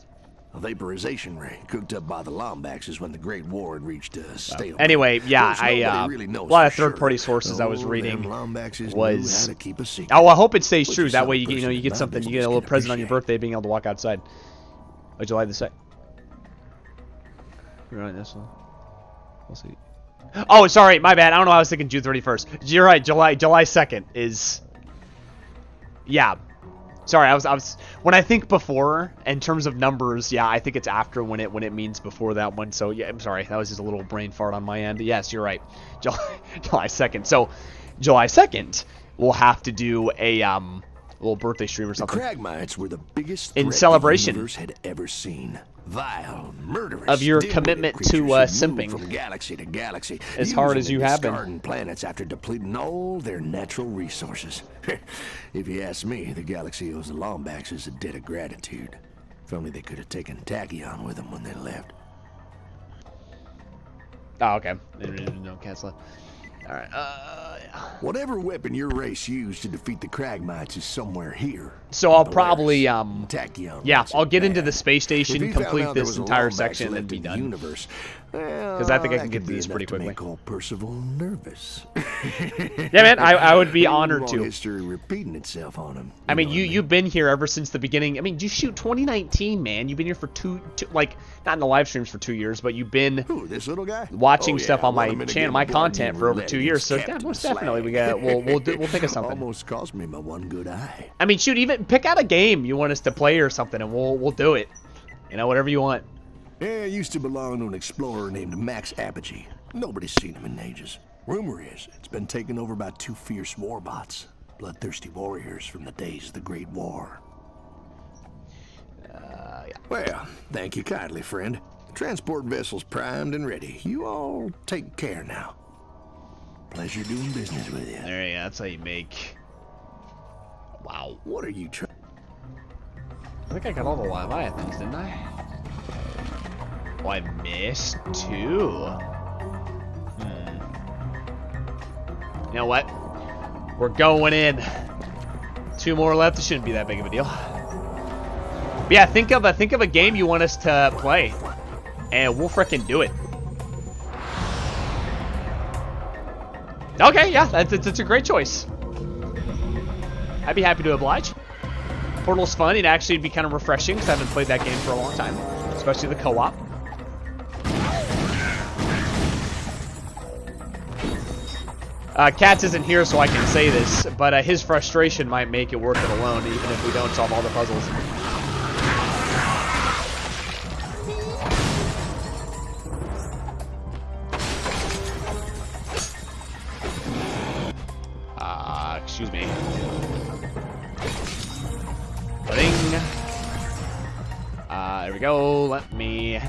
A vaporization ray cooked up by the Lombaxes when the Great War had reached a stalemate. Anyway, yeah, Of course, nobody really a knows lot of for sure. third-party sources I was Oh, reading them Lombaxes knew was. how to keep a secret. Oh, I hope it stays Which true. is That some way, you person get in my something. You get a business little can present on your appreciate. birthday, being able to walk outside. Oh, July the 2nd. Right, this one. We'll see. Oh, sorry, my bad. I don't know. I was thinking June 31st. You're right. July 2nd is. Yeah. Sorry, I was when I think before in terms of numbers, yeah, I think it's after when it means before that one. So yeah, I'm sorry, that was just a little brain fart on my end. Yes, you're right. July 2nd. So July 2nd, we'll have to do a little birthday stream or something. The Cragmites were the biggest in threat celebration the universe had ever seen. Vile, murderous, of your dim-witted commitment to creatures who simping move from galaxy to galaxy, as hard as you have been. discarding planets after depleting all their natural resources. If you ask me, the galaxy owes the Lombaxes a debt of gratitude. If only they could have taken Tachyon with them when they left. Oh, okay. No, cancel it. All right. Whatever weapon your race used to defeat the Cragmites is somewhere here. So I'll probably Tachyon. yeah, I'll get into the space If station, he found complete out there this was a entire Lombax section, and left be in the done. universe, Because I think I that can get could through be this pretty enough to quickly. make old Percival nervous. Yeah, man, I would be He honored wouldn't want to. history repeating itself on him. I mean, you've been here ever since the beginning. I mean, you shoot 2019, man. You've been here for two like not in the live streams for 2 years, but you've been Who, this little guy? watching Oh, yeah, stuff on I want my him in a channel, game my of board content game for over roulette 2 years. So against yeah, Captain most definitely Slag. we'll think of something. Almost cost me my one good eye. I mean, shoot, even pick out a game you want us to play or something, and we'll do it. You know, whatever you want. Yeah, I used to belong to an explorer named Max Apogee. Nobody's seen him in ages. Rumor is it's been taken over by 2 fierce warbots, bloodthirsty warriors from the days of the Great War. Yeah. Well, thank you kindly, friend. The transport vessel's primed and ready. You all take care now. Pleasure doing business with you. There you go. That's how you make. Wow. What are you trying? I think I got all the Leviathan things, didn't I? Oh, I missed 2. You know what? We're going in. 2 more left. It shouldn't be that big of a deal. But yeah, think of a game you want us to play, and we'll frickin' do it. Okay, yeah, that's a great choice. I'd be happy to oblige. Portal's fun. It'd actually be kind of refreshing because I haven't played that game for a long time, especially the co-op. Katz isn't here, so I can say this, but his frustration might make it worth it alone, even if we don't solve all the puzzles. Excuse me. Pudding. There we go. Let me.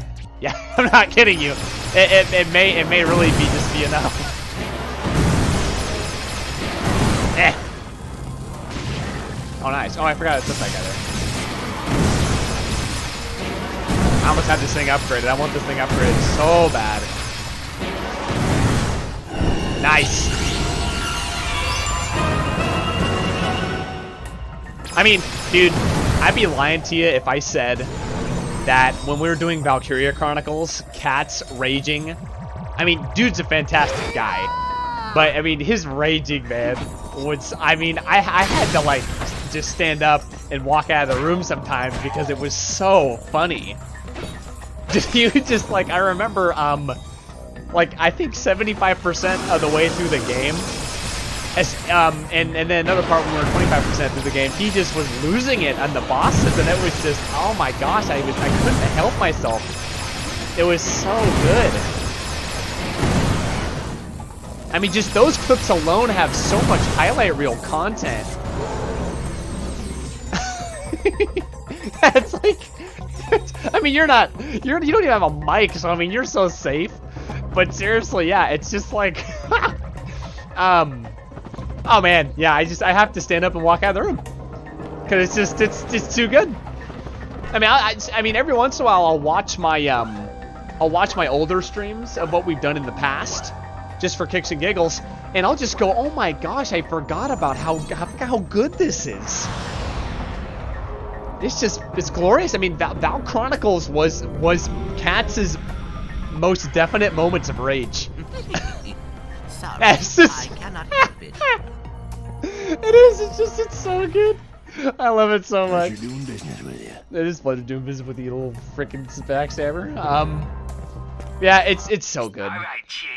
Yeah, I'm not kidding you. It may really be enough. Eh. Oh, nice. Oh, I forgot it's that guy there. I almost have this thing upgraded. I want this thing upgraded so bad. Nice. I mean, dude, I'd be lying to you if I said that when we were doing Valkyria Chronicles, Kat's raging. I mean, dude's a fantastic guy. But, I mean, his raging, man, was, I mean, I had to, like, just stand up and walk out of the room sometimes because it was so funny. You just, like, I remember, like, I think 75% of the way through the game, and then another part when we were 25% through the game, he just was losing it on the bosses, and it was just, oh my gosh, I couldn't help myself. It was so good. I mean, just those clips alone have so much highlight reel content. That's like, I mean, you don't even have a mic, so I mean, you're so safe. But seriously, yeah, it's just like, oh man, yeah, I have to stand up and walk out of the room. Cause it's just too good. I mean, I mean, every once in a while I'll watch my older streams of what we've done in the past, just for kicks and giggles, and I'll just go, oh my gosh, I forgot about how good this is. It's glorious. I mean, Val Chronicles was Katz's most definite moments of rage. Sorry, It's just, I cannot help it. it is. It's so good. I love it so much. Pleasure doing business with you. It is pleasure doing business with you, little freaking backstabber. Yeah, it's so good. All right, Chief.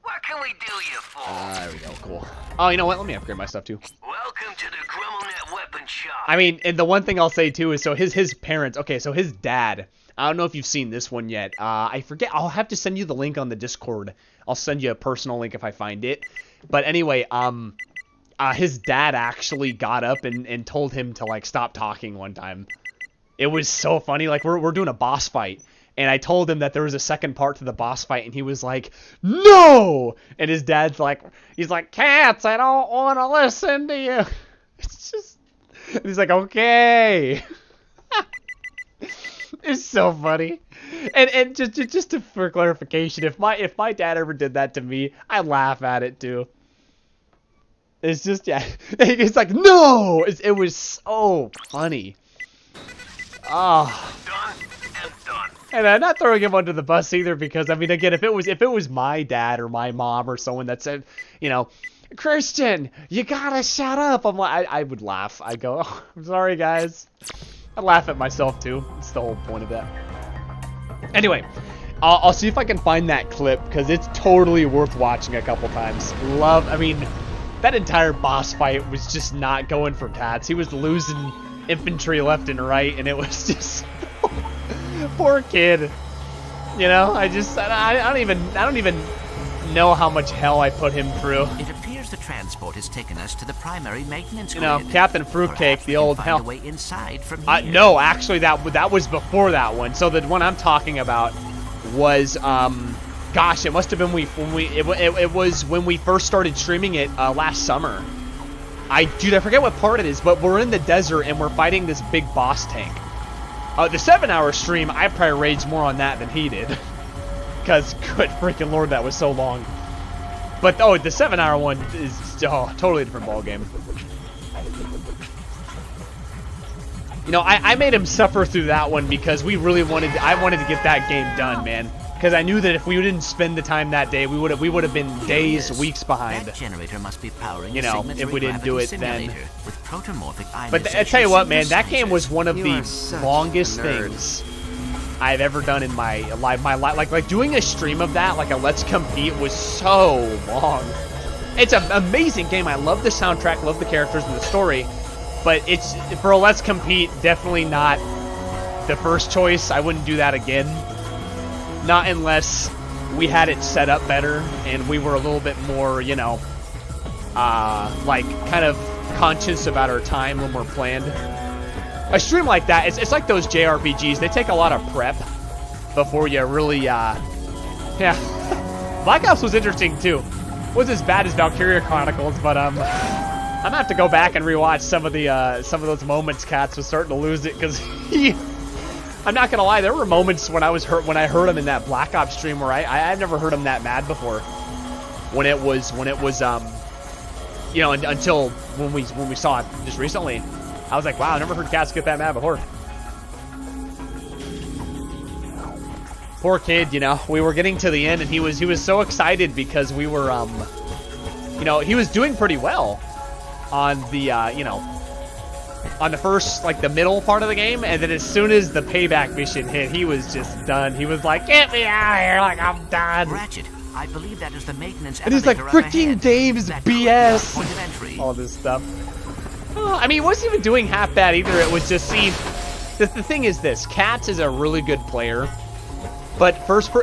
What can we do you for? There we go. Cool. Oh, you know what? Let me upgrade my stuff too. Welcome to the GrummelNet Weapon Shop. I mean, and the one thing I'll say too is, so his parents. Okay, so his dad. I don't know if you've seen this one yet. I forget. I'll have to send you the link on the Discord. I'll send you a personal link if I find it. But anyway, his dad actually got up and told him to like stop talking one time. It was so funny. Like we're doing a boss fight, and I told him that there was a second part to the boss fight, and he was like, "No!" And his dad's like, he's like, "Cats, I don't want to listen to you." It's just, and he's like, "Okay." It's so funny. And just for clarification, if my dad ever did that to me, I laugh at it too. It's just, yeah. It's like, no! It was so funny. Oh. And I'm not throwing him under the bus either, because, I mean, again, if it was my dad or my mom or someone that said, you know, "Christian, you gotta shut up," I'm like, I would laugh. I go, "Oh, I'm sorry, guys." I laugh at myself too. It's the whole point of that. Anyway, I'll see if I can find that clip, because it's totally worth watching a couple times. I mean, that entire boss fight was just not going for Cats. He was losing infantry left and right, and it was just poor kid. You know, I don't even know how much hell I put him through. It appears the transport has taken us to the primary maintenance grid. You know, Captain Fruitcake, the old hell. Way inside from here. No, actually, that was before that one. So the one I'm talking about was, gosh, it must have been it was when we first started streaming it last summer. Dude, I forget what part it is, but we're in the desert and we're fighting this big boss tank. The 7-hour stream, I probably raged more on that than he did. Because, good freaking lord, that was so long. But, oh, the 7-hour one is totally different ballgame. You know, I made him suffer through that one because I wanted to get that game done, man. Because I knew that if we didn't spend the time that day, we would have been days, weeks behind. That generator must be powering, you know, if we didn't do it then. With protomorphic but I tell you what, man, that game was one of the longest things I've ever done in my life. Like doing a stream of that, like a Let's Compete, was so long. It's an amazing game. I love the soundtrack, love the characters and the story, but it's, for a Let's Compete, definitely not the first choice. I wouldn't do that again. Not unless we had it set up better and we were a little bit more, you know, like kind of conscious about our time when we're planned. A stream like that, it's like those JRPGs. They take a lot of prep before you really, yeah. Black Ops was interesting too. Wasn't as bad as Valkyria Chronicles, but I'm gonna have to go back and rewatch some of those moments. Cats was starting to lose it because I'm not gonna lie, there were moments when I heard him in that Black Ops stream where I've never heard him that mad before. When it was you know, until when we saw it just recently. I was like, wow, I never heard Cats get that mad before. Poor kid, you know, we were getting to the end and he was so excited because we were, you know, he was doing pretty well on the, you know, on the first, like the middle part of the game. And then as soon as the payback mission hit, he was just done. He was like, get me out of here, like I'm done. Ratchet, I believe that is the maintenance and he's like, freaking Dave's BS. All this stuff. I mean, he wasn't even doing half bad either. It was just, see, the thing is this. Cats is a really good player. But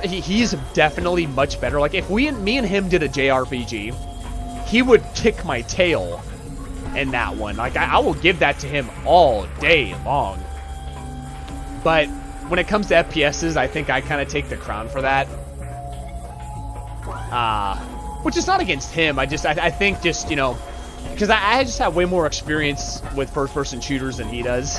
he's definitely much better. Like, if me and him did a JRPG, he would kick my tail in that one. Like, I will give that to him all day long. But when it comes to FPSs, I think I kind of take the crown for that. Which is not against him. I think just, you know, because I just have way more experience with first-person shooters than he does.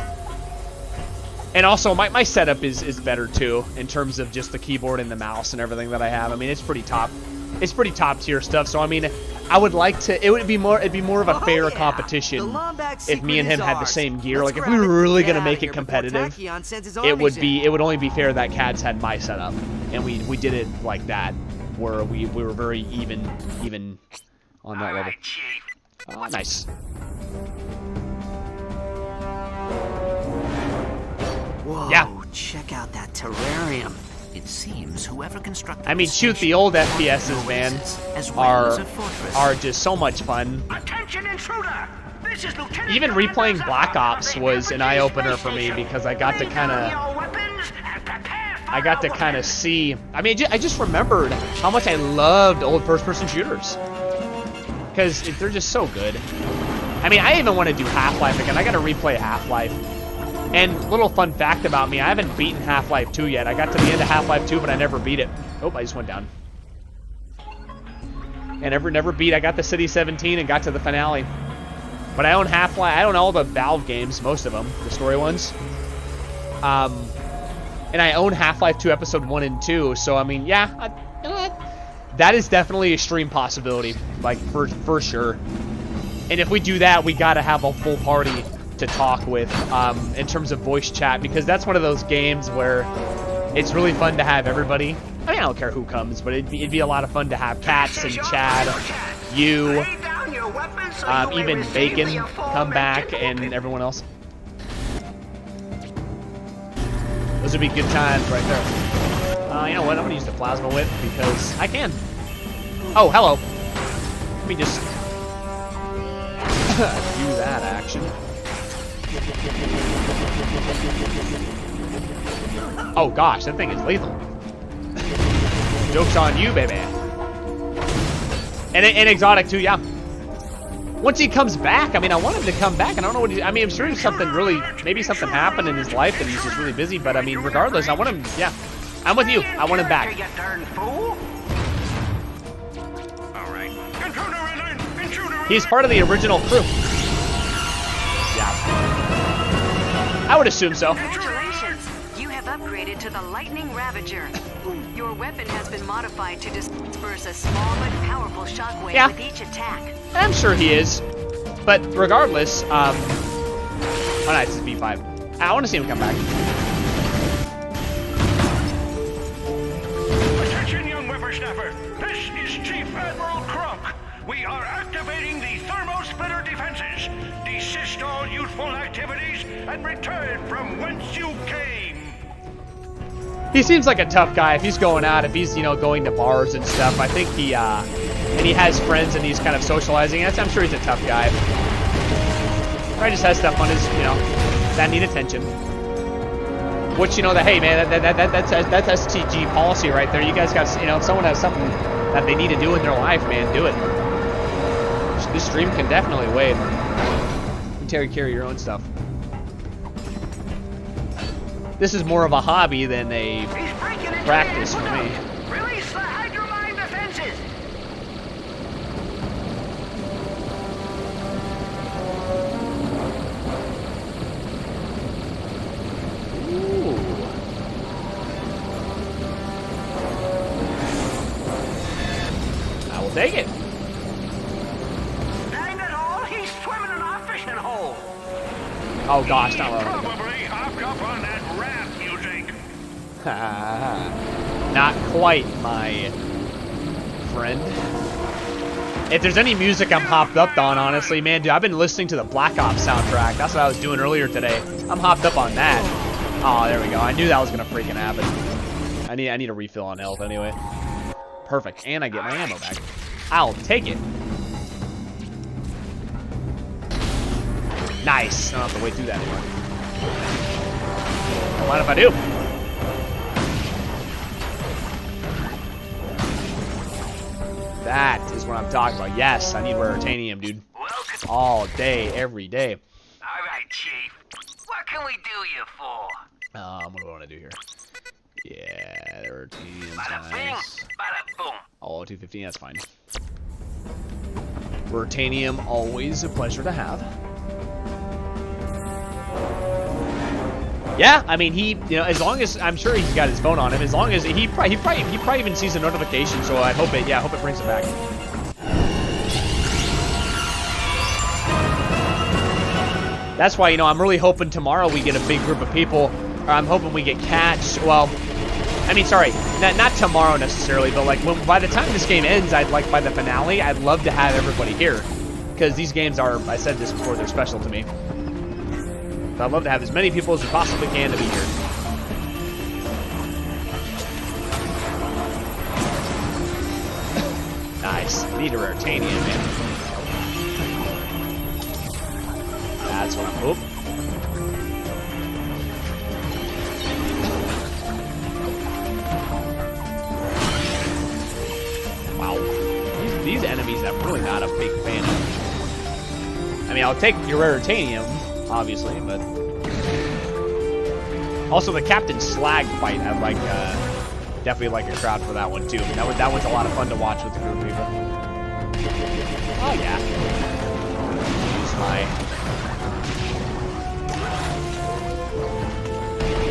And also, my setup is better, too, in terms of just the keyboard and the mouse and everything that I have. I mean, it's pretty top tier stuff. So, I mean, I would like to, it'd be more of a fair competition if me and him had the same gear. Like, if we were really going to make it competitive, it would only be fair that Cads had my setup. And we did it like that, where we were very even on that level. Oh, nice. Whoa, yeah. Check out that terrarium. It seems whoever constructed I mean, shoot, the old FPSs, man, are just so much fun. Attention, intruder! This is Lieutenant Even replaying Black Ops was an eye-opener for me because I got to kind of see. I mean, I just remembered how much I loved old first-person shooters because they're just so good. I mean, I even want to do Half-Life again. I got to replay Half-Life. And little fun fact about me, I haven't beaten Half-Life 2 yet. I got to the end of Half-Life 2, but I never beat it. Oh, I just went down. And never beat. I got the City 17 and got to the finale. But I own Half-Life. I own all the Valve games, most of them, the story ones. And I own Half-Life 2 Episode 1 and 2. So, I mean, yeah, that is definitely a stream possibility, like, for sure. And if we do that, we got to have a full party to talk with in terms of voice chat, because that's one of those games where it's really fun to have everybody. I mean, I don't care who comes, but it'd be a lot of fun to have Cats and Chad, you, even Bacon come back, and everyone else. Those would be good times right there. You know what? I'm gonna use the plasma whip because I can. Oh, hello. Let me just do that action. Oh gosh, that thing is lethal. Joke's on you, baby. And exotic too, yeah. Once he comes back, I mean, I want him to come back. I don't know what I mean, I'm sure maybe something happened in his life and he's just really busy. But I mean, regardless, I want him. Yeah, I'm with you. I want him back. You darn fool. All right. He's part of the original crew. Yeah. I would assume so. Congratulations! You have upgraded to the Lightning Ravager. Your weapon has been modified to disperse a small but powerful shockwave with each attack. I'm sure he is. But regardless, oh nice, it's B5. I want to see him come back. Attention, young whippersnapper. This is Chief Admiral Crunk. We are activating the thermo-splitter defenses. Desist all youthful activities and return from whence you came. He seems like a tough guy. If he's going out, if he's, you know, going to bars and stuff, I think he has friends and he's kind of socializing. I'm sure he's a tough guy. Probably just has stuff on his, you know, that need attention. Which, you know, hey man, that's STG policy right there. You guys got, you know, if someone has something that they need to do in their life, man, do it. This stream can definitely wait. You can take care of your own stuff. This is more of a hobby than a practice for me. Release the hydromine defenses. Ooh. I will take it. Dang it all, he's swimming in our fishing hole. Oh gosh, not wrong. Probably hopped up on that rap music. Not quite, my friend. If there's any music I'm hopped up on, honestly, man, dude, I've been listening to the Black Ops soundtrack. That's what I was doing earlier today. I'm hopped up on that. Oh, there we go. I knew that was gonna freaking happen. I need a refill on health anyway. Perfect, and I get my ammo back. I'll take it. Nice. I don't have to wait through that anymore. Don't mind if I do. That is what I'm talking about. Yes, I need Raritanium, dude. All day, every day. All right, Chief. What can we do you for? What do I want to do here? Yeah, Raritanium's Bada bing, nice. bada boom. Oh, 215, that's fine. Raritanium, always a pleasure to have. Yeah, I mean, he, you know, as long as, I'm sure he's got his phone on him, as long as, he probably even sees a notification, so I hope it brings it back. That's why, you know, I'm really hoping tomorrow we get a big group of people. I'm hoping we get Cats. Well, I mean, sorry, not tomorrow necessarily, but like by the time this game ends, by the finale, I'd love to have everybody here, because these games are, I said this before, they're special to me. So I'd love to have as many people as we possibly can to be here. Nice. Need a Raritanium, man. That's what I'm... Oop. Wow. These enemies I'm really not a big fan of. I mean, I'll take your Raritanium, obviously, but... Also, the Captain Slag fight, I like, definitely like a crowd for that one, too. I mean, that one's a lot of fun to watch with a group of people. Oh, yeah. Use my...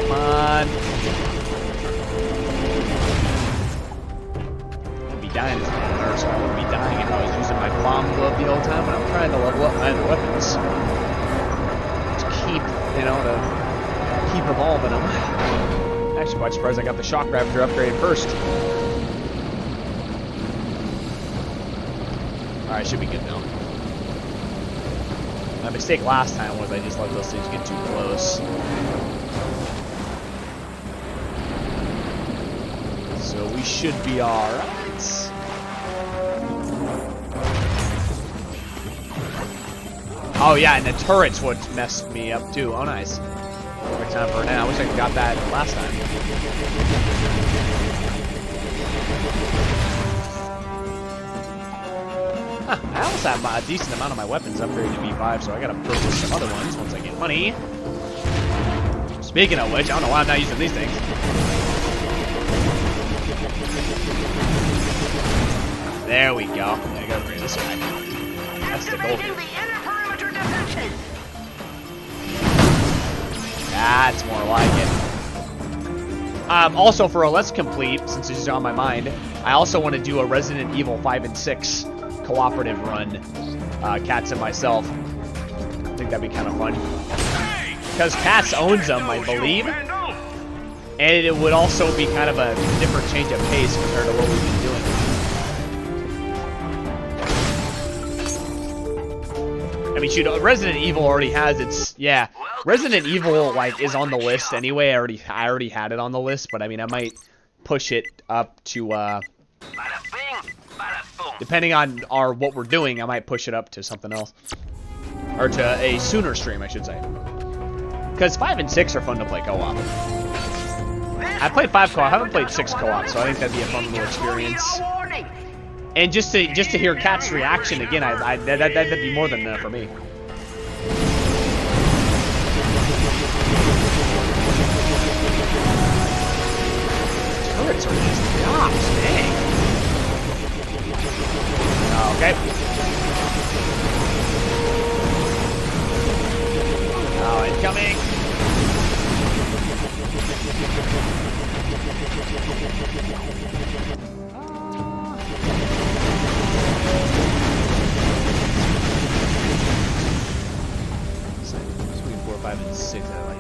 Come on. I'd be dying as a nurse. I would be dying if I was using my bomb glove the whole time when I'm trying to level up my other weapons. To keep, you know, to keep evolving them. Actually, quite surprised I got the Shock Raptor upgrade first. Alright, should be good now. My mistake last time was I just let those things get too close. So we should be alright. Oh yeah, and the turret's what messed me up too. Oh nice. Perfect time for it now. I wish I could got that last time. Huh, I also have a decent amount of my weapons upgraded to V5, so I gotta purchase some other ones once I get money. Speaking of which, I don't know why I'm not using these things. There we go. I gotta upgrade this guy. That's the goal. That's more like it. Also, for a Let's Complete, since this is on my mind, I also want to do a Resident Evil 5 and 6 cooperative run. Cats and myself. I think that'd be kind of fun. Because Cats owns them, I believe. And it would also be kind of a different change of pace compared to what we've been doing. I mean, shoot, Resident Evil already has its, yeah. Resident Evil, like, is on the list anyway. I already had it on the list, but I mean, I might push it up to, depending on what we're doing, I might push it up to something else. Or to a sooner stream, I should say. Because 5 and 6 are fun to play co-op. I played 5 co-op, I haven't played 6 co-op, so I think that'd be a fun little experience. And just to hear Cat's reaction again, that'd be more than enough for me. Turrets are just drops, dang. Okay. Oh, incoming. Between 4, 5, and 6, I like.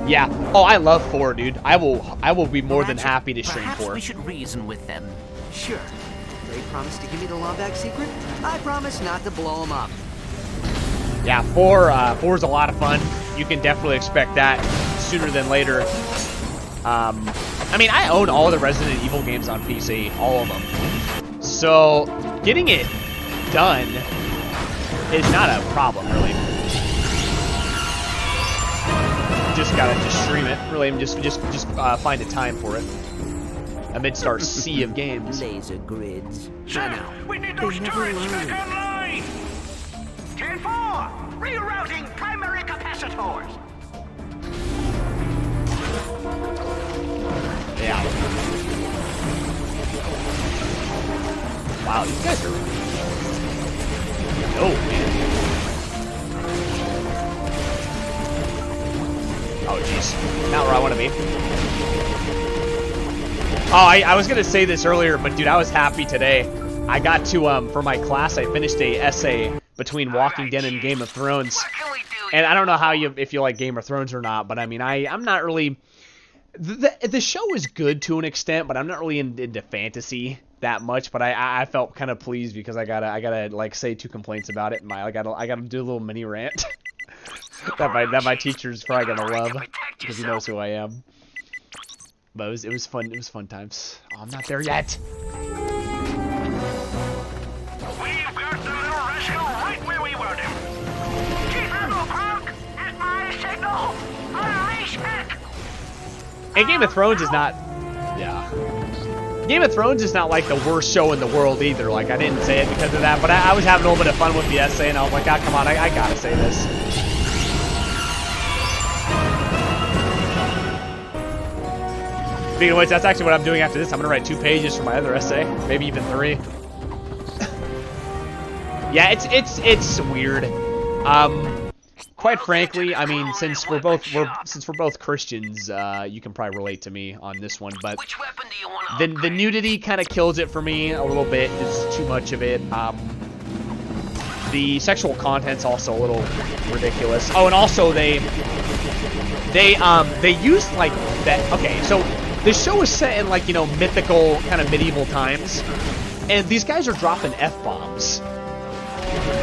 Yeah. Oh, I love 4, dude. I will be more than happy to stream 4. We should reason with them. Sure. They promised to give me the Lombax secret. I promise not to blow them up. Yeah, 4's a lot of fun. You can definitely expect that sooner than later. I mean, I own all the Resident Evil games on PC, all of them. So, getting it done is not a problem, really. Just gotta stream it, really, and just find a time for it. amidst our sea of games. Laser grids. Sir, we need those turrets back online! 10-4! Rerouting primary capacitors! Yeah. Wow, these guys are... Oh, man. Oh, jeez. Not where I want to be. Oh, I was going to say this earlier, but dude, I was happy today. I got to, for my class, I finished a essay between Walking Dead and Game of Thrones. And I don't know how if you like Game of Thrones or not, but I mean, I'm not really... The show is good to an extent, but I'm not really into fantasy that much. But I felt kind of pleased because I gotta like say 2 complaints about it. And I gotta do a little mini rant that my teacher's probably gonna love because he knows who I am. But it was fun. It was fun times. Oh, I'm not there yet. We've got the little rascal right where we want him. Chief Admiral Cronk, is my signal. Unleash it. And Game of Thrones is not... Yeah. Game of Thrones is not like the worst show in the world either. Like, I didn't say it because of that, but I was having a little bit of fun with the essay, and I was like, ah, come on, I gotta say this. Speaking of which, that's actually what I'm doing after this. I'm gonna write 2 pages for my other essay. Maybe even 3. Yeah, it's weird. Quite frankly, I mean, since we're both Christians, you can probably relate to me on this one. But the nudity kind of kills it for me a little bit. It's too much of it. The sexual content's also a little ridiculous. Oh, and also they used like that. Okay, so the show is set in like, you know, mythical kind of medieval times, and these guys are dropping F-bombs.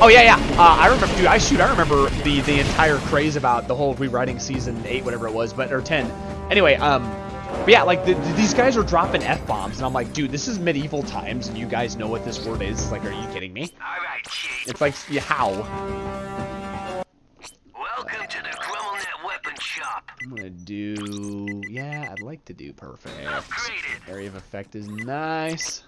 Oh yeah. I remember, dude. I remember the entire craze about the whole rewriting season 8, whatever it was, or 10. Anyway, but yeah, like these guys are dropping F-bombs, and I'm like, dude, this is medieval times, and you guys know what this word is. Like, are you kidding me? All right, Chief. It's like, yeah, how? Welcome to the CriminalNet weapon shop. I'm gonna do, yeah, I'd like to do perfect. Upgraded. Area of effect is nice.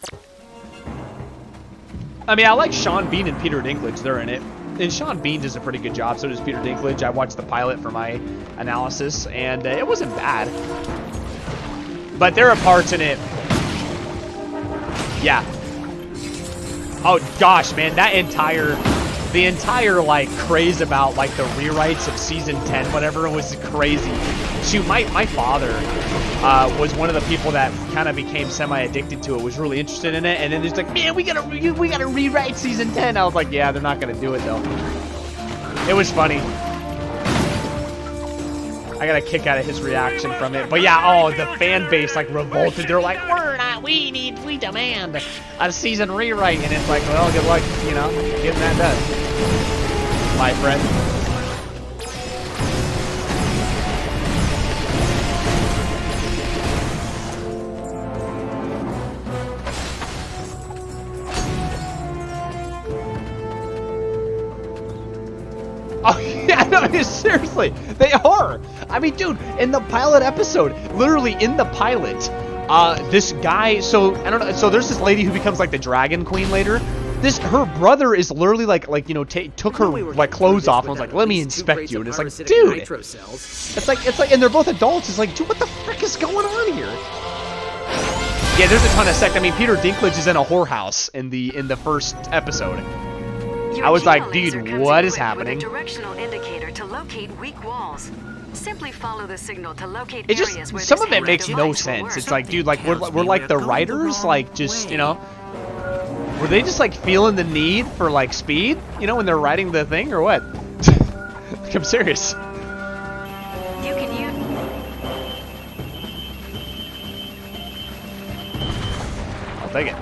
I mean, I like Sean Bean and Peter Dinklage. They're in it. And Sean Bean does a pretty good job. So does Peter Dinklage. I watched the pilot for my analysis, and it wasn't bad. But there are parts in it. Yeah. Oh, gosh, man. The entire, like, craze about, like, the rewrites of Season 10, whatever, was crazy. Shoot, my father was one of the people that kind of became semi-addicted to it, was really interested in it, and then he's like, man, we gotta rewrite Season 10. I was like, yeah, they're not gonna do it, though. It was funny. I got a kick out of his reaction from it. But yeah, oh, the fan base, like, revolted. They're like, we demand a season rewrite. And it's like, well, good luck, you know, getting that done, my friend. Oh, yeah, no, seriously, they are. I mean, dude, in the pilot episode, literally in the pilot, this guy, so, I don't know, so there's this lady who becomes, like, the Dragon Queen later. Her brother is literally, like you know, took her, like, clothes off and was like, let me inspect you. And it's like, dude, it's like, and they're both adults. It's like, dude, what the frick is going on here? Yeah, there's a ton of sex. I mean, Peter Dinklage is in a whorehouse in the first episode. I was like, dude, what is happening? With a directional indicator to locate weak walls. Simply follow the signal to locate it just, areas where some of it makes no sense. It's like, dude, like we're like the writers, like, just, you know, were they just like feeling the need for like speed, you know, when they're writing the thing, or what? Like, I'm serious. You can use. I'll take it.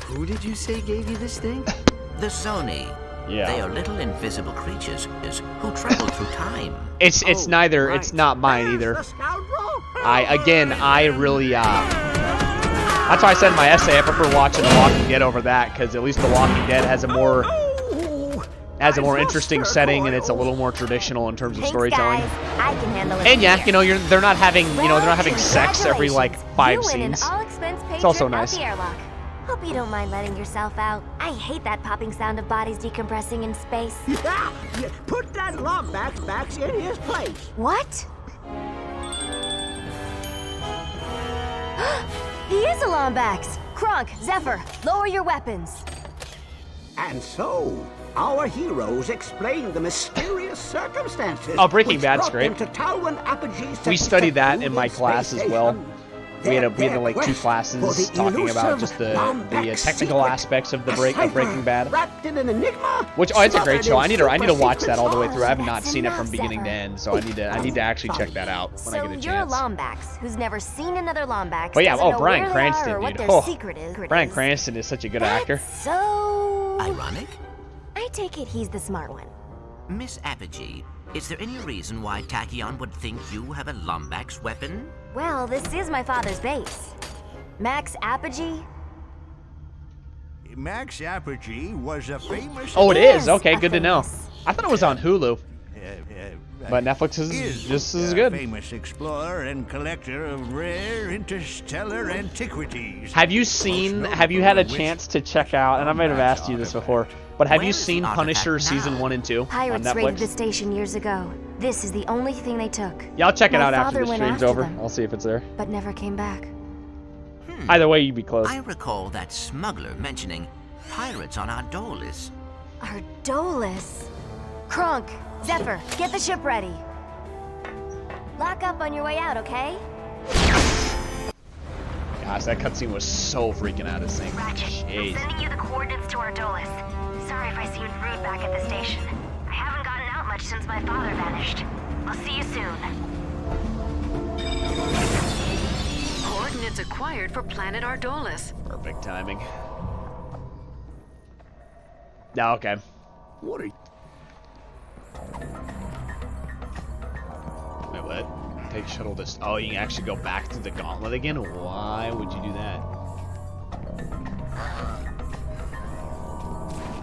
Who did you say gave you this thing? The Sony. Yeah. They are little invisible creatures who travel through time. It's neither. Right. It's not mine either. I really. That's why I said in my essay I prefer watching The Walking Dead over that, because at least The Walking Dead has a more has a more interesting setting, and it's a little more traditional in terms of storytelling. Guys. I can handle it. And yeah, you know, they're not having sex every like 5 scenes. It's also nice. Hope you don't mind letting yourself out. I hate that popping sound of bodies decompressing in space. Yeah, put that Lombax back in his place. What? He is a Lombax. Kronk, Zephyr, lower your weapons. And so, our heroes explain the mysterious circumstances. Oh, Breaking Bad's great. We To studied that in my class as well. We had like 2 classes talking about just the technical aspects of Breaking Bad. Which it's a great show. I need to watch that all the way through. I have not seen it from beginning to end, so I need to actually check that out when I get a chance. So you're a Lombax who's never seen another Lombax. But yeah, doesn't know Bryan where they Cranston, are or what dude. their secret is. Bryan Cranston is such a good actor. So ironic? I take it he's the smart one. Miss Apogee, is there any reason why Tachyon would think you have a Lombax weapon? Well, this is my father's base. Max Apogee? Max Apogee was a famous... Oh, it is? Okay, good to know. I thought it was on Hulu. But Netflix is just as good. Famous explorer and collector of rare interstellar antiquities. Have you had a chance to check out, and I might have asked you this before, but have you seen Punisher season 1 and 2 on Pirates raided the Netflix? station years ago. This is the only thing they took. Yeah, I'll check it out after father the went stream's after over. them, I'll see if it's there. but never came back. Either way, you'd be close. I recall that smuggler mentioning pirates on Ardolis. Ardolis? Kronk, Zephyr, get the ship ready. Lock up on your way out, okay? Gosh, that cutscene was so freaking out of sync. Ratchet, Jeez. sending you the coordinates to Ardolis. Sorry if I seemed rude back at the station. I haven't gotten out much since my father vanished. I'll see you soon. Coordinates acquired for planet Ardolis. Perfect timing. Yeah, okay. What are you... Wait, what? Take shuttle to... Oh, you can actually go back to the gauntlet again? Why would you do that?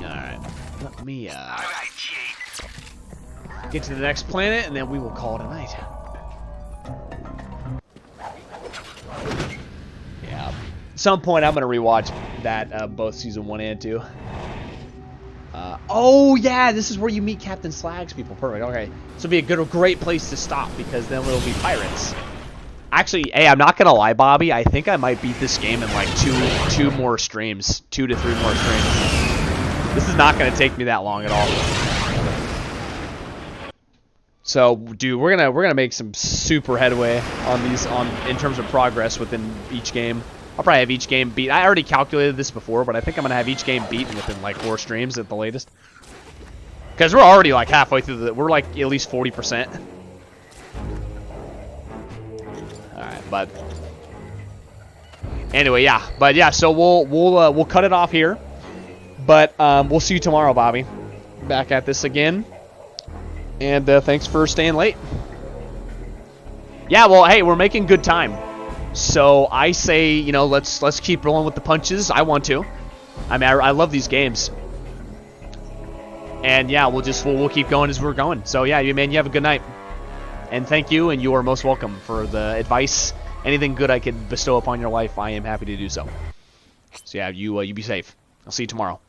Alright. Let me, get to the next planet, and then we will call it a night. Yeah. At some point, I'm going to rewatch that, both Season 1 and 2. Oh, yeah, this is where you meet Captain Slag's people. Perfect, okay. This will be a great place to stop, because then it'll be pirates. Actually, hey, I'm not going to lie, Bobby. I think I might beat this game in, like, two more streams. 2 to 3 more streams. This is not going to take me that long at all. So, dude, we're gonna make some super headway on these in terms of progress within each game. I'll probably have each game beat. I already calculated this before, but I think I'm gonna have each game beaten within like 4 streams at the latest. Because we're already like halfway through we're like at least 40%. All right, but anyway, yeah. But yeah, so we'll cut it off here. But we'll see you tomorrow, Bobby. Back at this again. And thanks for staying late. Yeah, well, hey, we're making good time. So I say, you know, let's keep rolling with the punches. I want to. I mean, I love these games. And yeah, we'll keep going as we're going. So yeah, man, you have a good night. And thank you, and you are most welcome for the advice. Anything good I could bestow upon your life, I am happy to do so. So yeah, you be safe. I'll see you tomorrow.